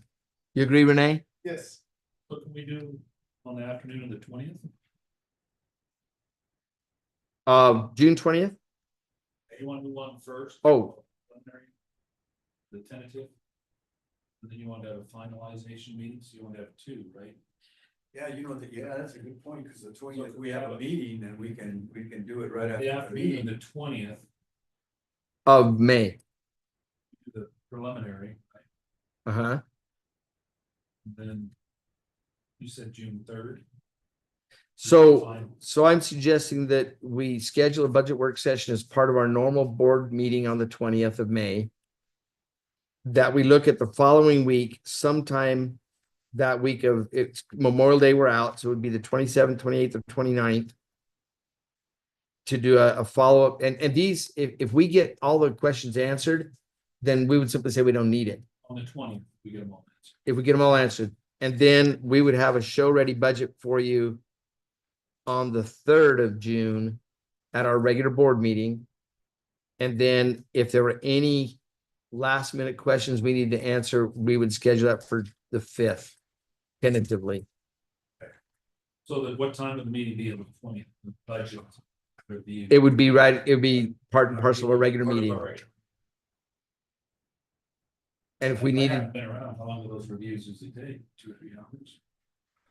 You agree, Renee? Yes. What can we do on the afternoon of the 20th? June 20th? You want to do one first? Oh. The tentative? And then you want to have a finalization meeting, so you want to have 2, right? Yeah, that's a good point, because the 20th, we have a meeting and we can do it right The after the afternoon, meeting. the 20th, Of May. the preliminary, right? Uh-huh. Then you said June 3rd. So I'm suggesting that we schedule a budget work session as part of our normal board meeting on the 20th of May. That we look at the following week, sometime that week of, it's Memorial Day, we're out, so it would be the 27th, 28th, or 29th. To do a follow-up, and these, if we get all the questions answered, then we would simply say we don't need it. On the 20th, we get them all answered. If we get them all answered, and then we would have a show-ready budget for you on the 3rd of June at our regular board meeting. And then if there were any last-minute questions we need to answer, we would schedule that for the 5th, tentatively. So that what time of the meeting be on the 20th, the budget review? It would be right, it would be part and parcel of a regular Part of meeting. our regular. And if we I needed, haven't been around, how long do those reviews usually take? 2 or 3 hours?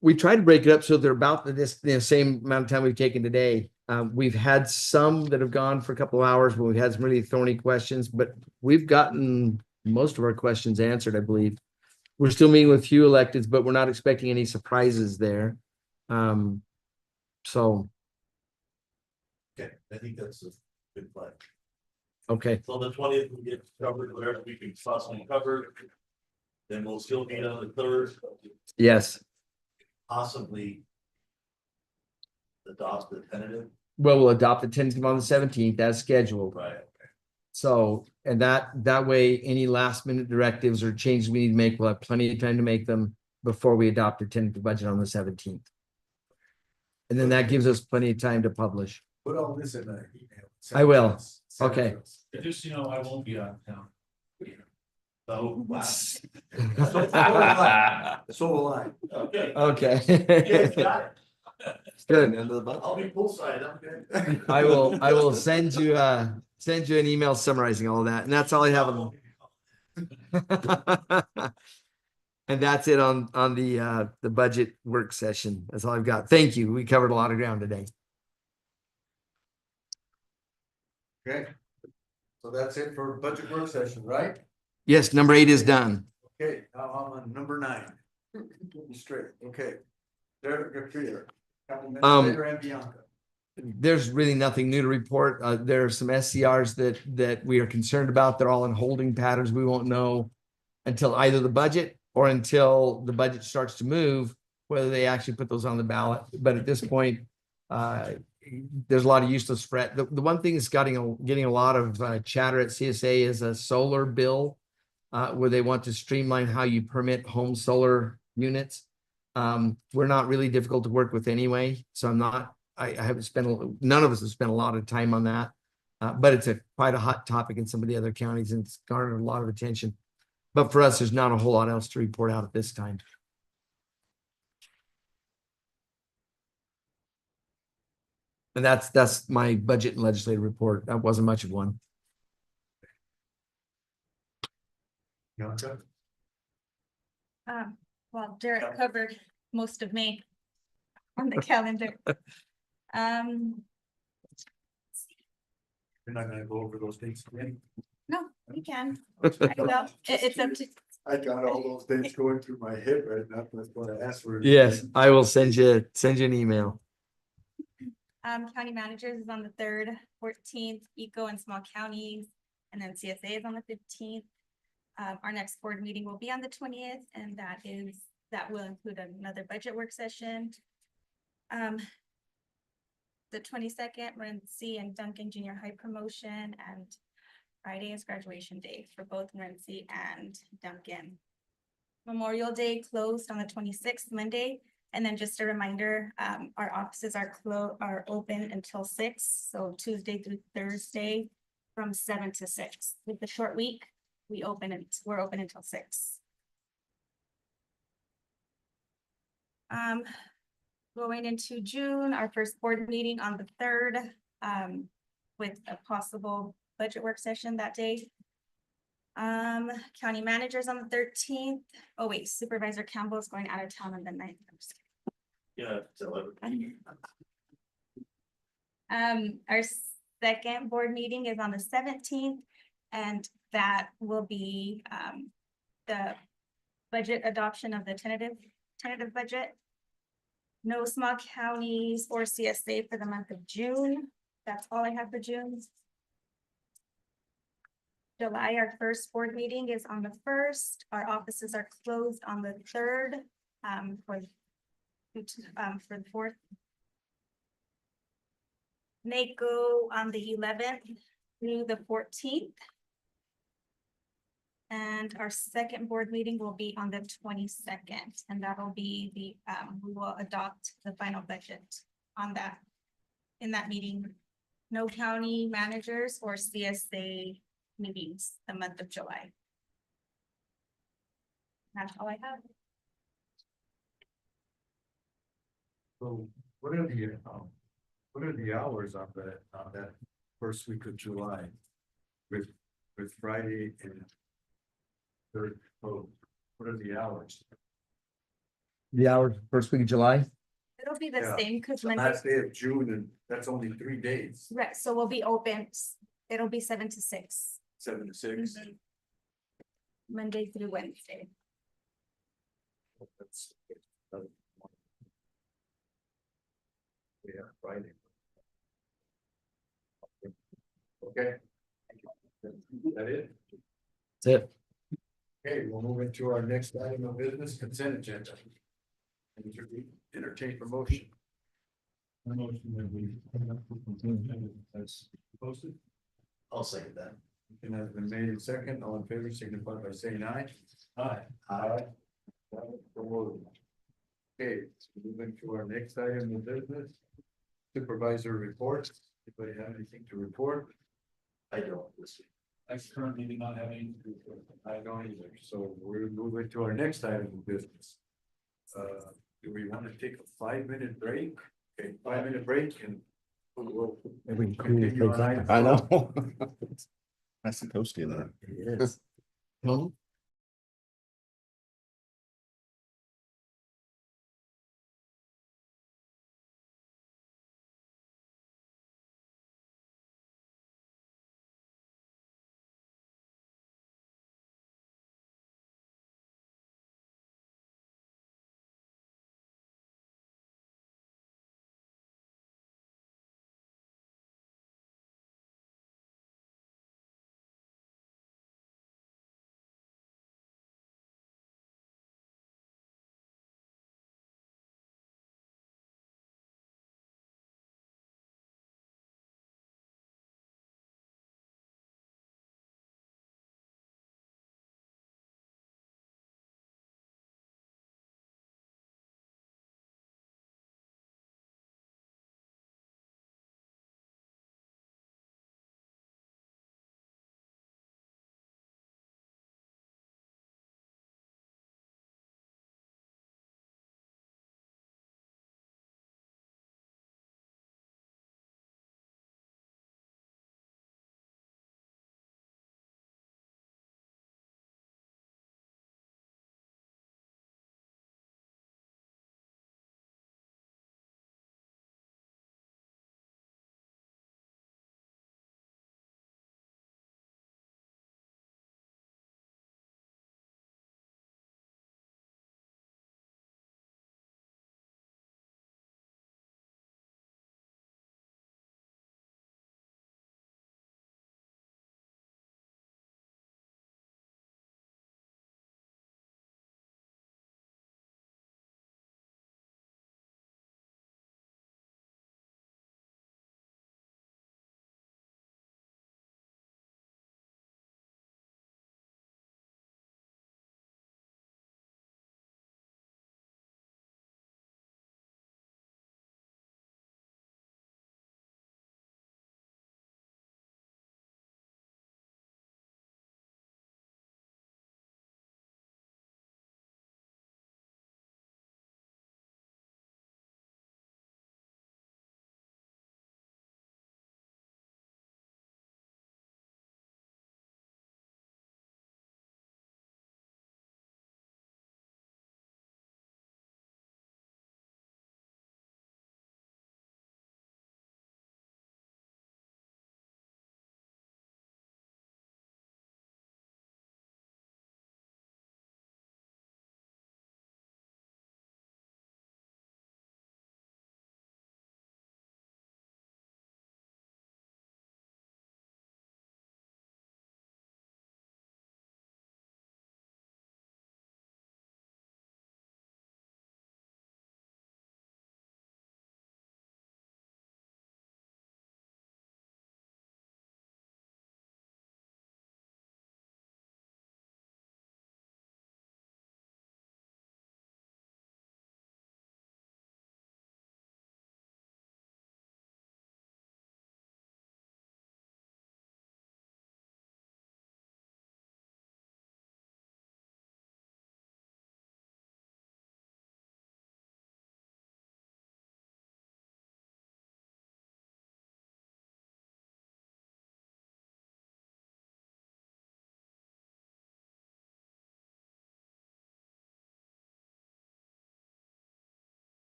we try to break it up so they're about this, same amount of time we've taken today. We've had some that have gone for a couple of hours, but we've had some really thorny questions, but we've gotten most of our questions answered, I believe. We're still meeting with few electeds, but we're not expecting any surprises there. So, Okay, I think that's a good plan. okay, So the 20th, we get covered, whatever we can possibly cover. Then we'll still meet on the 3rd, yes. possibly adopt the tentative. Well, we'll adopt the tentative on the 17th as scheduled. Right. So, and that way, any last minute directives or changes we need to make, we'll have plenty of time to make them before we adopt the tentative budget on the 17th. And then that gives us plenty of time to publish. Put all this in an email. I will. Okay. And just, you know, I won't be out of town. So, wow. So will I. Okay. Okay. Yeah, got it. Good. I'll be poolside, okay? I will send you an email summarizing all of that, and that's all I have on. And that's it on the budget work session. That's all I've got. Thank you. We covered a lot of ground today. Okay. So that's it for budget work session, right? Yes, number 8 is done. Okay, now I'm on number 9. Get me straight, okay. Derek Garcia, County Administrator and Bianca. There's really nothing new to report. There are some SCRs that we are concerned about. They're all in holding patterns. We won't know until either the budget or until the budget starts to move, whether they actually put those on the ballot. But at this point, there's a lot of useless fret. The one thing that's getting a lot of chatter at CSA is a solar bill, where they want to streamline how you permit home solar units. We're not really difficult to work with anyway, so I haven't spent, none of us have spent a lot of time on that. But it's quite a hot topic in some of the other counties, and it's garnered a lot of attention. But for us, there's not a whole lot else to report out at this time. And that's my budget and legislative report. That wasn't much of one. Bianca? Well, Derek covered most of May on the calendar. You're not gonna go over those dates again? No, we can. I will. It's up to, I got all those dates going through my head right now, that's what I asked for. Yes, I will send you an email. county managers is on the 3rd, 14th, eco and small counties, and then CSA is on the 15th. Our next board meeting will be on the 20th, and that will include another budget work session. The 22nd, Renzi and Duncan Junior High promotion, and Friday is graduation day for both Renzi and Duncan. Memorial Day closed on the 26th, Monday. And then just a reminder, our offices are open until 6, so Tuesday through Thursday from 7 to 6. With the short week, we're open until 6. Going into June, our first board meeting on the 3rd, with a possible budget work session that day. County managers on the 13th. Oh wait, Supervisor Campbell is going out of town on the 9th. I'm just Yeah, so Our second board meeting is on the 17th, and that will be the budget adoption of the tentative budget. No small counties or CSA for the month of June. That's all I have for June. July, our first board meeting is on the 1st. Our offices are closed on the 3rd. for the fourth. May go on the 11th through the 14th. And our second board meeting will be on the 22nd, and that'll be we will adopt the final budget on that. In that meeting, no county managers or CSA meetings the month of July. That's all I have. So what are the hours on that first week of July? With Friday and third, what are the hours? The hours, first week of July? It'll be the Yeah. same because The Monday, last day of June, and that's only 3 days, right, so we'll be open, it'll be 7 to 6. 7 to 6. Monday through Wednesday. That's- Yeah, Friday. Okay. Is that it? That's it. Okay, we'll move into our next item of business, consent agenda. Entertain promotion. Motion that we. That's posted. I'll second that. And has been made in second, all in favor, signify by saying aye. Aye. Aye. Okay, so moving to our next item of business. Supervisor reports. Anybody have anything to report? I don't this week. I currently do not have any. I don't either, so we're moving to our next item of business. Do we want to take a 5-minute break? Okay, 5-minute break and we'll continue on item. I know. Nice and toasty there. Yes.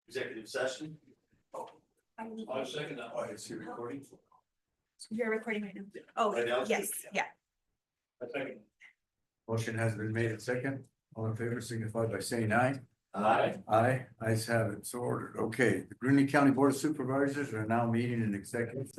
executive session. I second that. Oh, is he recording? You're recording right now. Oh, Right now? yes, yeah. I second. Motion has been made and second. All in favor signify by saying aye. Aye. Aye, ayes have it, so ordered. Okay, the Greeley County Board of Supervisors are now meeting in executive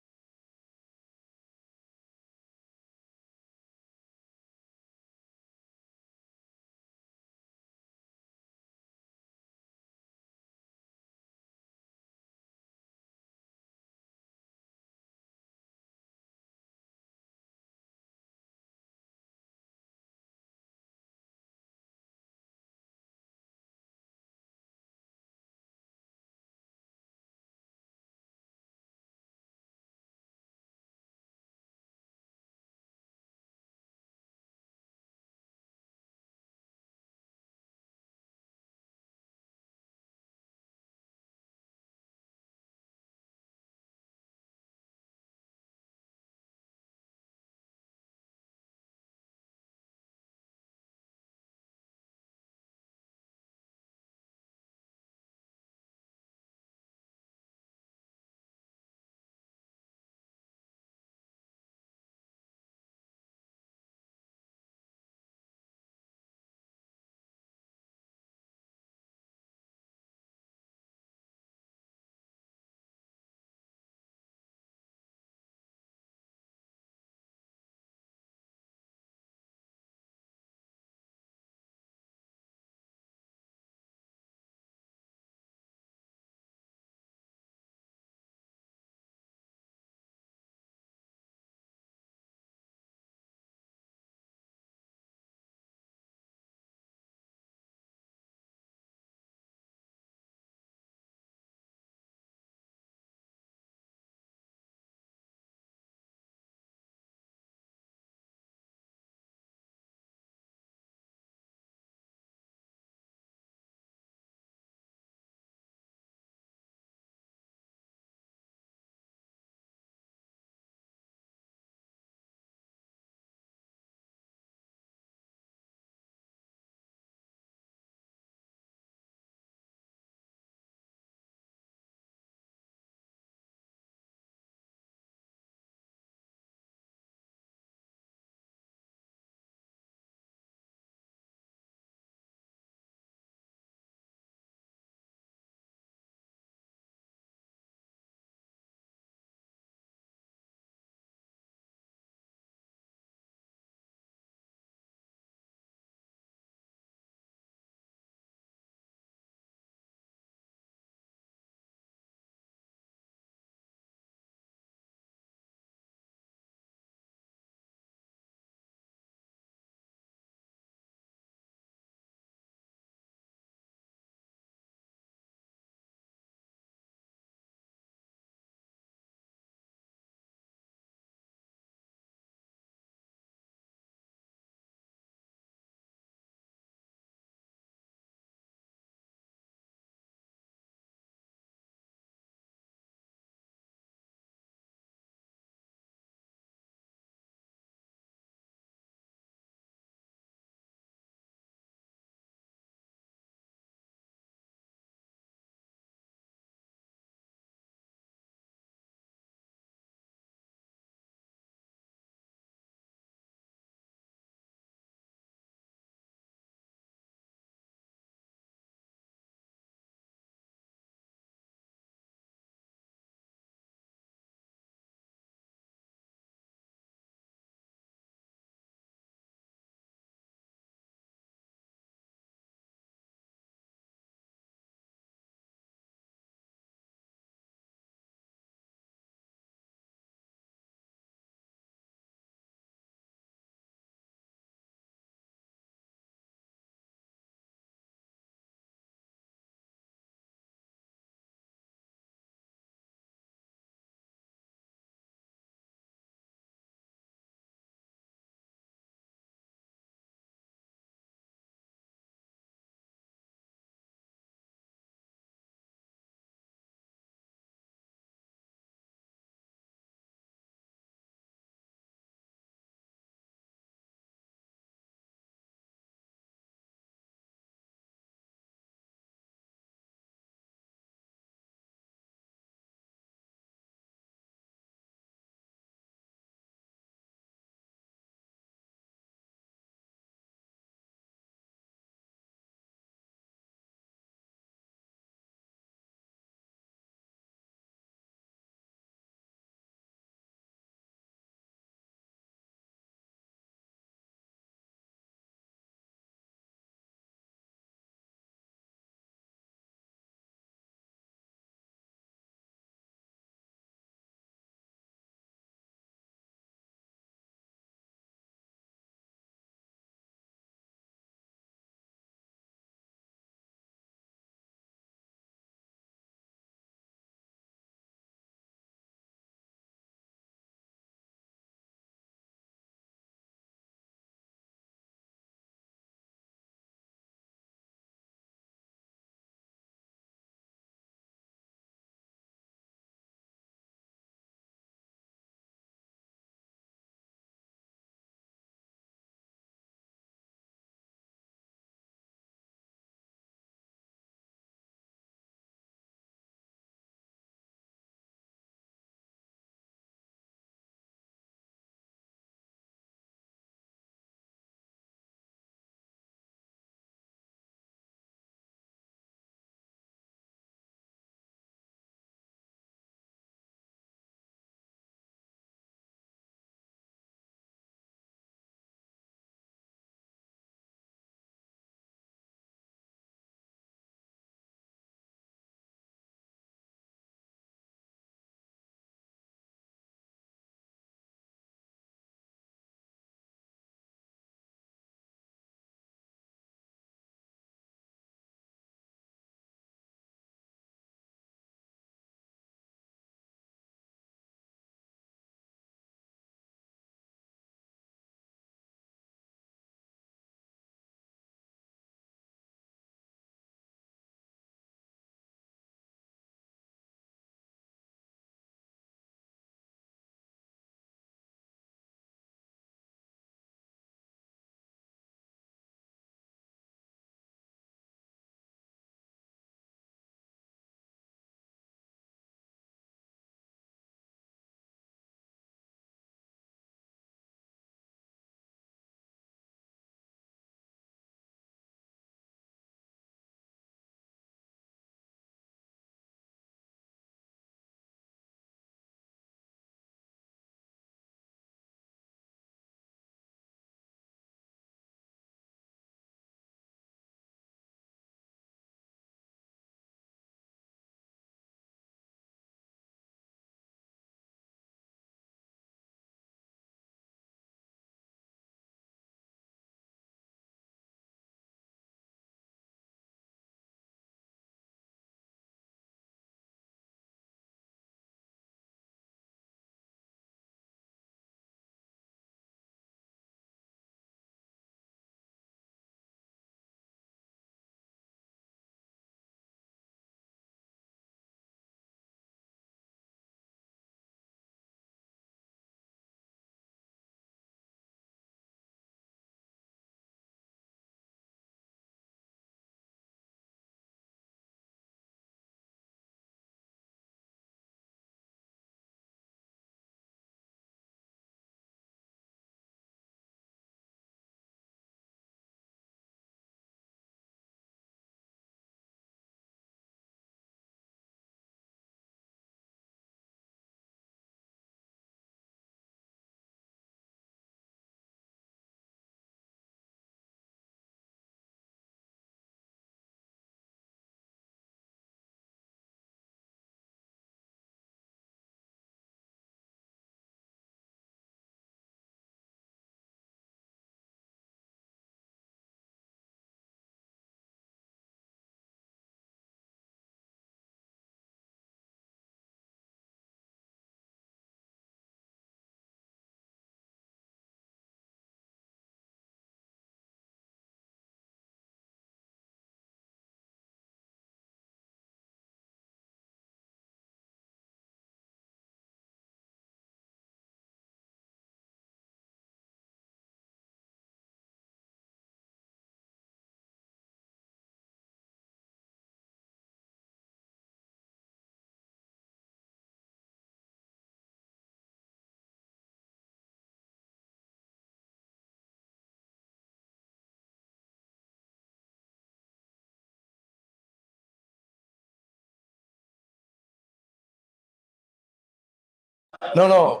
No,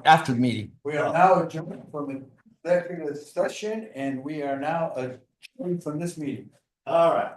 after the meeting. We are now adjourned from executive session and we are now adjourned from this meeting. All right.